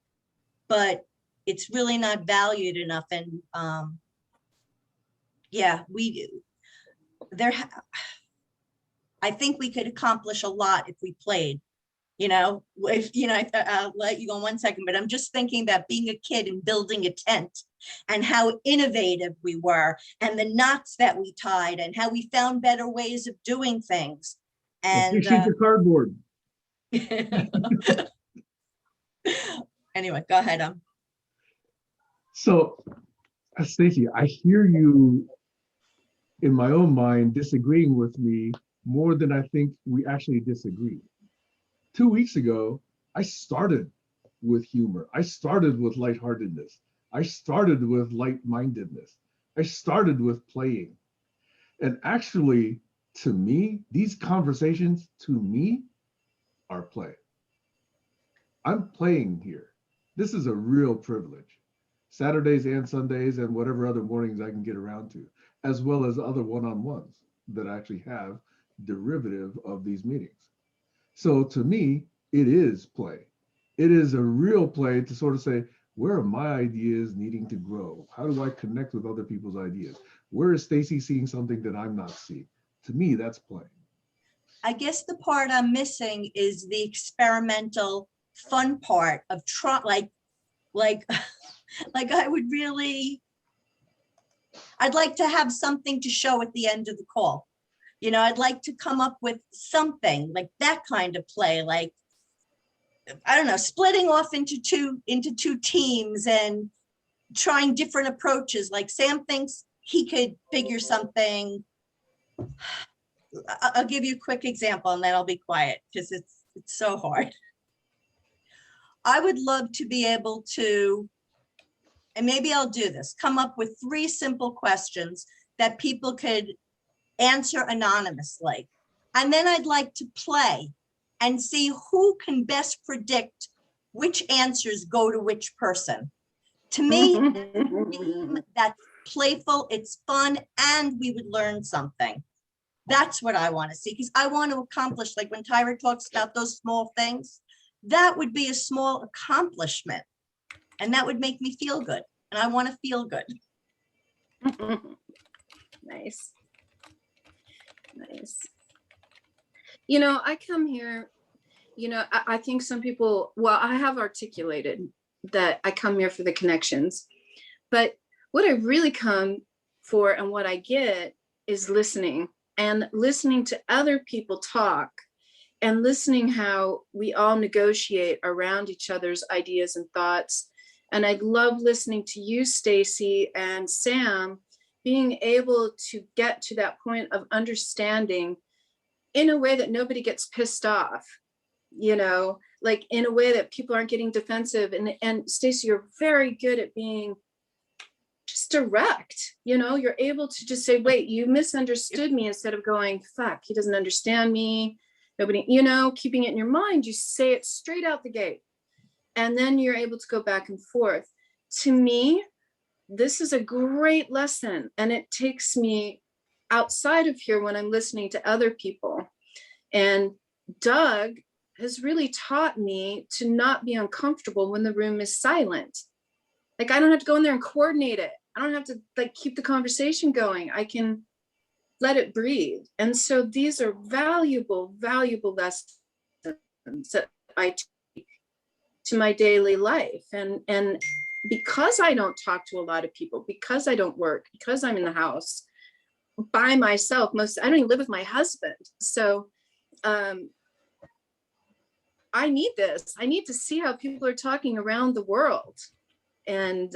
but it's really not valued enough. And yeah, I think we could accomplish a lot if we played, you know, I'll let you go in 1 second, but I'm just thinking about being a kid and building a tent and how innovative we were and the knots that we tied and how we found better ways of doing things. And Sheets of cardboard. anyway, go ahead. So, Stacey, I hear you in my own mind disagreeing with me more than I think we actually disagree. 2 weeks ago, I started with humor. I started with lightheartedness. I started with light-mindedness. I started with playing. And actually, to me, these conversations, to me, are play. I'm playing here. This is a real privilege. Saturdays and Sundays and whatever other mornings I can get around to, as well as other one-on-ones that I actually have derivative of these meetings. So to me, it is play. It is a real play to sort of say, where are my ideas needing to grow? How do I connect with other people's ideas? Where is Stacy seeing something that I'm not seeing? To me, that's play. I guess the part I'm missing is the experimental fun part of like I would really, I'd like to have something to show at the end of the call. You know, I'd like to come up with something like that kind of play, like, I don't know, splitting off into two teams and trying different approaches. Like Sam thinks he could figure something. I'll give you a quick example and then I'll be quiet because it's so hard. I would love to be able to, and maybe I'll do this, come up with 3 simple questions that people could answer anonymously. And then I'd like to play and see who can best predict which answers go to which person. To me, that's playful, it's fun, and we would learn something. That's what I want to see, because I want to accomplish, like when Tyra talks about those small things, that would be a small accomplishment. And that would make me feel good. And I want to feel good. Nice. Nice. You know, I come here, you know, I think some people, well, I have articulated that I come here for the connections, but what I really come for and what I get is listening, and listening to other people talk, and listening how we all negotiate around each other's ideas and thoughts. And I love listening to you, Stacy and Sam, being able to get to that point of understanding in a way that nobody gets pissed off, you know, like in a way that people aren't getting defensive. And Stacy, you're very good at being just direct, you know, you're able to just say, wait, you misunderstood me, instead of going, fuck, he doesn't understand me. Nobody, you know, keeping it in your mind, you say it straight out the gate. And then you're able to go back and forth. To me, this is a great lesson. And it takes me outside of here when I'm listening to other people. And Doug has really taught me to not be uncomfortable when the room is silent. Like, I don't have to go in there and coordinate it. I don't have to like keep the conversation going. I can let it breathe. And so these are valuable, valuable lessons that I take to my daily life. And because I don't talk to a lot of people, because I don't work, because I'm in the house by myself, I don't even live with my husband. So I need this. I need to see how people are talking around the world. And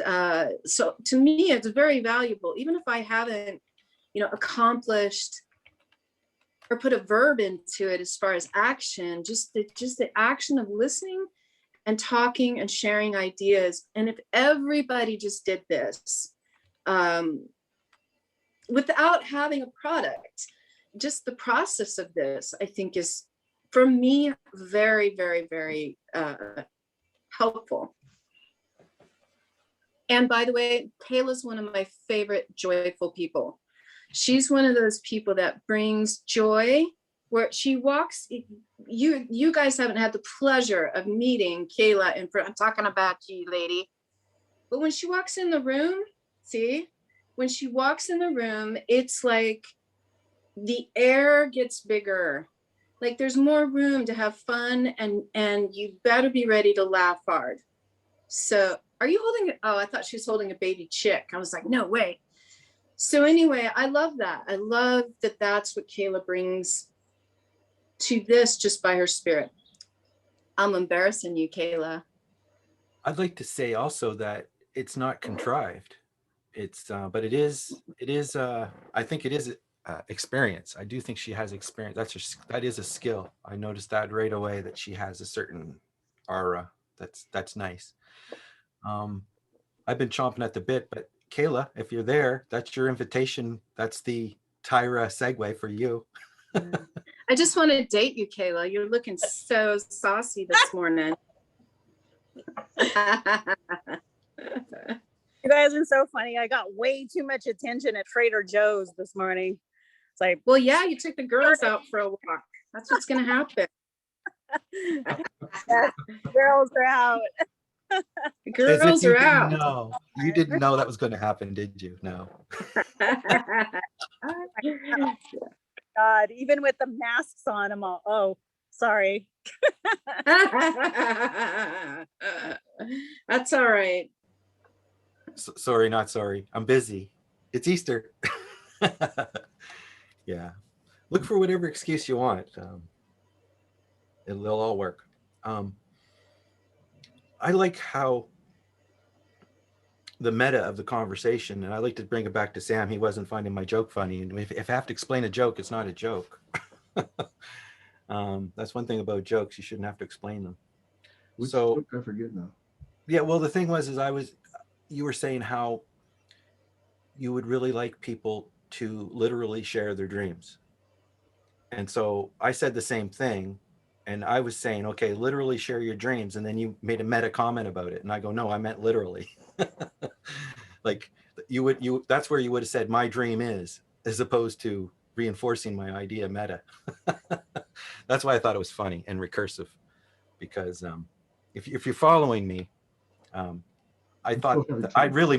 so to me, it's very valuable, even if I haven't, you know, accomplished or put a verb into it as far as action, just the action of listening and talking and sharing ideas. And if everybody just did this without having a product, just the process of this, I think is, for me, very, very, very helpful. And by the way, Kayla's one of my favorite joyful people. She's one of those people that brings joy where she walks. You guys haven't had the pleasure of meeting Kayla in front. I'm talking about you, lady. But when she walks in the room, see, when she walks in the room, it's like the air gets bigger. Like there's more room to have fun, and you better be ready to laugh hard. So are you holding, oh, I thought she was holding a baby chick. I was like, no way. So anyway, I love that. I love that that's what Kayla brings to this just by her spirit. I'm embarrassing you, Kayla. I'd like to say also that it's not contrived. It's, but it is, I think it is experience. I do think she has experience. That is a skill. I noticed that right away, that she has a certain aura. That's nice. I've been chomping at the bit, but Kayla, if you're there, that's your invitation. That's the Tyra segue for you. I just want to date you, Kayla. You're looking so saucy this morning. You guys are so funny. I got way too much attention at Trader Joe's this morning. It's like, well, yeah, you took the girls out for a walk. That's what's going to happen. yes, girls are out. The girls are out. No, you didn't know that was going to happen, did you? No. God, even with the masks on, I'm all, oh, sorry. That's all right. Sorry, not sorry. I'm busy. It's Easter. Yeah. Look for whatever excuse you want. It'll all work. I like how the meta of the conversation, and I like to bring it back to Sam. He wasn't finding my joke funny. And if I have to explain a joke, it's not a joke. That's one thing about jokes. You shouldn't have to explain them. Which So joke? I forget now. yeah, well, the thing was, you were saying how you would really like people to literally share their dreams. And so I said the same thing. And I was saying, okay, literally share your dreams. And then you made a meta comment about it. And I go, no, I meant literally. Like that's where you would have said my dream is, as opposed to reinforcing my idea meta. That's why I thought it was funny and recursive, because if you're following me, I thought that I really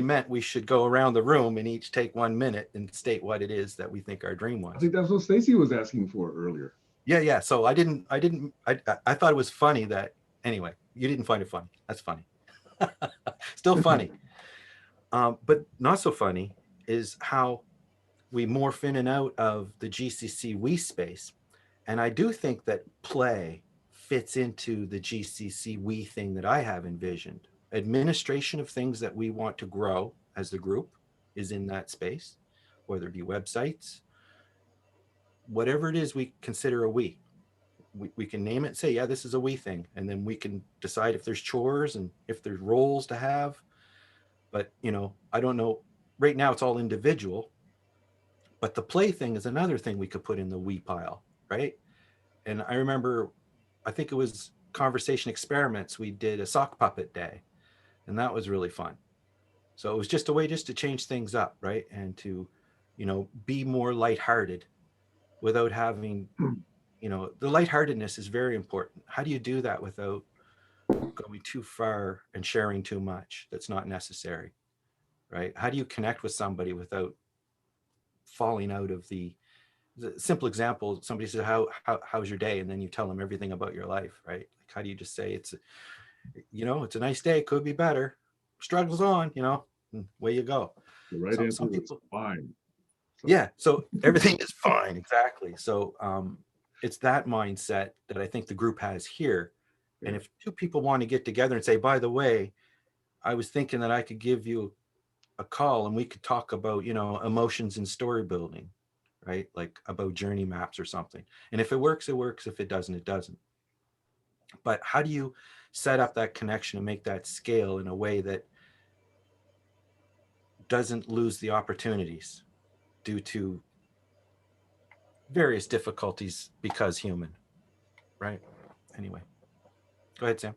meant we should go around the room and each take 1 minute and state what it is that we think our dream was. I think that's what Stacy was asking for earlier. Yeah. So I thought it was funny that, anyway, you didn't find it funny. That's funny. Still funny. But not so funny is how we morph in and out of the GCC we space. And I do think that play fits into the GCC we thing that I have envisioned. Administration of things that we want to grow as the group is in that space, whether it be websites, whatever it is we consider a we. We can name it and say, yeah, this is a we thing. And then we can decide if there's chores and if there's roles to have. But, I don't know. Right now it's all individual. But the play thing is another thing we could put in the we pile, right? And I remember, I think it was Conversation Experiments, we did a sock puppet day. And that was really fun. So it was just a way just to change things up, right? And to, be more lighthearted without having, the lightheartedness is very important. How do you do that without going too far and sharing too much that's not necessary, right? How do you connect with somebody without falling out of the simple example? Somebody says, how's your day? And then you tell them everything about your life, right? Like, how do you just say it's a nice day, could be better, struggles on, and away you go. The right answer some is people, fine. So, yeah, so everything is fine, exactly. So it's that mindset that I think the group has here. And if two people want to get together and say, by the way, I was thinking that I could give you a call and we could talk about, emotions and story building, right? Like about journey maps or something. And if it works, it works. If it doesn't, it doesn't. But how do you set up that connection and make that scale in a way that doesn't lose the opportunities due to various difficulties because human, right? Anyway, go ahead, Sam.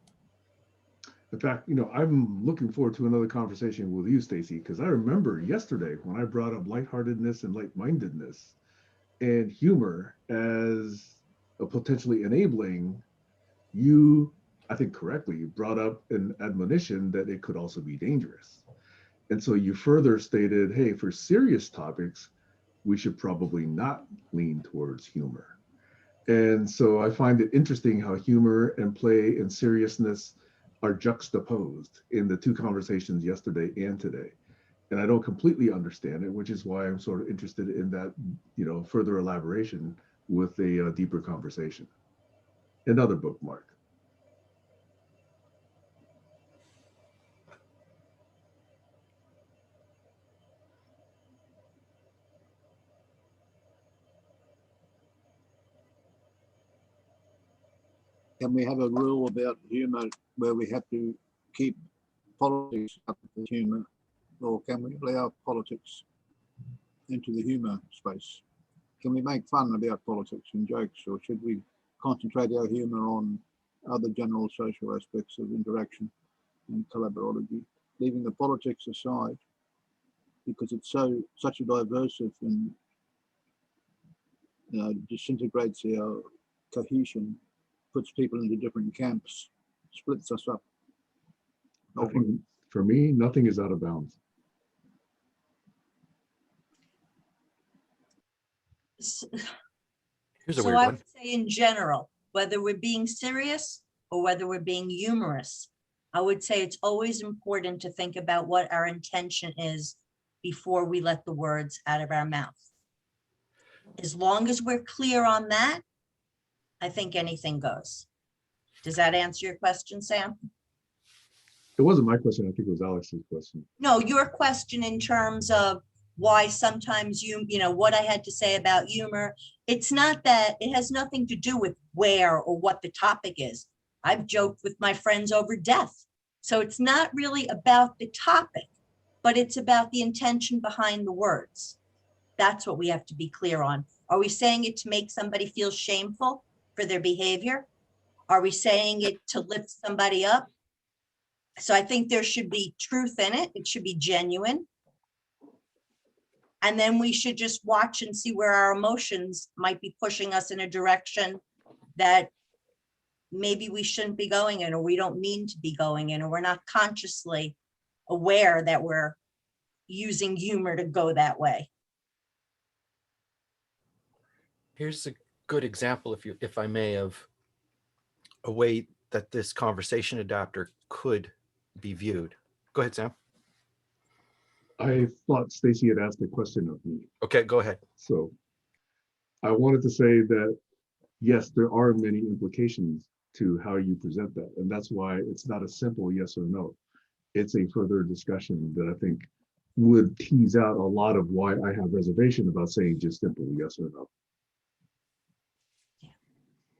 in fact, I'm looking forward to another conversation with you, Stacy, because I remember yesterday when I brought up lightheartedness and light-mindedness and humor as a potentially enabling, you, I think correctly, brought up an admonition that it could also be dangerous. And so you further stated, hey, for serious topics, we should probably not lean towards humor. And so I find it interesting how humor and play and seriousness are juxtaposed in the two conversations yesterday and today. And I don't completely understand it, which is why I'm sort of interested in that, further elaboration with a deeper conversation. Another bookmark. Can we have a rule about humour where we have to keep politics up with humour, or can we allow politics into the humour space? Can we make fun about politics and jokes, or should we concentrate our humour on other general social aspects of interaction and collaborativity, leaving the politics aside because it's such a diversive and disintegrates our cohesion, puts people into different camps, splits us up. For me, nothing is out of bounds. Here's a So weird I one. would say in general, whether we're being serious or whether we're being humorous, I would say it's always important to think about what our intention is before we let the words out of our mouth. As long as we're clear on that, I think anything goes. Does that answer your question, Sam? It wasn't my question. I think it was Alex's question. No, your question in terms of why sometimes what I had to say about humor. It's not that, it has nothing to do with where or what the topic is. I've joked with my friends over death. So it's not really about the topic, but it's about the intention behind the words. That's what we have to be clear on. Are we saying it to make somebody feel shameful for their behavior? Are we saying it to lift somebody up? So I think there should be truth in it. It should be genuine. And then we should just watch and see where our emotions might be pushing us in a direction that maybe we shouldn't be going in, or we don't mean to be going in, or we're not consciously aware that we're using humor to go that way. Here's a good example, if I may, of a way that this conversation adapter could be viewed. Go ahead, Sam. I thought Stacy had asked a question of me. Okay, go ahead. So I wanted to say that, yes, there are many implications to how you present that. And that's why it's not a simple yes or no. It's a further discussion that I think would tease out a lot of why I have reservation about saying just simple yes or no.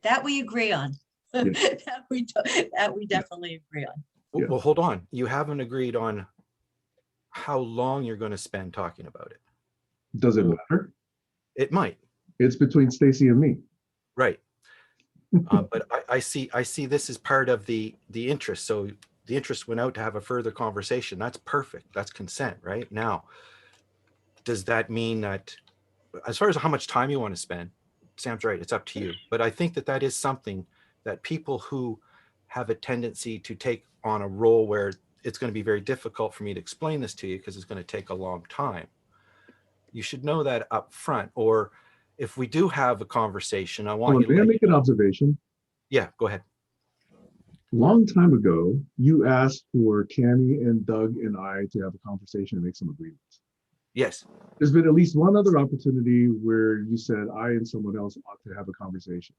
That we agree on. Yeah. That we definitely agree on. Yeah. Well, hold on. You haven't agreed on how long you're going to spend talking about it. Does it matter? It might. It's between Stacy and me. Right. But I see this as part of the interest. So the interest went out to have a further conversation. That's perfect. That's consent, right? Now, does that mean that, as far as how much time you want to spend, Sam's right, it's up to you. But I think that is something that people who have a tendency to take on a role where it's going to be very difficult for me to explain this to you because it's going to take a long time. You should know that up front. Or if we do have a conversation, I want you to May I make an observation? Yeah, go ahead. Long time ago, you asked for Cammie and Doug and I to have a conversation and make some agreements. Yes. There's been at least one other opportunity where you said I and someone else ought to have a conversation.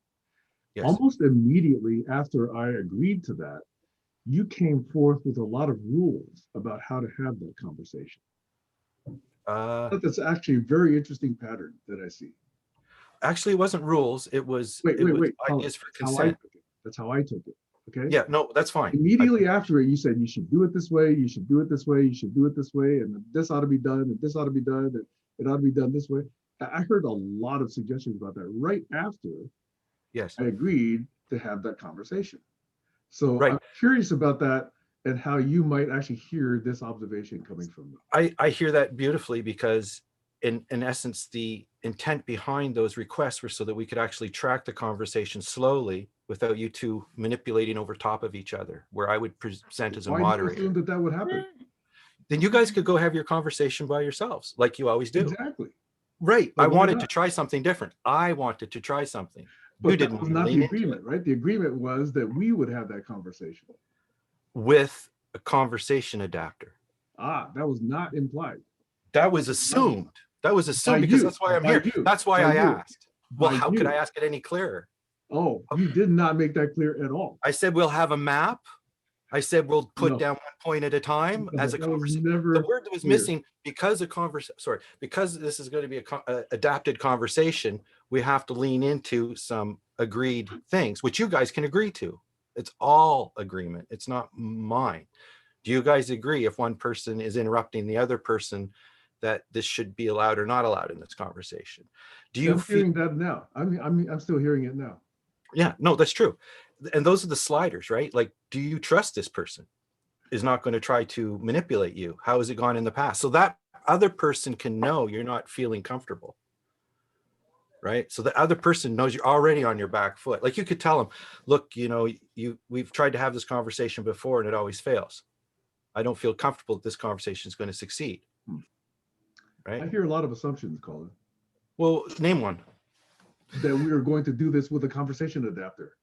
Yes. Almost immediately after I agreed to that, you came forth with a lot of rules about how to have that conversation. I thought that's actually a very interesting pattern that I see. Actually, it wasn't rules. It was Wait, ideas for How I consent. took it. That's how I took it. Okay. Yeah, no, that's fine. Immediately after it, you said you should do it this way, you should do it this way, you should do it this way, and this ought to be done, and this ought to be done, and it ought to be done this way. I heard a lot of suggestions about that right after Yes. I agreed to have that conversation. So Right. I'm curious about that and how you might actually hear this observation coming from them. I hear that beautifully because in essence, the intent behind those requests were so that we could actually track the conversation slowly without you two manipulating over top of each other, where I would present as a Why do you moderator. assume that would happen? Then you guys could go have your conversation by yourselves, like you always do. Exactly. Right. But I why wanted not? to try something different. I wanted to try something. But You that didn't was want to not lean the into agreement, right? The agreement was that we would have that conversation. with a conversation adapter. That was not implied. That was assumed. That was assumed By because you. that's why I'm By here. you. That's why By I you. asked. Well, By how could you. I ask it any clearer? Oh, you did not make that clear at all. I said we'll have a map. I said we'll put No. down one point at a time No, as a that was conversation. never The word that was clear. missing because because this is going to be a adapted conversation, we have to lean into some agreed things, which you guys can agree to. It's all agreement. It's not mine. Do you guys agree if one person is interrupting the other person that this should be allowed or not allowed in this conversation? Do you I'm feel? hearing that now. I'm still hearing it now. Yeah, no, that's true. And those are the sliders, right? Like, do you trust this person is not going to try to manipulate you? How has it gone in the past? So that other person can know you're not feeling comfortable, right? So the other person knows you're already on your back foot. Like you could tell them, look, we've tried to have this conversation before and it always fails. I don't feel comfortable that this conversation is going to succeed. Right? I hear a lot of assumptions, Colin, Well, name one. that we are going to do this with a conversation adapter.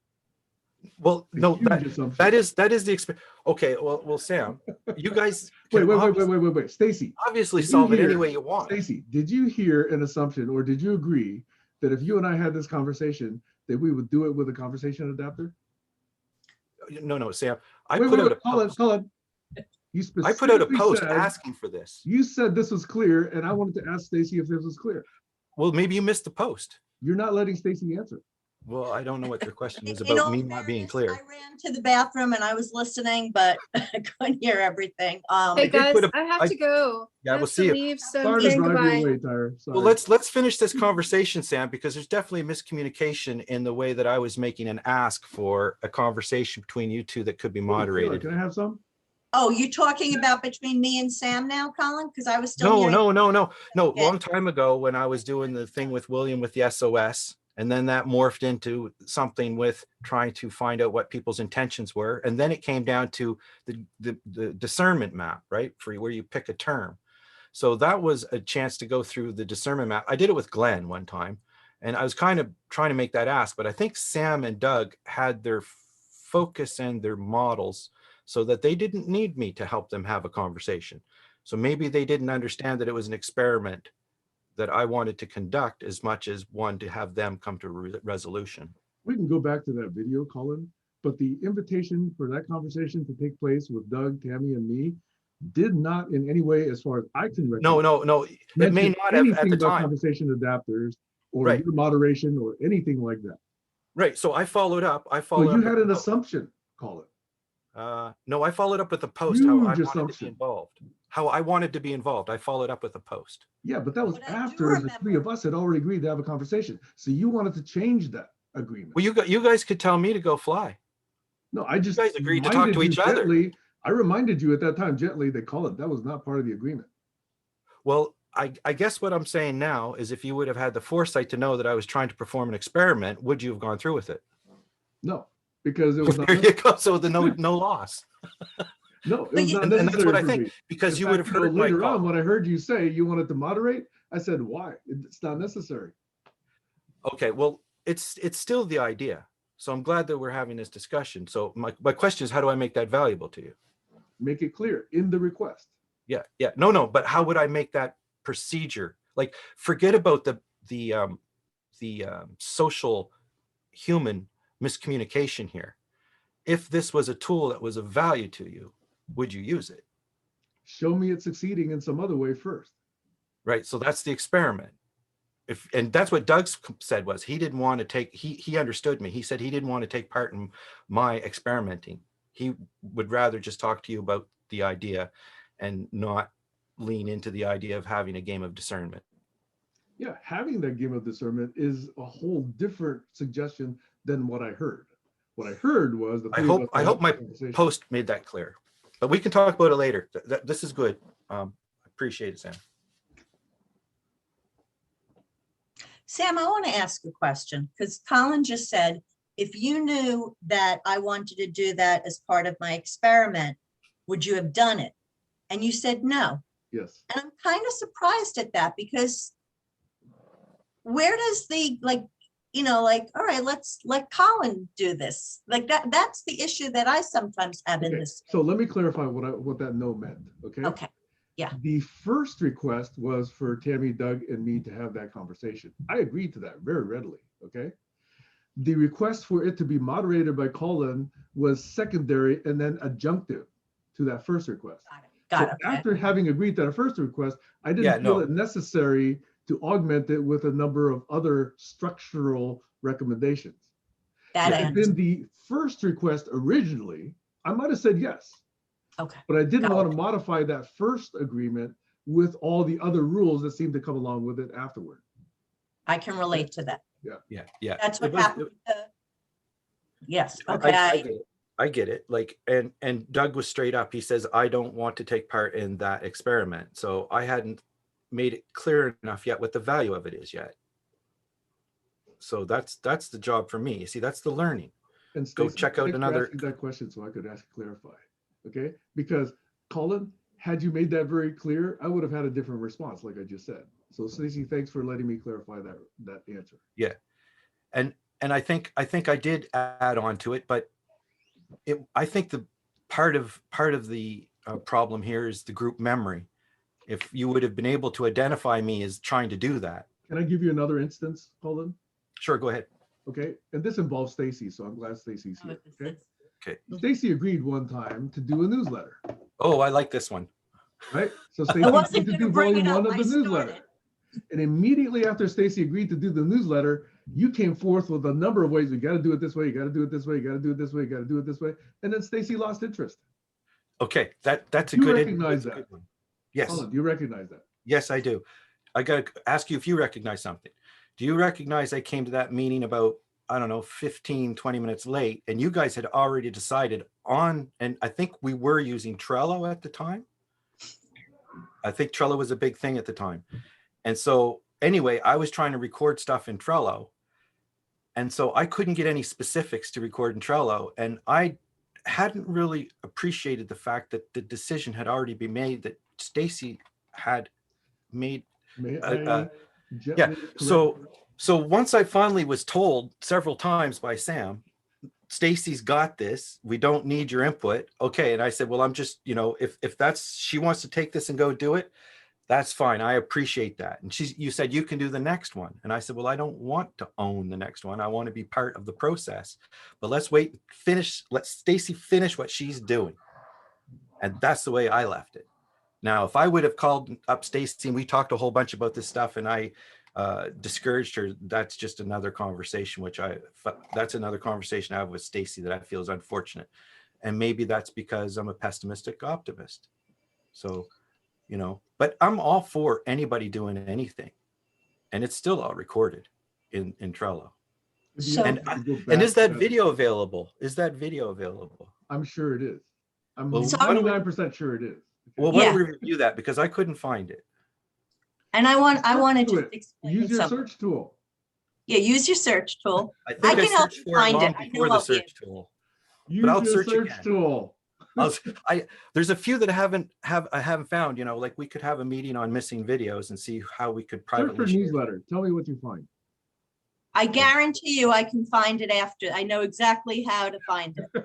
Well, A no, huge that assumption. is the experience. Okay, well, Sam, you guys Wait, can wait. Stacy, obviously did you solve it any hear- way you want. Stacy, did you hear an assumption or did you agree that if you and I had this conversation, that we would do it with a conversation adapter? No, Sam. I Wait, put wait, out a Colin, post. Colin. You I put out a specifically post said- asking for this. You said this was clear, and I wanted to ask Stacy if this was clear. Well, maybe you missed the post. You're not letting Stacy answer. Well, I don't know what your question is In about all me not being fairness, clear. I ran to the bathroom and I was listening, but I couldn't hear everything. Hey did guys, put I have I- to go. Yeah, I we'll have see to you. leave, so Sorry to saying drive goodbye. you away, Tyre. Sorry. Well, let's finish this conversation, Sam, because there's definitely a miscommunication in the way that I was making an ask for a conversation between you two that could be Taylor, moderated. Can I have some? Oh, you're talking about between me and Sam now, Colin? Because I was still No. hearing. No. Okay. Long time ago when I was doing the thing with William with the SOS, And then that morphed into something with trying to find out what people's intentions were. And then it came down to the discernment map, right? For where you pick a term. So that was a chance to go through the discernment map. I did it with Glenn one time, and I was kind of trying to make that ask, but I think Sam and Doug had their focus and their models so that they didn't need me to help them have a conversation. So maybe they didn't understand that it was an experiment that I wanted to conduct as much as one to have them come to a resolution. We can go back to that video, Colin, but the invitation for that conversation to take place with Doug, Tammy, and me did not in any way, as far as I can recognize. No. It may mention not have at anything the about time. conversation adapters or Right. your moderation or anything like that. Right. So I followed up. So you up had with an a- assumption, Colin. No, I followed up with a post how I Huge wanted to assumption. be involved. How I wanted to be involved. I followed up with a post. Yeah, but that was But I do after the three of remember- us had already agreed to have a conversation. So you wanted to change that agreement. Well, you guys could tell me to go fly. No, I just guys agreed to talk reminded to you each other. gently. I reminded you at that time gently that Colin, that was not part of the agreement. Well, I guess what I'm saying now is if you would have had the foresight to know that I was trying to perform an experiment, would you have gone through with it? No, because it was not There you go. So the no loss. no, it But was you- not And that's what necessary I for think, me. because In you would fact, have heard my later on call. when I heard you say you wanted to moderate, I said, why? It's not necessary. Okay, well, it's still the idea. So I'm glad that we're having this discussion. So my question is, how do I make that valuable to you? Make it clear in the request. Yeah. No, but how would I make that procedure? Like, forget about the social human miscommunication here. If this was a tool that was of value to you, would you use it? Show me it succeeding in some other way first. Right. So that's the experiment. And that's what Doug said was he didn't want to take, he understood me. He said he didn't want to take part in my experimenting. He would rather just talk to you about the idea and not lean into the idea of having a game of discernment. Yeah, having that game of discernment is a whole different suggestion than what I heard. What I heard was the I three of us hope had a my conversation. post made that clear, but we can talk about it later. This is good. Appreciate it, Sam. Sam, I want to ask a question because Colin just said, if you knew that I wanted to do that as part of my experiment, would you have done it? And you said no. Yes. And I'm kind of surprised at that because where does the all right, let's let Colin do this. Like that's the issue that I sometimes have in Okay, this. so let me clarify what that no meant, okay? Okay, The first request was for Tammy, Doug, and me to have that conversation. I agreed to that very readily, okay? The request for it to be moderated by Colin was secondary and then adjunctive to that first request. got So it. Okay. after having agreed to the first request, I didn't Yeah, feel no. it necessary to augment it with a number of other structural recommendations. That I Had understand. been the first request originally, I might have said yes. Okay. But I didn't Got want it. to modify that first agreement with all the other rules that seemed to come along with it afterward. I can relate to that. Yeah. That's what It was- happened. Yes. I Okay. get it. I get it. Like, and Doug was straight up. He says, I don't want to take part in that experiment. So I hadn't made it clear enough yet what the value of it is yet. So that's the job for me. You see, that's the learning. And Go Stacey, check out thanks for another- asking that question so I could ask clarify. Okay, because Colin, had you made that very clear, I would have had a different response, like I just said. So Stacey, thanks for letting me clarify that answer. And I think I did add on to it, but I think the part of the problem here is the group memory. If you would have been able to identify me as trying to do that. Can I give you another instance, Colin? Sure, go ahead. Okay, and this involves Stacey, so I'm glad Stacey's here. Okay, Okay. Stacey agreed one time to do a newsletter, Oh, I like this one. right? So Stacey I wasn't agreed to gonna do bring it volume up. one of I the newsletter. started. And immediately after Stacey agreed to do the newsletter, you came forth with a number of ways. You got to do it this way. You got to do it this way. You got to do it this way. You got to do it this way. And then Stacey lost interest. Okay, that's a You good. recognize that's a that? good one. Yes, Colin, do you recognize that? yes, I do. I got to ask you if you recognize something. Do you recognize I came to that meeting about, I don't know, 15, 20 minutes late, and you guys had already decided on, and I think we were using Trello at the time. I think Trello was a big thing at the time. And so anyway, I was trying to record stuff in Trello, And so I couldn't get any specifics to record in Trello. And I hadn't really appreciated the fact that the decision had already been made, that Stacy had made. May Uh, I gently yeah. correct- So once I finally was told several times by Sam, Stacy's got this, we don't need your input. Okay. And I said, well, I'm just, if that's, she wants to take this and go do it, that's fine. I appreciate that. And you said you can do the next one. And I said, well, I don't want to own the next one. I want to be part of the process, but let's wait, let Stacy finish what she's doing. And that's the way I left it. Now, if I would have called up Stacy and we talked a whole bunch about this stuff and I discouraged her, that's just another conversation, that's another conversation I have with Stacy that I feel is unfortunate. And maybe that's because I'm a pessimistic optimist. So, but I'm all for anybody doing anything. And it's still all recorded in Trello. if you So- have to go And back is to that video available? I'm sure it is. I'm Well, So- 99% sure it is. Well, why don't Yeah. we review that? Because I couldn't find it. And I want to Do just it. explain Use your something. search tool. Yeah, use your search tool. I I think I, can help searched you for it find long it. I before know the of you. search tool. Use I'll your search search again. tool. There's a few that I haven't found, like we could have a meeting on missing videos and see how we could Search for privately share. newsletter. Tell me what you find. I guarantee you I can find it after. I know exactly how to find it.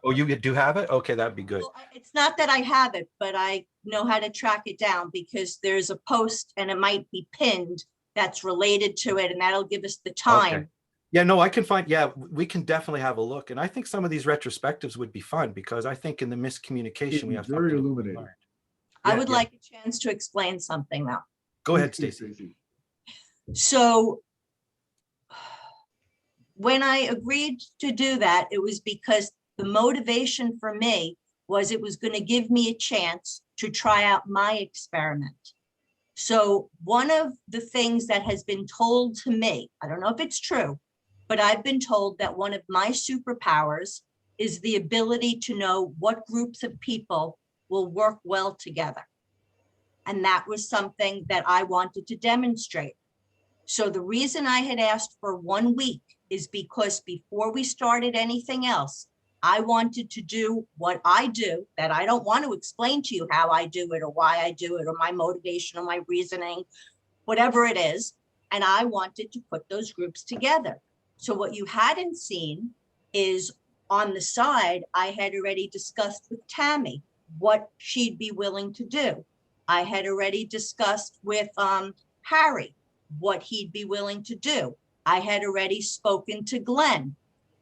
Oh, you do have it? Okay, that'd be good. Well, it's not that I have it, but I know how to track it down because there's a post and it might be pinned that's related to it, and that'll give us the time. Okay. Yeah, no, I can find, we can definitely have a look. And I think some of these retrospectives would be fun because I think in the miscommunication, we have Very something to illuminating. learn. I Yeah, would yeah. like a chance to explain something now. Go ahead, Please do, Stacy. So when I agreed to do that, it was because the motivation for me was it was going to give me a chance to try out my experiment. So one of the things that has been told to me, I don't know if it's true, but I've been told that one of my superpowers is the ability to know what groups of people will work well together. And that was something that I wanted to demonstrate. So the reason I had asked for 1 week is because before we started anything else, I wanted to do what I do, that I don't want to explain to you how I do it or why I do it or my motivation or my reasoning, whatever it is. And I wanted to put those groups together. So what you hadn't seen is on the side, I had already discussed with Tammy what she'd be willing to do. I had already discussed with Harry what he'd be willing to do. I had already spoken to Glenn,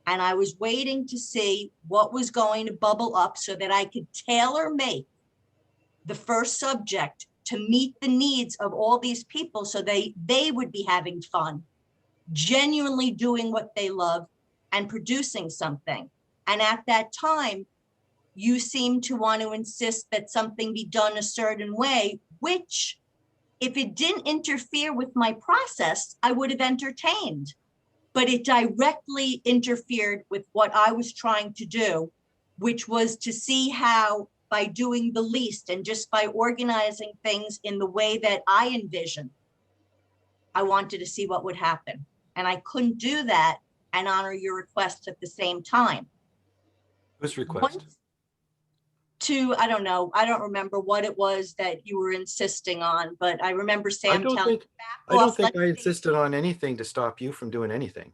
and I was waiting to see what was going to bubble up so that I could tailor make the first subject to meet the needs of all these people so they would be having fun, genuinely doing what they love and producing something. And at that time, you seemed to want to insist that something be done a certain way, which if it didn't interfere with my process, I would have entertained. But it directly interfered with what I was trying to do, which was to see how by doing the least and just by organizing things in the way that I envisioned, I wanted to see what would happen. And I couldn't do that and honor your requests at the same time. Whose request? Once I don't know, I don't remember what it was that you were insisting on, but I remember I Sam don't telling think, me, I don't off, think I let's see. insisted on anything to stop you from doing anything.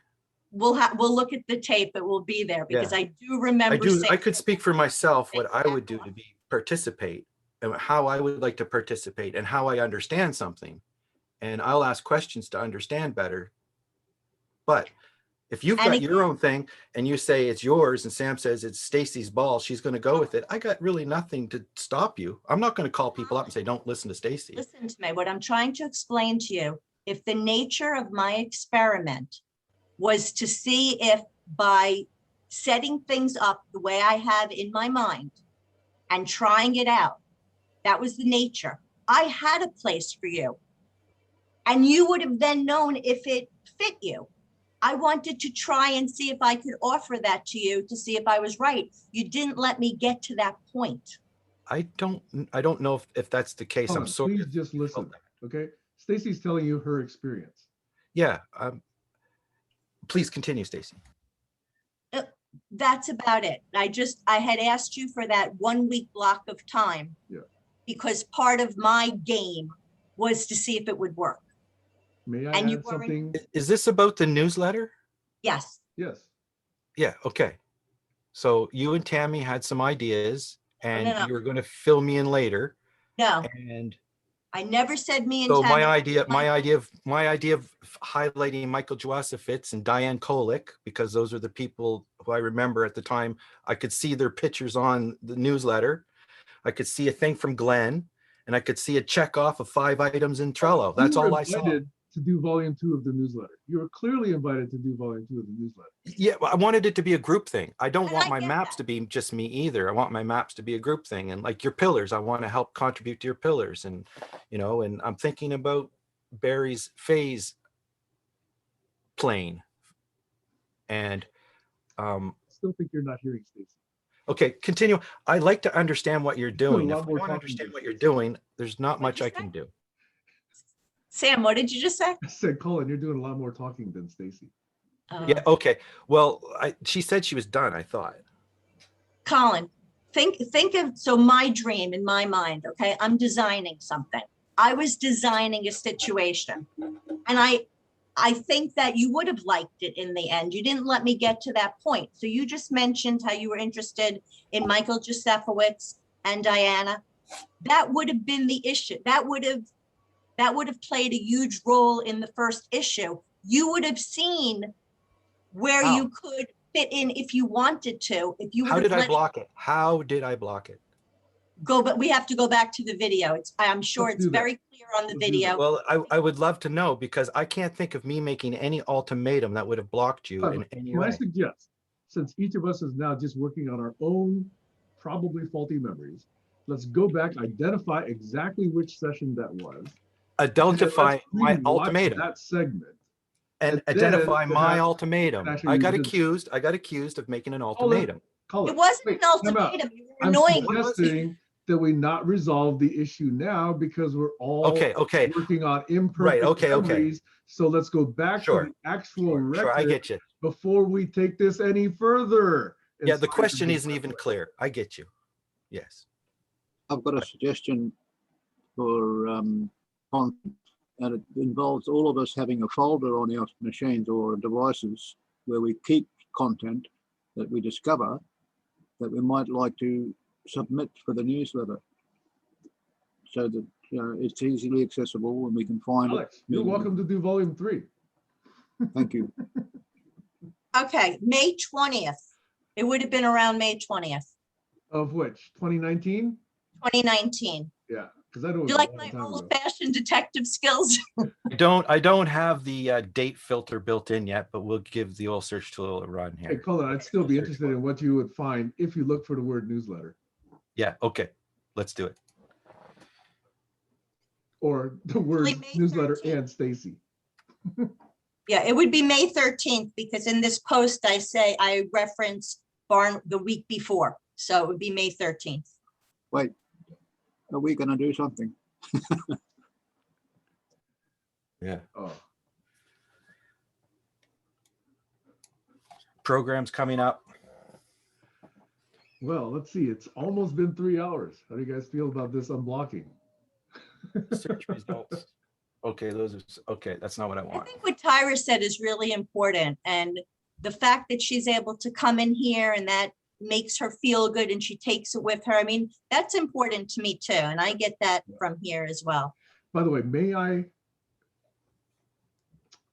We'll look at the tape. It will be there because Yeah. I do remember. I could speak for myself what I would do to participate and how I would like to participate and how I understand something. And I'll ask questions to understand better. But if you've And got your own thing and you say it's yours and Sam says it's Stacy's ball, she's going to go with it. I got really nothing to stop you. I'm not going to call people up and say, don't listen to Stacy. Listen to me. What I'm trying to explain to you, if the nature of my experiment was to see if by setting things up the way I have in my mind and trying it out, that was the nature. I had a place for you. And you would have then known if it fit you. I wanted to try and see if I could offer that to you to see if I was right. You didn't let me get to that point. I don't know if that's the case. Hold I'm on, sorry. please just listen, okay? Stacy's telling you her experience. Yeah. Please continue, Stacy. That's about it. I had asked you for that 1 week block of time. Yeah. Because part of my game was to see if it would work. May I And you add weren't- something? Is this about the newsletter? Yes, Yes. Yeah, okay. So you and Tammy had some ideas and no. you were going to fill me in later. no, And I never said me and so Tammy. my idea of highlighting Michael Jawasowitz and Diane Kolick, because those are the people who I remember at the time. I could see their pictures on the newsletter. I could see a thing from Glenn, and I could see a check off of 5 items in Trello. That's You were all I saw. invited to do volume 2 of the newsletter. You were clearly invited to do volume 2 of the newsletter. Yeah, well, I wanted it to be a group thing. I don't And want I my get maps that. to be just me either. I want my maps to be a group thing. And like your pillars, I want to help contribute to your pillars. And, and I'm thinking about Barry's phase plane. And, Still think you're not hearing Stacy. okay, continue. I like to understand what you're doing. lot If I more don't talking understand than what you're Stacy. doing, there's not What'd much you I say? can do. Sam, what did you just say? I said, Colin, you're doing a lot more talking than Stacy. Yeah, okay. Well, she said she was done, I thought. Colin, think of, so my dream in my mind, okay, I'm designing something. I was designing a situation and I think that you would have liked it in the end. You didn't let me get to that point. So you just mentioned how you were interested in Michael Josefowitz and Diana. That would have been the issue. That would have played a huge role in the first issue. You would have seen where How? you could fit in if you wanted to. If you would How have did I let it block it? How did I block it? go, but we have to go back to the video. I'm sure Let's it's do that. very clear on the Let's do that. video. Well, I would love to know, because I can't think of me making any ultimatum that would have blocked you in any Can I way. suggest, since each of us is now just working on our own probably faulty memories, let's go back, identify exactly which session that was. Identify and my let's rewatch ultimatum that segment. and and identify then my perhaps ultimatum. actually I got revisit accused of making an ultimatum. Call It wasn't Wait, an time out. ultimatum. You were I'm annoying. suggesting that we not resolve the issue now because we're all Okay. working on imperfect okay. memories. So let's go back Sure, to the actual Sure, I record get you. before we take this any further. And Yeah, the sorry for question being isn't even reckless. clear. I get you. Yes. I've got a suggestion for content, and it involves all of us having a folder on our machines or devices where we keep content that we discover that we might like to submit for the newsletter, so that it's easily accessible and we can find Alex, it. you're welcome to do volume 3. Thank you. Okay, May 20th. It would have been around May 20th, Of which, 2019? 2019. Yeah, because I know it was You a like long my time ago. old fashioned detective skills? I don't have the date filter built in yet, but we'll give the old search tool a run Hey, here. Colin, I'd still be Search interested for it. in what you would find if you look for the word newsletter Yeah, okay. Let's do it. or the word May newsletter 13th. and Stacy. Yeah, it would be May 13th because in this post I reference Barn the week before. So it would be May 13th. Wait, are we going to do something? Yeah. Oh, Programs coming up. well, let's see. It's almost been 3 hours. How do you guys feel about this unblocking? Search results. Okay, okay. That's not what I I want. think what Tyra said is really important. And the fact that she's able to come in here and that makes her feel good and she takes it with her. I mean, that's important to me too. And I get that from here as well. By the way, may I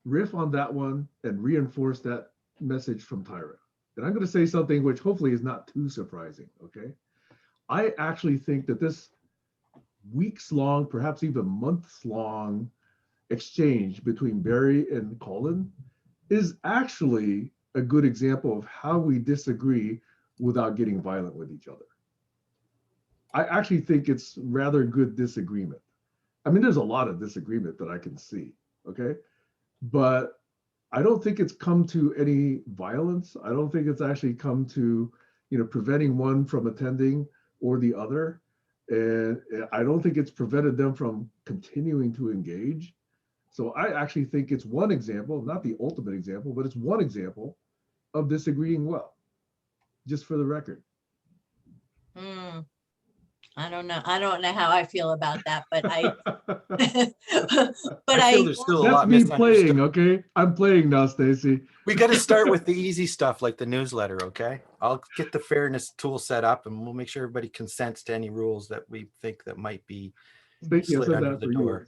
riff on that one and reinforce that message from Tyra? And I'm going to say something which hopefully is not too surprising, okay? I actually think that this weeks long, perhaps even months long exchange between Barry and Colin is actually a good example of how we disagree without getting violent with each other. I actually think it's rather good disagreement. I mean, there's a lot of disagreement that I can see, okay? But I don't think it's come to any violence. I don't think it's actually come to, preventing one from attending or the other. And I don't think it's prevented them from continuing to engage. So I actually think it's one example, not the ultimate example, but it's one example of disagreeing well, just for the record. I don't know. I don't know how I feel about that, but I, but I feel I, there's still a That's lot me misunderstood. playing, okay? I'm playing now, Stacy. We got to start with the easy stuff like the newsletter, okay? I'll get the fairness tool set up and we'll make sure everybody consents to any rules that we think that might be Stacy, I slid said under that the for you. door.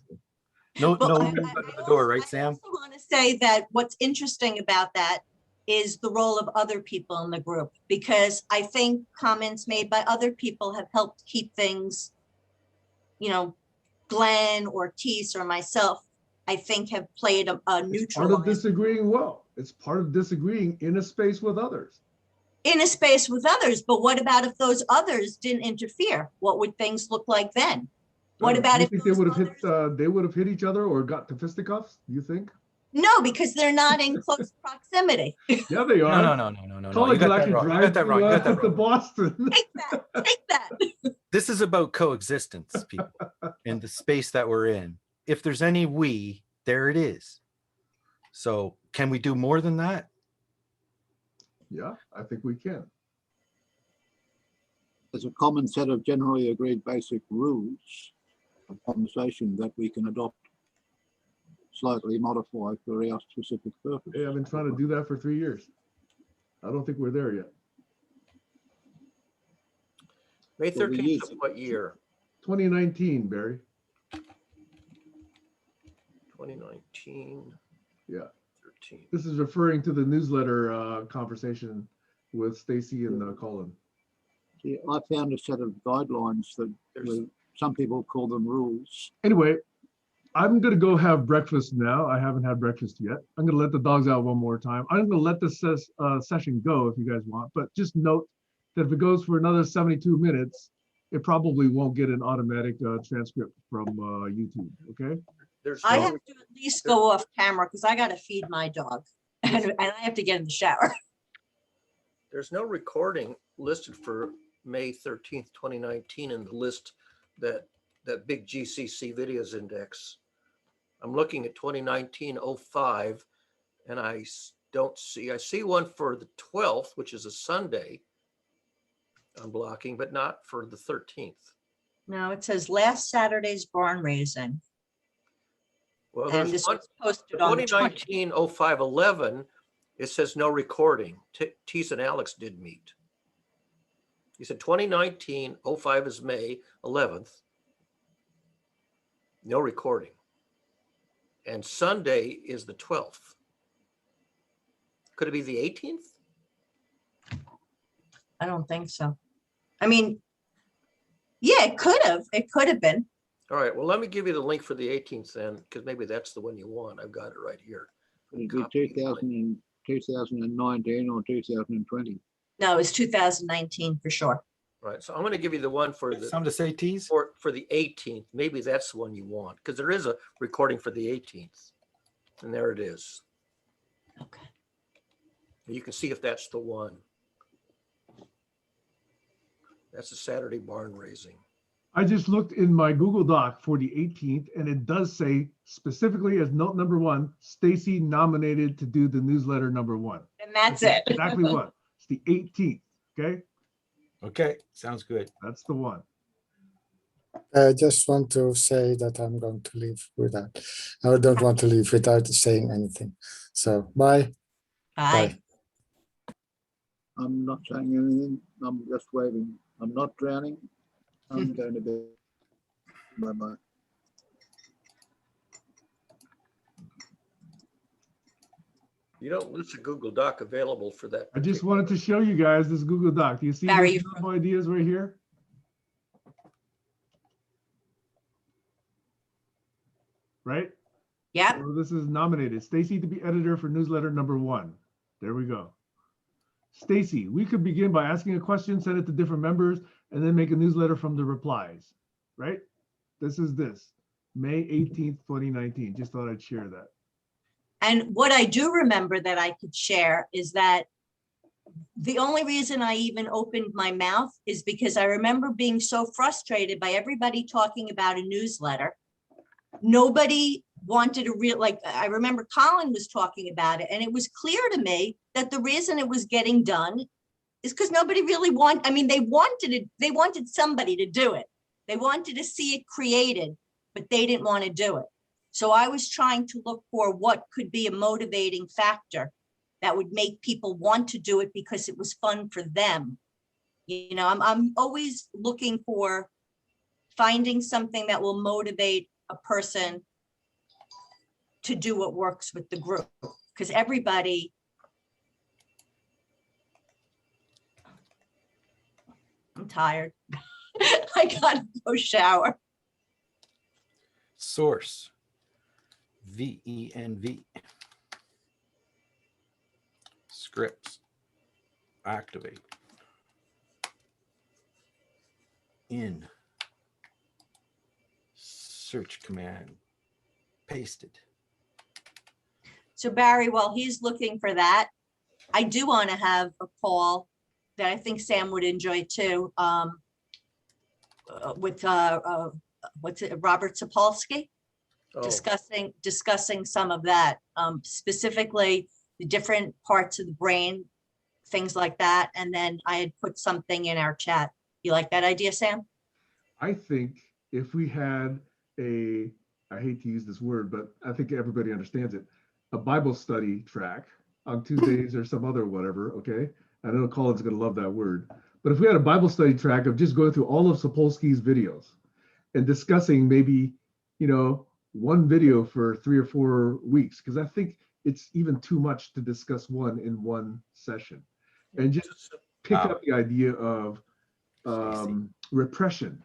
No, well, no, I under the door, right, I Sam? also want to say that what's interesting about that is the role of other people in the group, because I think comments made by other people have helped keep things, you know, Glenn or Teese or myself, I think have played a Part neutral of disagreeing well. It's part of disagreeing in a space with others. in a space with others. But what about if those others didn't interfere? What would things look like then? What about you if think they those would have hit others- they would have hit each other or got to fisticuffs? You think? No, because they're not in close proximity. Yeah, they No, are. no, no, no, no, no, no. Colin You could got that actually wrong. You drive got that wrong. You got that to wrong. Boston. Take that. This is about coexistence, people, in the space that we're in. If there's any we, there it is. So can we do more than that? Yeah, I think we can. There's a common set of generally agreed basic rules of conversation that we can adopt, slightly modify for our specific purpose. Hey, I've been trying to do that for 3 years. I don't think we're there yet. May Well, we 13th use of it. what year? 2019, Barry. 2019. Yeah. 13. This is referring to the newsletter conversation with Stacy and Colin. See, I found a set of guidelines that some people call them rules. Anyway, I'm going to go have breakfast now. I haven't had breakfast yet. I'm going to let the dogs out one more time. I'm going to let this session go if you guys want, but just note that if it goes for another 72 minutes, it probably won't get an automatic transcript from YouTube, okay? There's I no, have to at least go off camera because I got to feed my dog and I have to get in the shower. there's no recording listed for May 13th, 2019 in the list that big GCC videos index. I'm looking at 2019-05 and I don't see, I see one for the 12th, which is a Sunday unblocking, but not for the 13th. No, it says last Saturday's barn raising. Well, And there's this one, was posted on the 20th. 2019-05-11, it says no recording. Teese and Alex did meet. He said 2019-05 is May 11th. No recording. And Sunday is the 12th. Could it be the 18th? I don't think so. I mean, yeah, it could have. It could have been. All right, well, let me give you the link for the 18th then, because maybe that's the one you want. I've got it right here. It'd Copy be the link. 2019 or 2020. No, it's 2019 for sure. Right, so I'm going to give you the one for the Something to say, tease? for the 18th. Maybe that's the one you want, because there is a recording for the 18th. And there it is. Okay. You can see if that's the one. That's a Saturday barn raising. I just looked in my Google Doc for the 18th, and it does say specifically as note number 1, Stacy nominated to do the newsletter number 1. And that's it. Exactly what? It's the 18th, okay? Okay, sounds good. That's the one. I just want to say that I'm going to leave with that. I don't want to leave without saying anything. So bye. Bye. I'm not saying anything. I'm just waving. I'm not drowning. I'm going to bed. Bye-bye. You don't list a Google Doc available for that. I just wanted to show you guys this Google Doc. Do you see Barry, these beautiful ideas right here? Right? Yep. So this is nominated. Stacy to be editor for newsletter number 1. There we go. Stacy, we could begin by asking a question, send it to different members, and then make a newsletter from the replies, right? This is May 18th, 2019. Just thought I'd share that. And what I do remember that I could share is that the only reason I even opened my mouth is because I remember being so frustrated by everybody talking about a newsletter. Nobody wanted to like, I remember Colin was talking about it, and it was clear to me that the reason it was getting done is because nobody really I mean, they wanted somebody to do it. They wanted to see it created, but they didn't want to do it. So I was trying to look for what could be a motivating factor that would make people want to do it because it was fun for them. You know, I'm always looking for finding something that will motivate a person to do what works with the group, because everybody, I'm tired. I gotta go shower. Source, VENV. Scripts, activate. In, search command, pasted. So Barry, while he's looking for that, I do want to have a call that I think Sam would enjoy too, with what's it, Robert Sapolsky, Oh, discussing some of that, specifically the different parts of the brain, things like that. And then I had put something in our chat. You like that idea, Sam? I think if we had I hate to use this word, but I think everybody understands it, a Bible study track on Tuesdays or some other whatever, okay? I know Colin's gonna love that word. But if we had a Bible study track of just going through all of Sapolsky's videos and discussing maybe, you know, one video for 3 or 4 weeks, because I think it's even too much to discuss one in one session. And just pick up the idea of repression,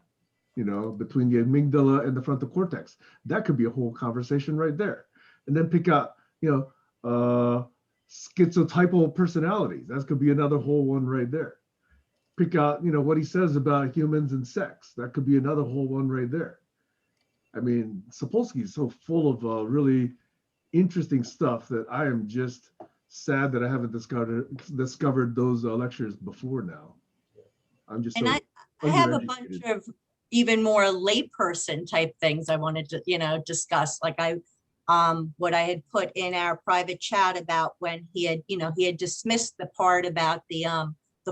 you know, between the amygdala and the frontal cortex. That could be a whole conversation right there. And then pick up, you know, schizotypal personalities. That could be another whole one right there. Pick out, you know, what he says about humans and sex. That could be another whole one right there. I mean, Sapolsky is so full of really interesting stuff that I am just sad that I haven't discovered those lectures before now. I'm just And so I have a bunch undereducated. of even more layperson type things I wanted to, you know, discuss. Like what I had put in our private chat about when he had, you know, he had dismissed the part about the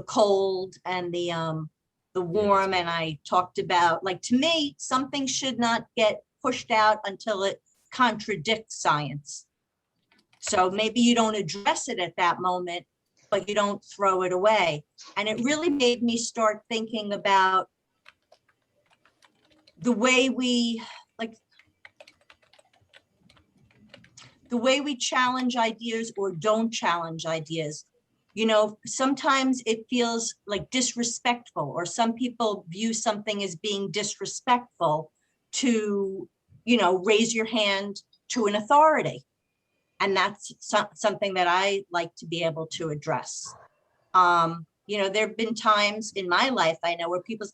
cold and the warm. And I talked about, like, to me, something should not get pushed out until it contradicts science. So maybe you don't address it at that moment, but you don't throw it away. And it really made me start thinking about the way we challenge ideas or don't challenge ideas. You know, sometimes it feels like disrespectful, or some people view something as being disrespectful to, you know, raise your hand to an authority. And that's something that I like to be able to address. You know, there have been times in my life, I know, where people,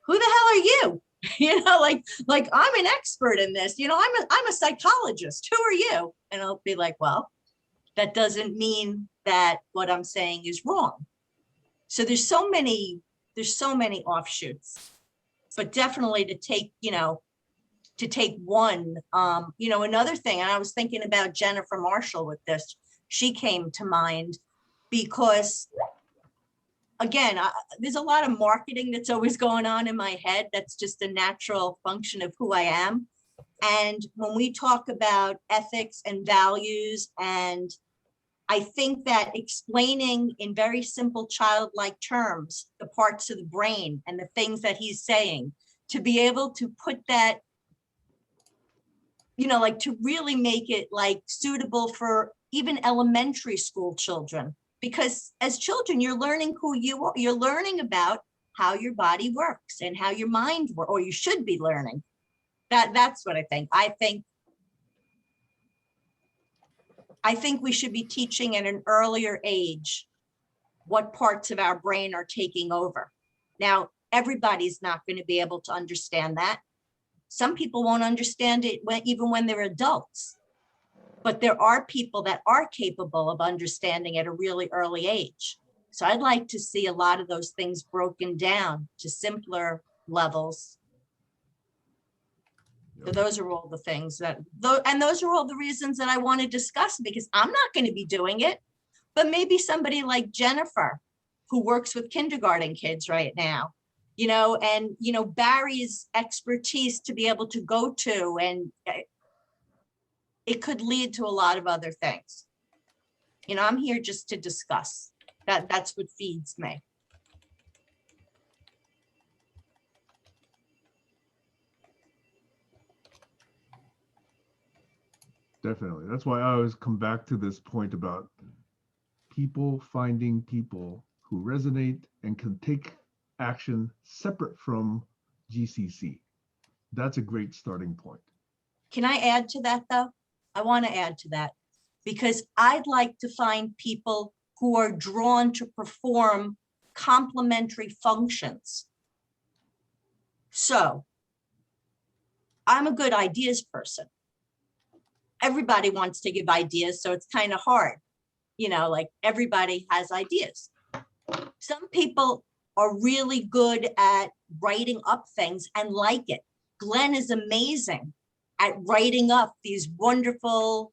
who the hell are you? You know, like I'm an expert in this, you know, I'm a psychologist. Who are you? And I'll be like, well, that doesn't mean that what I'm saying is wrong. So there's so many offshoots, but definitely to take, you know, to take one, you know, another thing, and I was thinking about Jennifer Marshall with this, she came to mind because, again, there's a lot of marketing that's always going on in my head. That's just a natural function of who I am. And when we talk about ethics and values, and I think that explaining in very simple childlike terms the parts of the brain and the things that he's saying, to be able to put that, you know, like to really make it like suitable for even elementary school children. Because as children, you're learning who you are. You're learning about how your body works and how your mind works, or you should be learning. That's what I think. I think we should be teaching at an earlier age what parts of our brain are taking over. Now, everybody's not going to be able to understand that. Some people won't understand it even when they're adults. But there are people that are capable of understanding at a really early age. So I'd like to see a lot of those things broken down to simpler levels. So those are all the things that, and those are all the reasons that I want to discuss, because I'm not going to be doing it. But maybe somebody like Jennifer, who works with kindergarten kids right now, and, Barry's expertise to be able to go to, and it could lead to a lot of other things. I'm here just to discuss. That's what feeds me. Definitely. That's why I always come back to this point about people finding people who resonate and can take action separate from GCC. That's a great starting point. Can I add to that, though? I want to add to that, because I'd like to find people who are drawn to perform complementary functions. So I'm a good ideas person. Everybody wants to give ideas, so it's kind of hard. Like everybody has ideas. Some people are really good at writing up things and like it. Glenn is amazing at writing up these wonderful,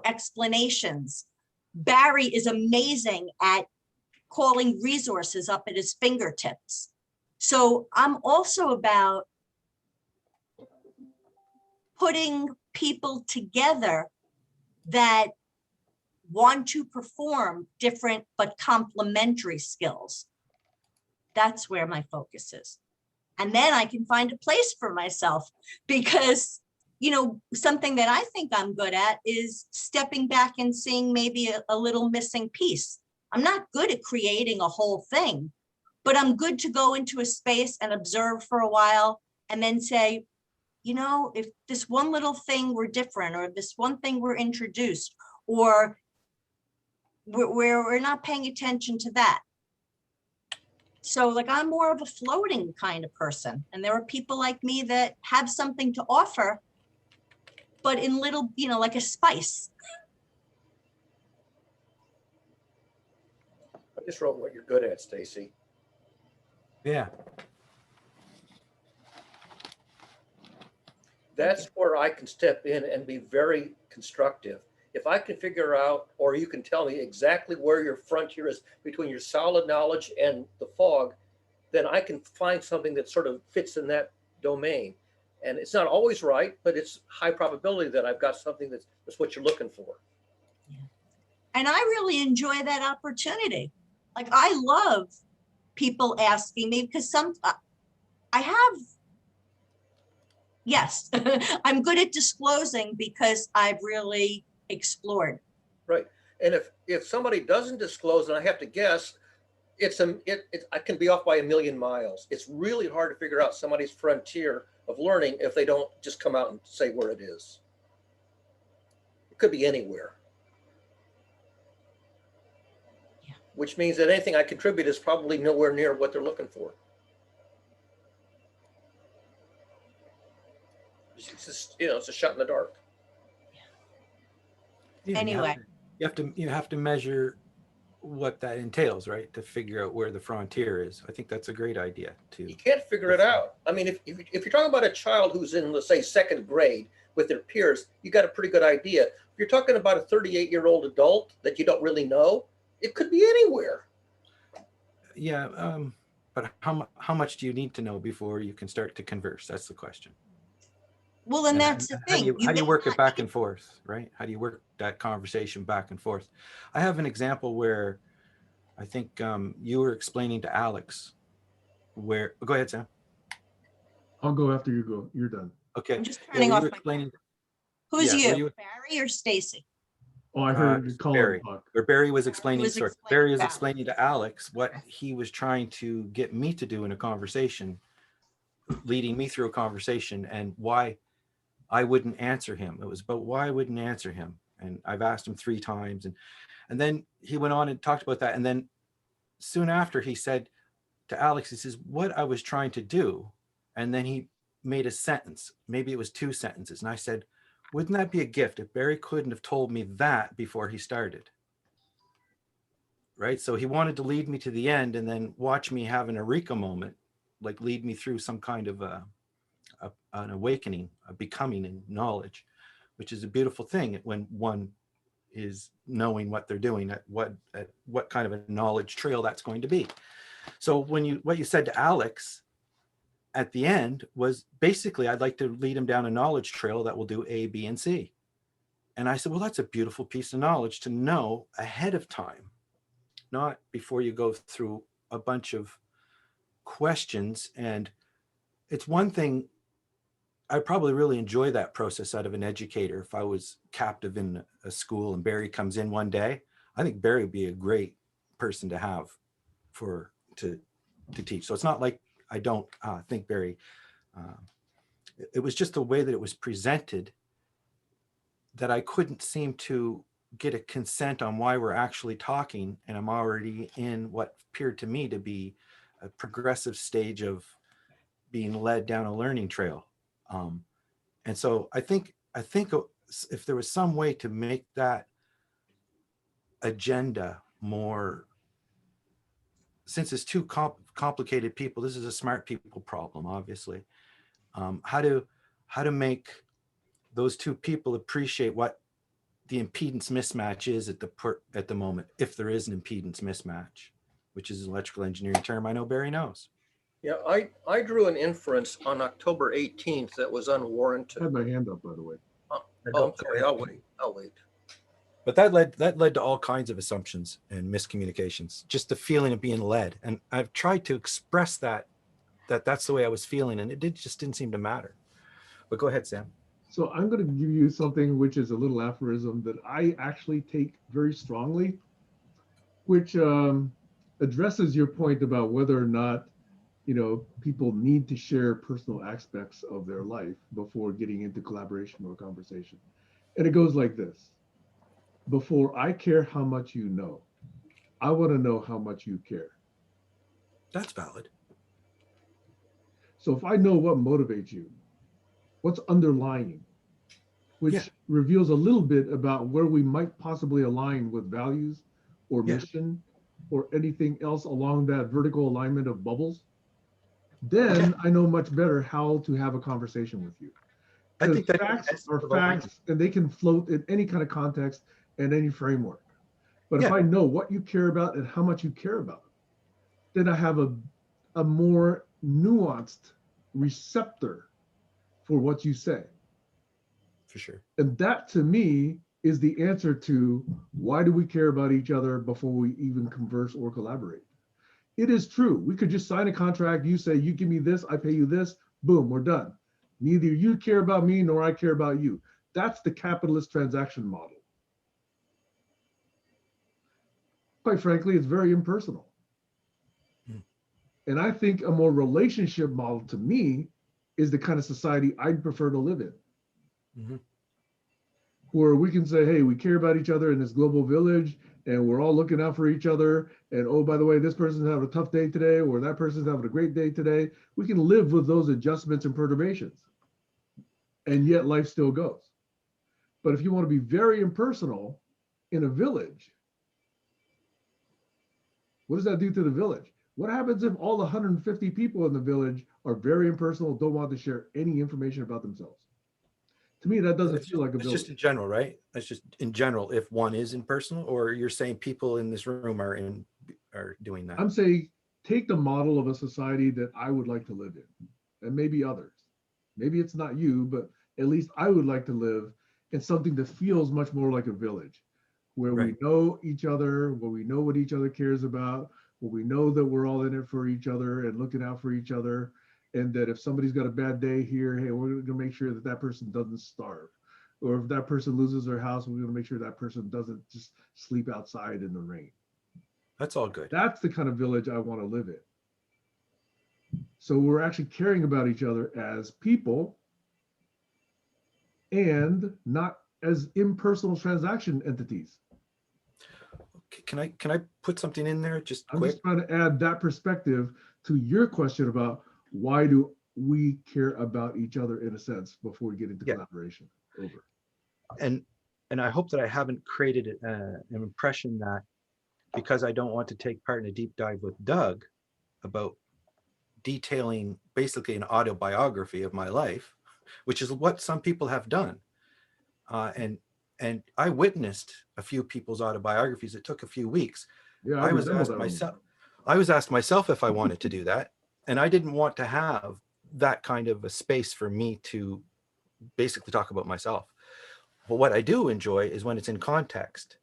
explanations. Barry is amazing at calling resources up at his fingertips. So I'm also about putting people together that want to perform different but complementary skills. That's where my focus is. And then I can find a place for myself, because, something that I think I'm good at is stepping back and seeing maybe a little missing piece. I'm not good at creating a whole thing, but I'm good to go into a space and observe for a while and then say, if this one little thing were different, or this one thing were introduced, or we're not paying attention to that. So like, I'm more of a floating kind of person. And there are people like me that have something to offer, but in little, like a spice. I just wrote what you're good at, Stacy. Yeah. That's where I can step in and be very constructive. If I can figure out, or you can tell me exactly where your frontier is between your solid knowledge and the fog, then I can find something that sort of fits in that domain. And it's not always right, but it's high probability that I've got something that's what you're looking for. And I really enjoy that opportunity. Like, I love people asking me, because yes, I'm good at disclosing because I've really explored. Right. And if somebody doesn't disclose and I have to guess, I can be off by a million miles. It's really hard to figure out somebody's frontier of learning if they don't just come out and say where it is. It could be anywhere. Yeah. Which means that anything I contribute is probably nowhere near what they're looking for. It's just, it's a shot in the dark. Yeah, Anyway. you have to measure what that entails, right? To figure out where the frontier is. I think that's a great idea too. You can't figure it out. I mean, if you're talking about a child who's in, let's say, second grade with their peers, you got a pretty good idea. If you're talking about a 38-year-old adult that you don't really know, it could be anywhere. Yeah, but how much do you need to know before you can start to converse? That's the question. Well, and that's the thing. How do you work it back and forth, right? How do you work that conversation back and forth? I have an example where I think you were explaining to Alex where, go ahead, Sam. I'll go after you go. You're done. Okay. I'm just turning off my explaining. Who's Yeah, you, Barry or Stacy? Oh, I heard you call Barry, him talk. where Barry was explaining, Barry was to explaining to Alex what he was trying to get me to do in a conversation, leading me through a conversation, and why I wouldn't answer him. It was about why I wouldn't answer him. And I've asked him 3 times. And then he went on and talked about that. And then soon after he said to Alex, he says, what I was trying to do. And then he made a sentence. Maybe it was 2 sentences. And I said, wouldn't that be a gift if Barry couldn't have told me that before he started? Right. So he wanted to lead me to the end and then watch me have an eureka moment, like lead me through some kind of an awakening, a becoming in knowledge, which is a beautiful thing when one is knowing what they're doing, at what kind of a knowledge trail that's going to be. So what you said to Alex at the end was basically, I'd like to lead him down a knowledge trail that will do A, B, and C. And I said, well, that's a beautiful piece of knowledge to know ahead of time, not before you go through a bunch of questions. And it's one thing, I probably really enjoy that process out of an educator. If I was captive in a school and Barry comes in one day, I think Barry would be a great person to have to teach. So it's not like I don't think Barry, it was just the way that it was presented that I couldn't seem to get a consent on why we're actually talking. And I'm already in what appeared to me to be a progressive stage of being led down a learning trail. And so I think if there was some way to make that agenda more, since it's two complicated people, this is a smart people problem, obviously. How to make those two people appreciate what the impedance mismatch is at the moment, if there is an impedance mismatch, which is an electrical engineering term I know Barry knows. Yeah, I drew an inference on October 18th that was I unwarranted. had my hand up, by the way. Oh, sorry, I'll wait. But that led to all kinds of assumptions and miscommunications, just the feeling of being led. And I've tried to express that's the way I was feeling, and it just didn't seem to matter. But go ahead, Sam. So I'm going to give you something which is a little aphorism that I actually take very strongly, which addresses your point about whether or not, people need to share personal aspects of their life before getting into collaboration or conversation. And it goes like this: before I care how much you know, I want to know how much you care. That's valid. So if I know what motivates you, what's underlying, which reveals a little bit about where we might possibly align with values or mission or anything else along that vertical alignment of bubbles, then I know much better how to have a conversation with you. I think that facts are facts, and they can float in any kind of context and any framework. But if I know what you care about and how much you care about, then I have a more nuanced receptor for what you say. For sure. And that, to me, is the answer to why do we care about each other before we even converse or collaborate. It is true. We could just sign a contract. You say, you give me this, I pay you this, boom, we're done. Neither you care about me nor I care about you. That's the capitalist transaction model. Quite frankly, it's very impersonal. And I think a more relationship model, to me, is the kind of society I'd prefer to live in. Mm-hmm. Where we can say, hey, we care about each other in this global village, and we're all looking out for each other. And oh, by the way, this person's having a tough day today, or that person's having a great day today. We can live with those adjustments and perturbations, and yet life still goes. But if you want to be very impersonal in a village, what does that do to the village? What happens if all 150 people in the village are very impersonal, don't want to share any information about themselves? To me, that doesn't feel like a village. It's just in general, right? That's just in general, if one is impersonal, or you're saying people in this room are doing that? I'm saying take the model of a society that I would like to live in, and maybe others. Maybe it's not you, but at least I would like to live in something that feels much more like a village, where we know each other, where we know what each other cares about, where we know that we're all in it for each other and looking out for each other. And that if somebody's got a bad day here, hey, we're going to make sure that that person doesn't starve. Or if that person loses their house, we're going to make sure that person doesn't just sleep outside in the rain. That's all good. That's the kind of village I want to live in. So we're actually caring about each other as people and not as impersonal transaction entities. Can I put something in there just quick? I'm just trying to add that perspective to your question about why do we care about each other in a sense before we get into collaboration. Over. And I hope that I haven't created an impression that because I don't want to take part in a deep dive with Doug about detailing basically an autobiography of my life, which is what some people have done. And I witnessed a few people's autobiographies. It took a few weeks. Yeah, I I was resemble asked that one. myself, I was asked myself if I wanted to do that. And I didn't want to have that kind of a space for me to basically talk about myself. But what I do enjoy is when it's in context.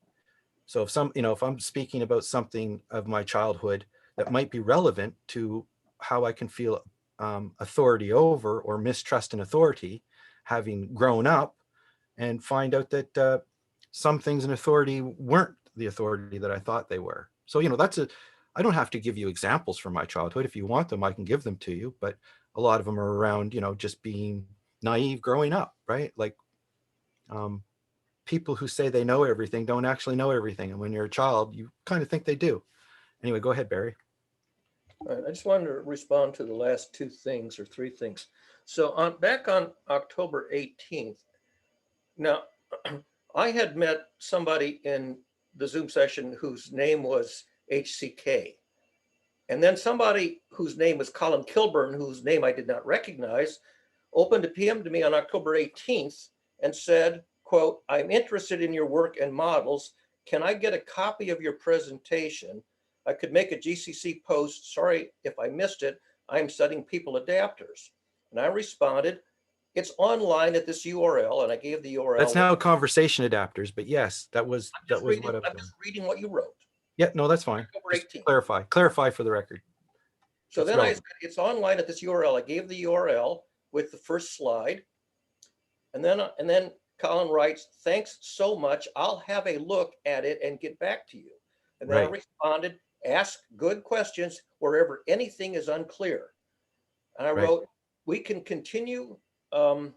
So if I'm speaking about something of my childhood that might be relevant to how I can feel authority over or mistrust in authority, having grown up, and find out that some things in authority weren't the authority that I thought they were. So, I don't have to give you examples from my childhood. If you want them, I can give them to you. But a lot of them are around, just being naive growing up, right? Like people who say they know everything don't actually know everything. And when you're a child, you kind of think they do. Anyway, go ahead, Barry. All right, I just wanted to respond to the last two things or three things. So back on October 18th, now I had met somebody in the Zoom session whose name was HCK. And then somebody whose name was Colin Kilburn, whose name I did not recognize, opened a PM to me on October 18th and said, quote, "I'm interested in your work and models. Can I get a copy of your presentation? I could make a GCC post. Sorry if I missed it. I'm studying people adapters." And I responded, "It's online at this URL." And I gave the URL. That's now conversation adapters, but yes, that was what I'm just reading what you wrote. Yeah, no, that's fine. October Just 18th. clarify for the record. So It's then I relevant. said, "It's online at this URL." I gave the URL with the first slide. And then Colin writes, "Thanks so much. I'll have a look at it and get back to you." And then I Right. responded, "Ask good questions wherever anything is unclear." And I Right. wrote, "We can continue." Then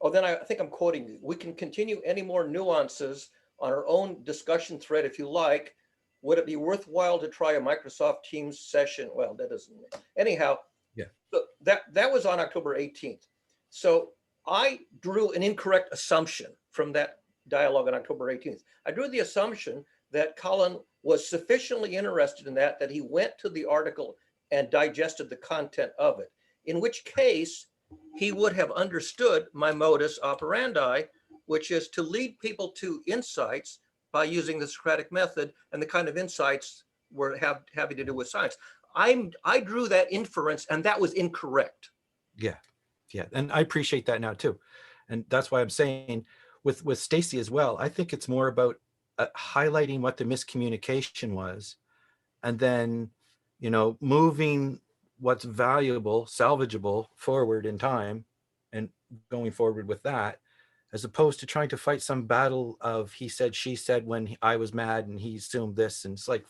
I think I'm quoting you. "We can continue any more nuances on our own discussion thread if you like. Would it be worthwhile to try a Microsoft Teams session?" Well, that doesn't. Anyhow, Yeah. That was on October 18th. So I drew an incorrect assumption from that dialogue on October 18th. I drew the assumption that Colin was sufficiently interested in that he went to the article and digested the content of it, in which case he would have understood my modus operandi, which is to lead people to insights by using the Socratic method, and the kind of insights were having to do with science. I drew that inference, and that was incorrect. Yeah. And I appreciate that now too. And that's why I'm saying with Stacy as well, I think it's more about highlighting what the miscommunication was, and then, moving what's valuable, salvageable forward in time and going forward with that, as opposed to trying to fight some battle of he said, she said, when I was mad and he assumed this. And it's like,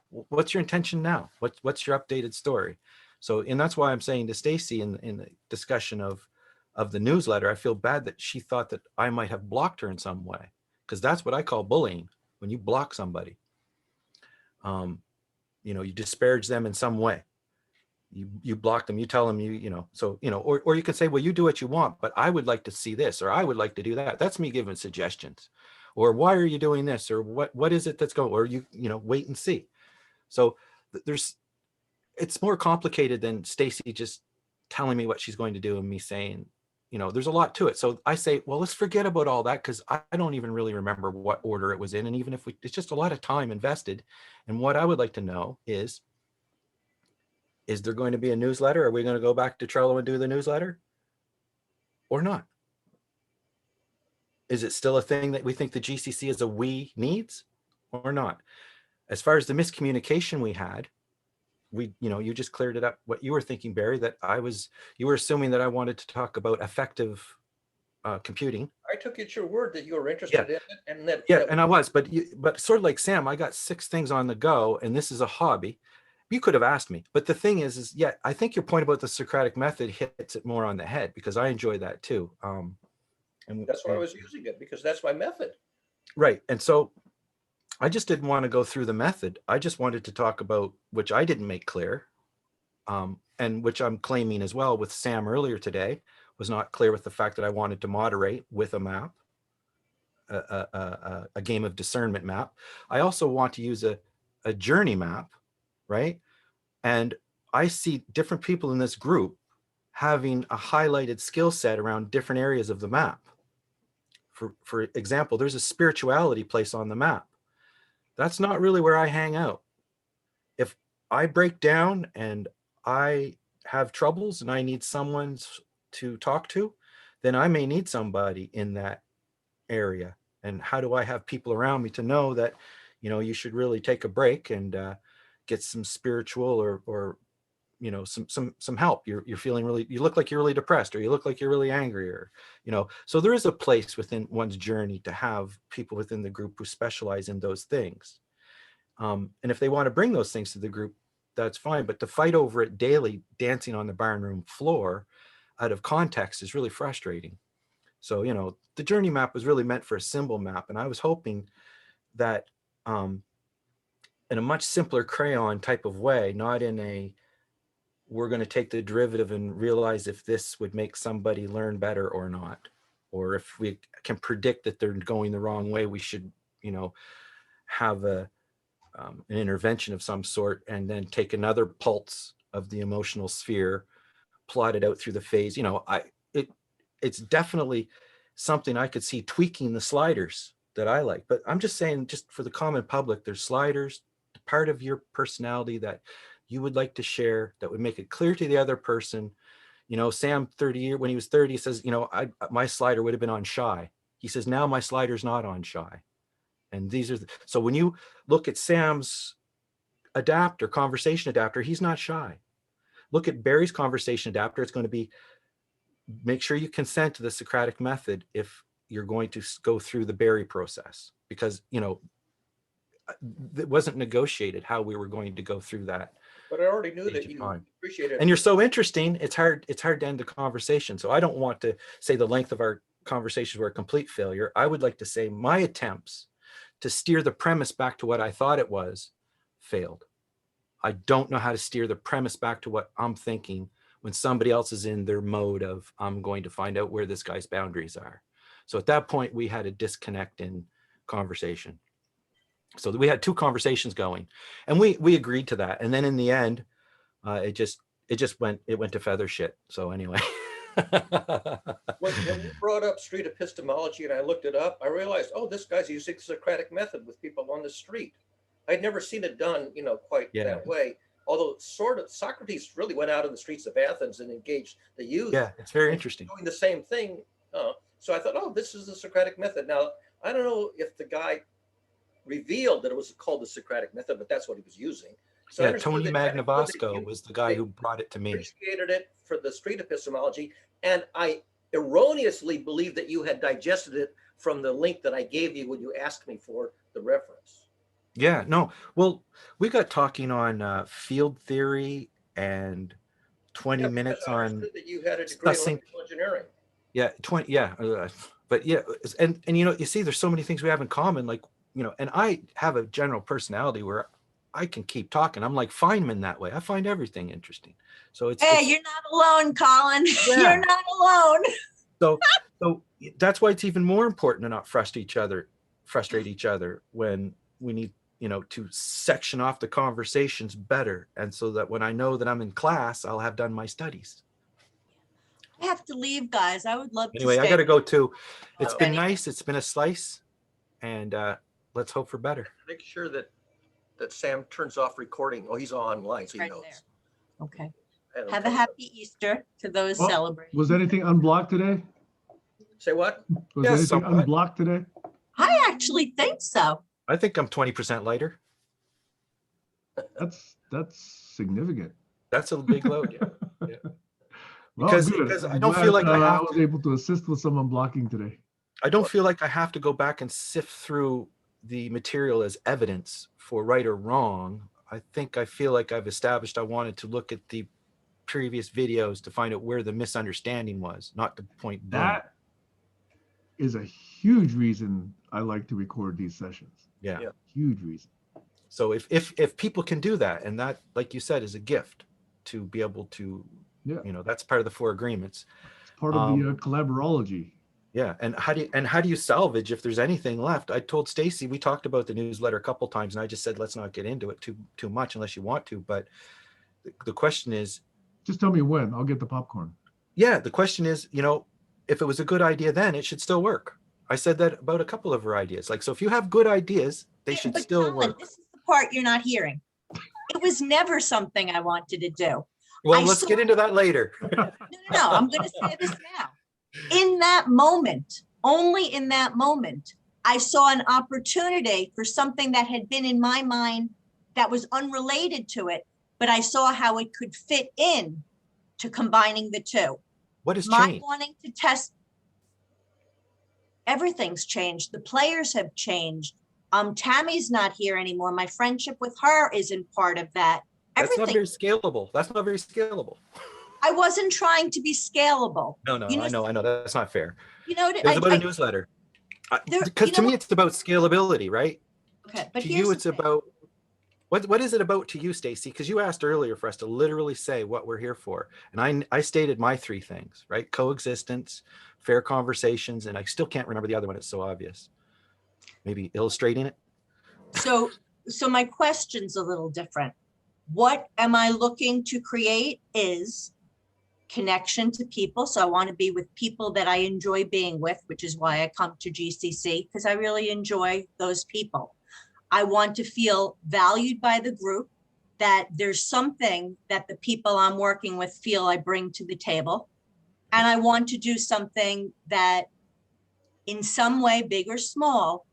what's your intention now? What's your updated story? So, and that's why I'm saying to Stacy in the discussion of the newsletter, I feel bad that she thought that I might have blocked her in some way, because that's what I call bullying. When you block somebody, you disparage them in some way. You block them, you tell them, or you can say, well, you do what you want, but I would like to see this, or I would like to do that. That's me giving suggestions. Or why are you doing this? Or what is it that's going, or wait and see. So it's more complicated than Stacy just telling me what she's going to do and me saying, there's a lot to it. So I say, well, let's forget about all that, because I don't even really remember what order it was in. And even if it's just a lot of time invested. And what I would like to know is there going to be a newsletter? Are we going to go back to Trello and do the newsletter or not? Is it still a thing that we think the GCC as a we needs or not? As far as the miscommunication we had, you just cleared it up. What you were thinking, Barry, that you were assuming that I wanted to talk about effective computing. I took it your word that you were interested in it, and that. And I was, but sort of like Sam, I got 6 things on the go, and this is a hobby. You could have asked me, but the thing is I think your point about the Socratic method hits it more on the head, because I enjoy that too. And that's why I was using it, because that's my method. Right. And so I just didn't want to go through the method. I just wanted to talk about, which I didn't make clear, and which I'm claiming as well with Sam earlier today, was not clear with the fact that I wanted to moderate with a map, a game of discernment map. I also want to use a journey map, right? And I see different people in this group having a highlighted skill set around different areas of the map. For example, there's a spirituality place on the map. That's not really where I hang out. If I break down and I have troubles and I need someone to talk to, then I may need somebody in that area. And how do I have people around me to know that, you know, you should really take a break and get some spiritual or you know, some help. You're feeling really, you look like you're really depressed, or you look like you're really angry, or, you know, so there is a place within one's journey to have people within the group who specialize in those things. And if they want to bring those things to the group, that's fine. But to fight over it daily, dancing on the barn room floor out of context is really frustrating. So, you know, the journey map was really meant for a symbol map. And I was hoping that in a much simpler crayon type of way, not in a, we're going to take the derivative and realize if this would make somebody learn better or not, or if we can predict that they're going the wrong way, we should, you know, have an intervention of some sort, and then take another pulse of the emotional sphere, plot it out through the phase. You know, it's definitely something I could see tweaking the sliders that I like. But I'm just saying, just for the common public, there's sliders, part of your personality that you would like to share, that would make it clear to the other person. You know, Sam, when he was 30, says, you know, my slider would have been on shy. He says, now my slider's not on shy. And these are, so when you look at Sam's adapter, conversation adapter, he's not shy. Look at Barry's conversation adapter. It's going to be, make sure you consent to the Socratic method if you're going to go through the Barry process, because, you know, it wasn't negotiated how we were going to go through that. But I already knew that you appreciated it. And you're so interesting, it's hard to end the conversation. So I don't want to say the length of our conversations were a complete failure. I would like to say my attempts to steer the premise back to what I thought it was failed. I don't know how to steer the premise back to what I'm thinking when somebody else is in their mode of, I'm going to find out where this guy's boundaries are. So at that point, we had a disconnect in conversation. So we had two conversations going, and we agreed to that. And then in the end, it went to feather shit. So anyway. When you brought up street epistemology and I looked it up, I realized, oh, this guy's using the Socratic method with people on the street. I'd never seen it done, you know, quite that way. Although sort of Socrates really went out in the streets of Athens and engaged the youth. Yeah, it's very interesting. Doing the same thing. So I thought, oh, this is the Socratic method. Now, I don't know if the guy revealed that it was called the Socratic method, but that's what he was using. So yeah, Tony Magnavasco was the guy who brought it to me. Appreciated it for the street epistemology, and I erroneously believed that you had digested it from the link that I gave you when you asked me for the reference. Yeah, no. Well, we got talking on field theory and 20 minutes on that you had a degree in electrical engineering. Yeah, 20. Yeah, but yeah, and you know, you see, there's so many things we have in common. Like, you know, and I have a general personality where I can keep talking. I'm like Feynman that way. I find everything interesting. So it's you're not alone, Colin. Yeah. You're not alone. So that's why it's even more important to not frustrate each other when we need, you know, to section off the conversations better. And so that when I know that I'm in class, I'll have done my studies. I have to leave, guys. I would love to Anyway, stay. I got to go too. It's been nice. It's been a slice, and let's hope for better. Make sure that Sam turns off recording. Oh, he's online, so he knows. There. Okay. Have a happy Easter to those celebrating. Was anything unblocked today? Say what? Was anything unblocked today? I actually think so. I think I'm 20% lighter. That's significant. That's a big load. Yeah. Well, because I don't feel like I was able to assist with some unblocking today. I don't feel like I have to go back and sift through the material as evidence for right or wrong. I feel like I've established I wanted to look at the previous videos to find out where the misunderstanding was, not to point blank. That is a huge reason I like to record these sessions. Yeah. Huge reason. So if people can do that, and that, like you said, is a gift to be able to, you know, that's part of the 4 agreements. It's part of the collaborology. Yeah, and how do you salvage if there's anything left? I told Stacy, we talked about the newsletter a couple times, and I just said let's not get into it too much unless you want to. But The question is, Just tell me when, I'll get the popcorn. yeah, the question is, if it was a good idea then, it should still work. I said that about a couple of our ideas. Like, so if you have good ideas, they Yeah, should but still Colin, work. this is the part you're not hearing. It was never something I wanted to do. Well, I let's saw- get into that later. No, I'm going to say this now. In that moment, only in that moment, I saw an opportunity for something that had been in my mind that was unrelated to it, but I saw how it could fit in to combining the two. What has My changed? wanting to test, everything's changed. The players have changed. Tammy's not here anymore. My friendship with her isn't part of that. That's not very Everything. scalable. That's not very scalable. I wasn't trying to be scalable. No, You know, I know. That's not fair. You know, There's about a newsletter. There- Because you to know me, what? it's about scalability, right? Okay, but To here's you, the it's thing. about, what is it about to you, Stacy? Because you asked earlier for us to literally say what we're here for. And I stated my 3 things, right? Coexistence, fair conversations, and I still can't remember the other one. It's so obvious. Maybe illustrating it. So my question's a little different. What am I looking to create is connection to people. So I want to be with people that I enjoy being with, which is why I come to GCC, because I really enjoy those people. I want to feel valued by the group, that there's something that the people I'm working with feel I bring to the table. And I want to do something that in some way, big or small,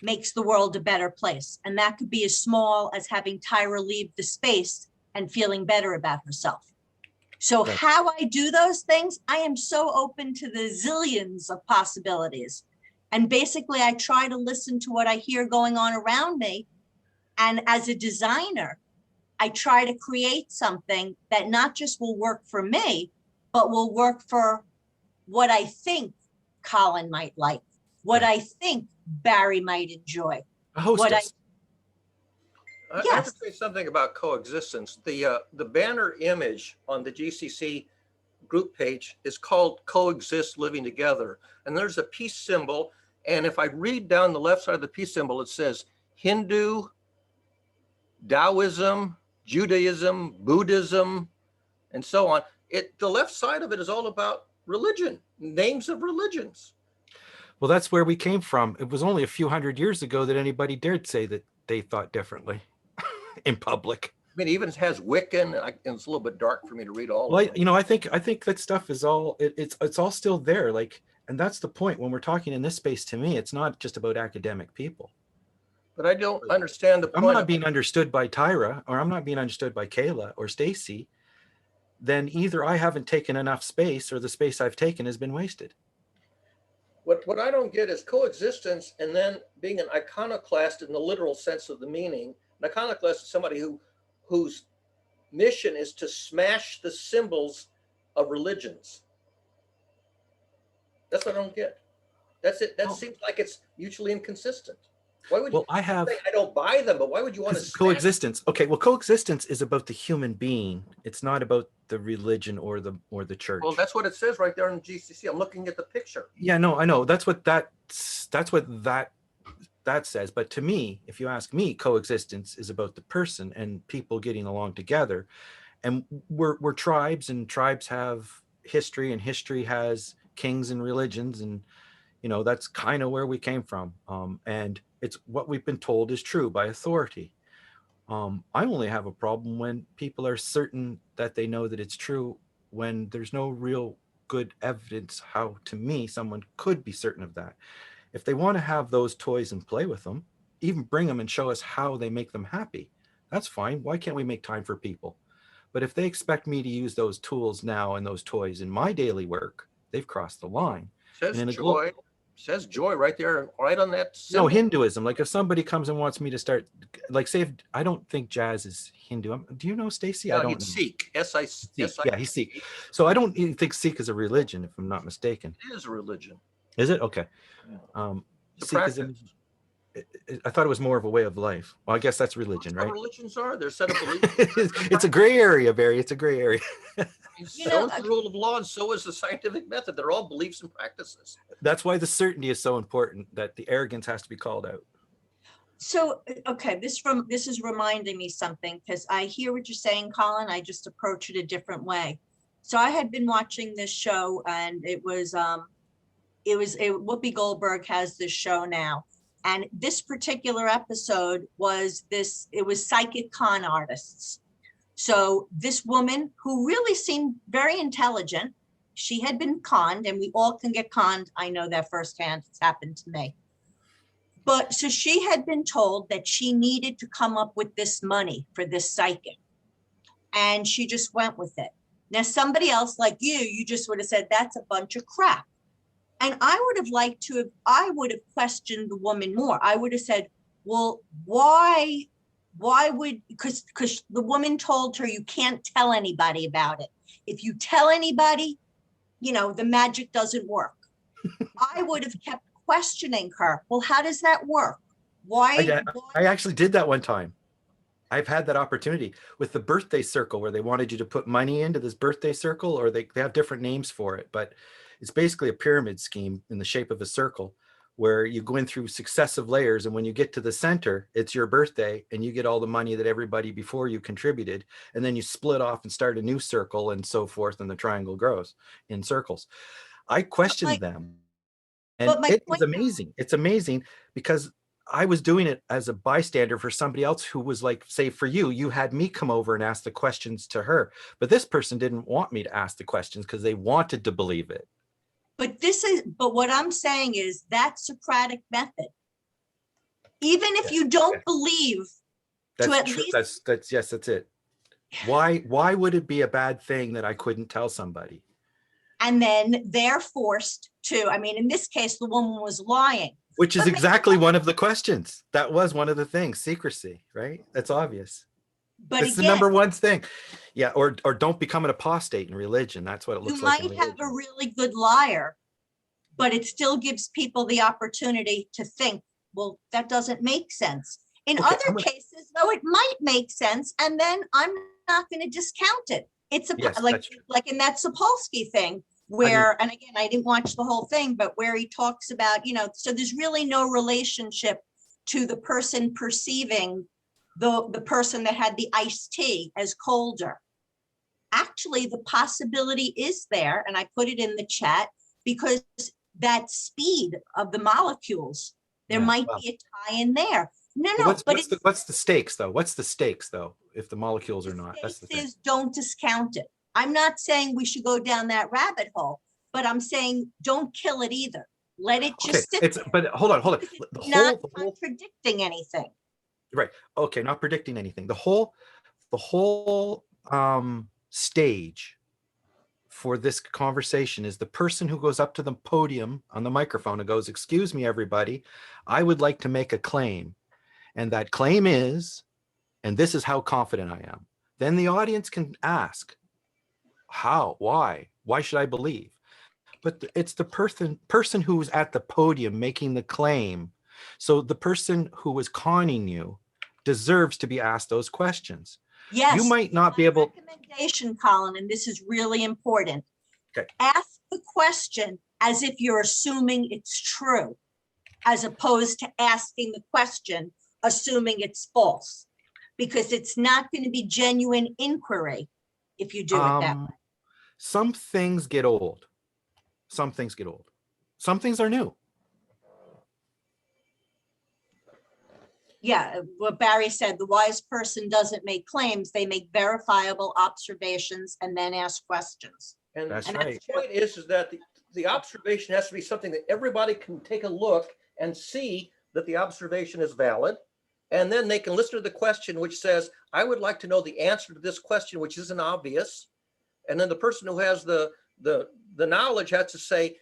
makes the world a better place. And that could be as small as having Tyra leave the space and feeling better about herself. So Right. how I do those things, I am so open to the zillions of possibilities. And basically I try to listen to what I hear going on around me. And as a designer, I try to create something that not just will work for me, but will work for what I think Colin might like, what I think Barry might enjoy. A hostess. I have Yes. to say something about coexistence. The banner image on the GCC group page is called Coexist Living Together. And there's a peace symbol. And if I read down the left side of the peace symbol, it says Hindu, Taoism, Judaism, Buddhism, and so on. The left side of it is all about religion, names of religions. Well, that's where we came from. It was only a few hundred years ago that anybody dared say that they thought differently in public. I mean, it even has Wiccan, and it's a little bit dark for me to read all Well, of them. I think that stuff is all it's all still there. Like, and that's the point when we're talking in this space. To me, it's not just about academic people. But I don't understand the I'm point. not being understood by Tyra, or I'm not being understood by Kayla or Stacy. Then either I haven't taken enough space, or the space I've taken has been wasted. What I don't get is coexistence and then being an iconoclast in the literal sense of the meaning. An iconoclast is somebody whose mission is to smash the symbols of religions. That's what I don't get. That's it. That seems like it's mutually inconsistent. Why would Well, you I have say, I don't buy them, but why would you want to smash coexistence. Okay, well, coexistence is about the human being. It's not about the religion or the church. Well, that's what it says right there in GCC. I'm looking at the picture. Yeah, no, I know. That's what that says. But to me, if you ask me, coexistence is about the person and people getting along together. And we're tribes, and tribes have history, and history has kings and religions, and that's kind of where we came from. And it's what we've been told is true by authority. I only have a problem when people are certain that they know that it's true, when there's no real good evidence how, to me, someone could be certain of that. If they want to have those toys and play with them, even bring them and show us how they make them happy. That's fine. Why can't we make time for people? But if they expect me to use those tools now and those toys in my daily work, they've crossed the line. Says And in a joy. Says joy right there, right on that symbol. No, Hinduism. Like if somebody comes and wants me to start, like say, if, I don't think jazz is Hindu. Do you know, Stacy? No, I don't he's know. Sikh. Sikh. Yeah, he's Sikh. So I don't even think Sikh is a religion, if I'm not mistaken. It is a religion. Is it? Okay. It's a Sikhism, I thought it was more of a way of life. Well, I guess that's religion, What right? religions are? They're a set of beliefs. It's a gray area, Barry. It's a gray area. So is the rule of law, and so is the scientific method. They're all beliefs and practices. That's why the certainty is so important, that the arrogance has to be called out. So, okay, this is reminding me something, because I hear what you're saying, Colin. I just approach it a different way. So I had been watching this show, and it was Whoopi Goldberg has this show now. And this particular episode was it was psychic con artists. So this woman who really seemed very intelligent, she had been conned, and we all can get conned. I know that firsthand. It's happened to me. But so she had been told that she needed to come up with this money for this psychic. And she just went with it. Now, somebody else like you just would have said, that's a bunch of crap. And I would have questioned the woman more. I would have said, well, why would, because the woman told her you can't tell anybody about it. If you tell anybody, the magic doesn't work. I would have kept questioning her. Well, how does that work? Why? I actually did that one time. I've had that opportunity with the birthday circle, where they wanted you to put money into this birthday circle, or they have different names for it, but it's basically a pyramid scheme in the shape of a circle, where you go in through successive layers, and when you get to the center, it's your birthday, and you get all the money that everybody before you contributed, and then you split off and start a new circle and so forth, and the triangle grows in circles. I questioned them. And it is amazing. It's amazing because I was doing it as a bystander for somebody else who was like, say for you had me come over and ask the questions to her, but this person didn't want me to ask the questions because they wanted to believe it. But what I'm saying is that Socratic method, even if you don't believe, that's true. That's it. Why would it be a bad thing that I couldn't tell somebody? And then they're forced to, in this case, the woman was lying. Which is exactly one of the questions. That was one of the things, secrecy, right? That's obvious. But it's the number one thing. Yeah, or don't become an apostate in religion. That's what it looks like. You might have a really good liar, but it still gives people the opportunity to think, well, that doesn't make sense. In other cases, though, it might make sense, and then I'm not going to discount it. It's like in that Sapolsky thing, where, and again, I didn't watch the whole thing, but where he talks about, so there's really no relationship to the person perceiving the person that had the iced tea as colder. Actually, the possibility is there, and I put it in the chat, because that speed of the molecules, there might be a tie in there. What's the stakes though? What's the stakes though, if the molecules are not? That's the thing. Don't discount it. I'm not saying we should go down that rabbit hole, but I'm saying don't kill it either. Let it just sit there. But hold on. It's not contradicting anything. Right. Okay, not predicting anything. The whole stage for this conversation is the person who goes up to the podium on the microphone and goes, "Excuse me, everybody, I would like to make a claim. And that claim is, and this is how confident I am." Then the audience can ask, how, why should I believe? But it's the person who was at the podium making the claim. So the person who was conning you deserves to be asked those questions. Yes. You might not be able. Recommendation, Colin, and this is really important. Okay. Ask the question as if you're assuming it's true, as opposed to asking the question assuming it's false, because it's not going to be genuine inquiry if you do it that way. Some things get old. Some things get old. Some things are new. Yeah, what Barry said, the wise person doesn't make claims, they make verifiable observations and then ask questions. And that's right. The point is that the observation has to be something that everybody can take a look and see that the observation is valid. And then they can listen to the question, which says, I would like to know the answer to this question, which isn't obvious. And then the person who has the knowledge has to say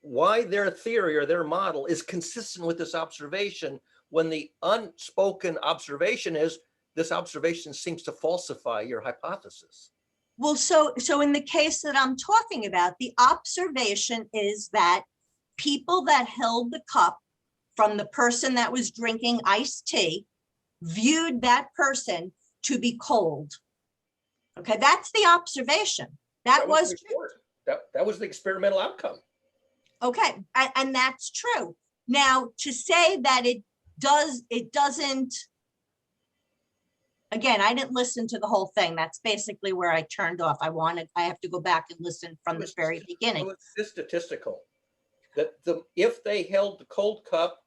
why their theory or their model is consistent with this observation, when the unspoken observation is, this observation seems to falsify your hypothesis. Well, so in the case that I'm talking about, the observation is that people that held the cup from the person that was drinking iced tea viewed that person to be cold. Okay, that's the observation. That was true. That was the experimental outcome. Okay, and that's true. Now, to say that doesn't, again, I didn't listen to the whole thing. That's basically where I turned off. I have to go back and listen from the very It beginning. was just statistical. That if they held the cold cup,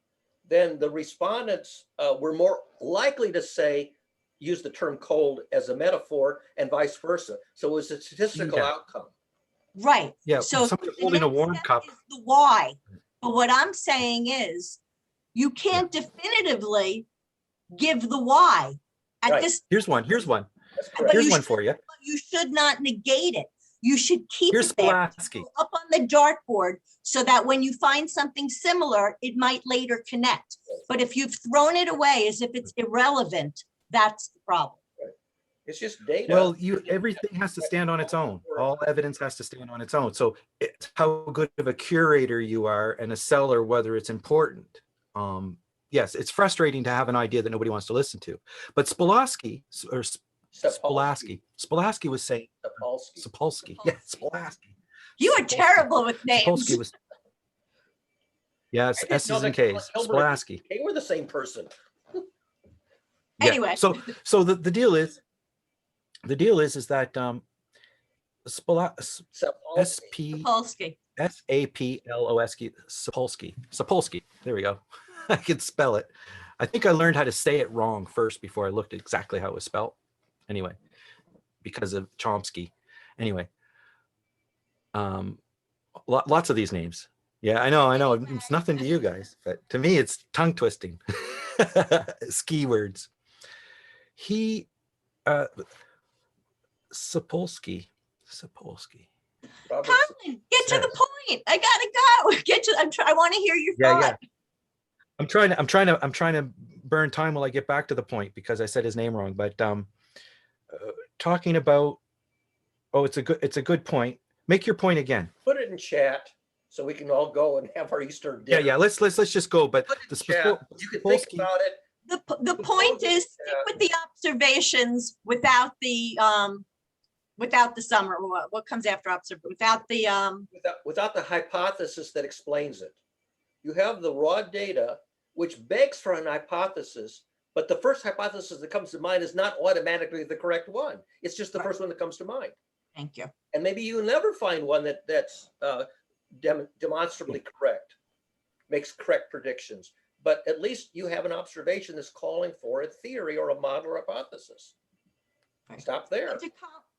then the respondents were more likely to use the term cold as a metaphor and vice versa. So it was a statistical Yeah. outcome. Right. Yeah, So somebody the holding a next warm step cup. is the why. But what I'm saying is you can't definitively give the why at Right. this, Here's one. That's but correct. Here's you one should, for you. you should not negate it. You should keep Here's it there, Spolaski. up on the dartboard, so that when you find something similar, it might later connect. But if you've thrown it away as if it's irrelevant, that's the problem. It's just data. Well, everything has to stand on its own. All evidence has to stand on its own. So it's how good of a curator you are and a seller, whether it's important. Yes, it's frustrating to have an idea that nobody wants to listen to. But Spolaski or Spolaski was saying Sapolsky. Yeah, Spolaski. You are terrible with names. Sapolsky was. Yeah, it's I didn't know S's and that K's. Hilbert and Spolaski. Kay were the same person. Yeah. Anyway. So the deal is that Sapolsky. Sapolsky. There we go. I can spell it. I think I learned how to say it wrong first before I looked at exactly how it was spelled. Anyway, because of Chomsky. Anyway, lots of these names. Yeah, I know. It's nothing to you guys, but to me, it's tongue twisting. Ski words. Sapolsky. Colin, get to the point. I gotta go. I want to hear your thought. Yeah. I'm trying to burn time while I get back to the point because I said his name wrong. But talking about, it's a good point. Make your point again. Put it in chat so we can all go and have our Easter dinner. Yeah. Let's just go. But the You can think about it. The point is, stick with the observations without the summer. What comes after observation? Without the hypothesis that explains it. You have the raw data, which begs for an hypothesis, but the first hypothesis that comes to mind is not automatically the correct one. It's just the first one that comes to mind. Thank you. And maybe you never find one that's demonstrably correct, makes correct predictions. But at least you have an observation that's calling for a theory or a model or hypothesis. Right. Stop there.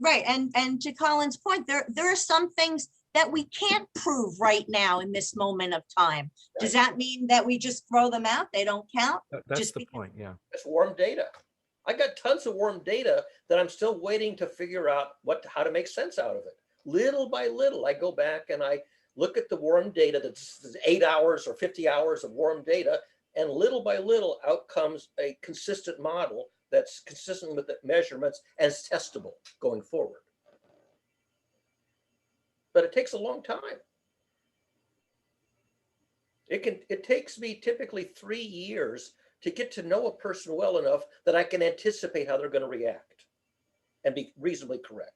Right, and to Colin's point, there are some things that we can't prove right now in this moment of time. Does that mean that we just throw them out? They don't count? That's the point, yeah. It's warm data. I got tons of warm data that I'm still waiting to figure out how to make sense out of it. Little by little, I go back and I look at the warm data that's 8 hours or 50 hours of warm data, and little by little out comes a consistent model that's consistent with the measurements and is testable going forward. But it takes a long time. It takes me typically 3 years to get to know a person well enough that I can anticipate how they're going to react and be reasonably correct.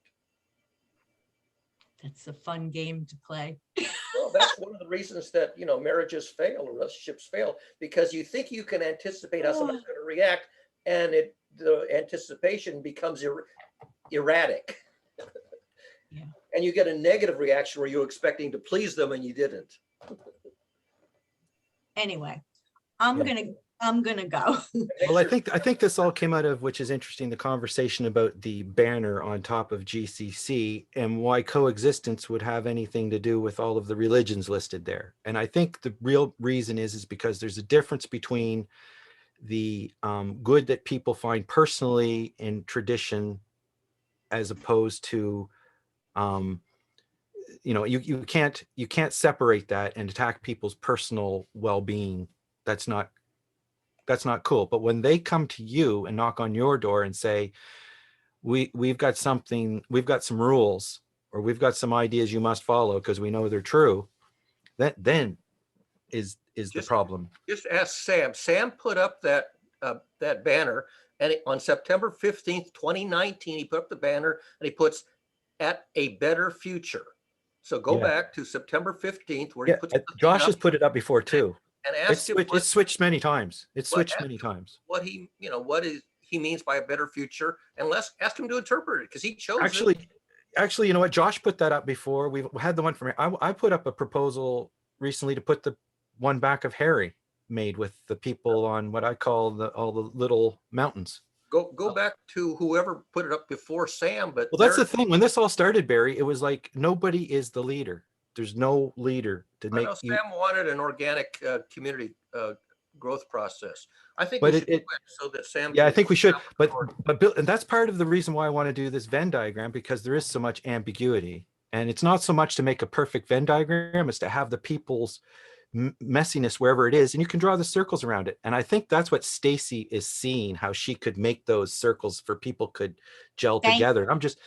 That's a fun game to play. Well, that's one of the reasons that, marriages fail or relationships fail, because you think you can anticipate how someone's going to react, and the anticipation becomes erratic. Yeah. And you get a negative reaction where you're expecting to please them and you didn't. Anyway, I'm gonna go. Well, I think this all came out of, which is interesting, the conversation about the banner on top of GCC and why coexistence would have anything to do with all of the religions listed there. And I think the real reason is because there's a difference between the good that people find personally in tradition as opposed to you can't separate that and attack people's personal well-being. That's not cool. But when they come to you and knock on your door and say, we've got some rules, or we've got some ideas you must follow because we know they're true, that then is the problem. Just ask Sam. Sam put up that banner, and on September 15th, 2019, he put up the banner and he puts "at a better future." So go back to September 15th where he puts Josh has put it up before too. and It's ask him switched, it's switched many times. It's what switched hap- many times. what he, what is he means by a better future, and let's ask him to interpret it because he chose it. Actually, you know what? Josh put that up before. We've had the one from, I put up a proposal recently to put the one back of Harry made with the people on what I call all the little mountains. Go back to whoever put it up before Sam, but Well, that's the thing. When this all started, Barry, it was like nobody is the leader. There's no leader to I make know you. Sam wanted an organic community growth process. I think But we it- should it- quit so that Sam. Yeah, I can think we should. But record. Bill, and that's part of the reason why I want to do this Venn diagram, because there is so much ambiguity, and it's not so much to make a perfect Venn diagram, it's to have the people's messiness wherever it is, and you can draw the circles around it. And I think that's what Stacy is seeing, how she could make those circles for people could gel Thank- together. And I'm just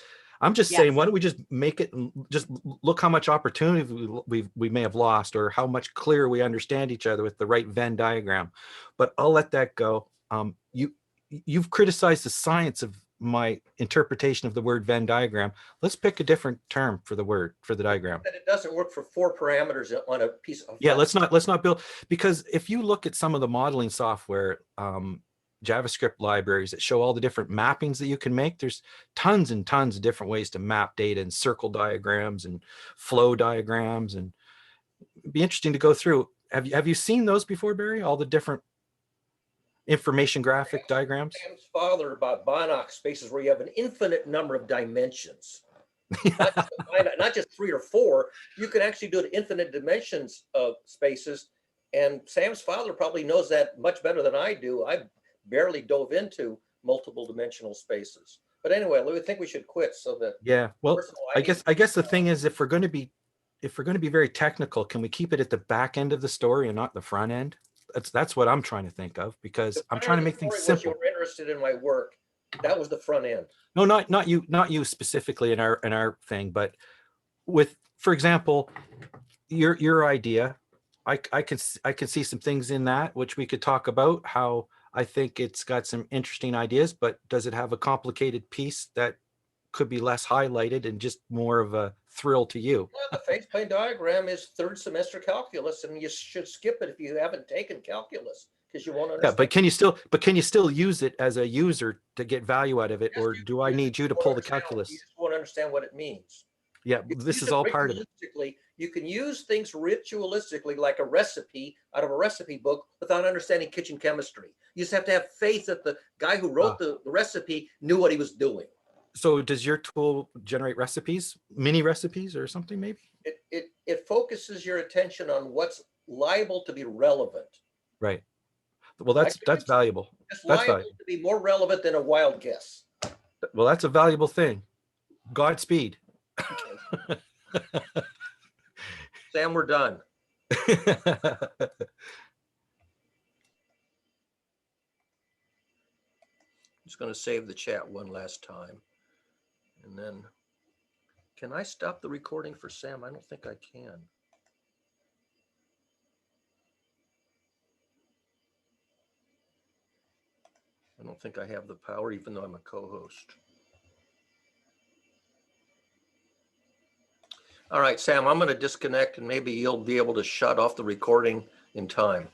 Yes. saying, why don't we just make it, just look how much opportunity we may have lost, or how much clearer we understand each other with the right Venn diagram. But I'll let that go. You've criticized the science of my interpretation of the word Venn diagram. Let's pick a different term for the diagram. That it doesn't work for 4 parameters on a piece of. Yeah, let's not build, because if you look at some of the modeling software, JavaScript libraries that show all the different mappings that you can make, there's tons and tons of different ways to map data, and circle diagrams and flow diagrams, and it'd be interesting to go through. Have you seen those before, Barry? All the different information graphic diagrams? Sam's father about Banach spaces where you have an infinite number of dimensions. Not just 3 or 4. You can actually do it infinite dimensions of spaces. And Sam's father probably knows that much better than I do. I barely dove into multiple dimensional spaces. But anyway, I think we should quit so that. Yeah. Well, First of all, I guess the thing is, if we're going to be very technical, can we keep it at the back end of the story and not the front end? That's what I'm trying to think of, because I'm trying to make things simple. You were interested in my work. That was the front end. No, not you specifically in our thing, but with, for example, your idea, I can see some things in that which we could talk about. How I think it's got some interesting ideas, but does it have a complicated piece that could be less highlighted and just more of a thrill to you? Well, the phase plane diagram is 3rd semester calculus, and you should skip it if you haven't taken calculus, because you won't understand. Yeah, but can you still use it as a user to get value out of it, or do I need you to pull the calculus? You just won't understand what it means. Yeah, this is all part of it. You can use things ritualistically, like a recipe out of a recipe book, without understanding kitchen chemistry. You just have to have faith that the guy who wrote the recipe knew what he was doing. So does your tool generate recipes, mini recipes or something maybe? It focuses your attention on what's liable to be relevant. Right. Well, that's valuable. It's That's liable valuable. to be more relevant than a wild guess. Well, that's a valuable thing. Godspeed. Sam, we're done. Just going to save the chat one last time. And then, can I stop the recording for Sam? I don't think I can. I don't think I have the power, even though I'm a co-host. All right, Sam, I'm going to disconnect, and maybe you'll be able to shut off the recording in time.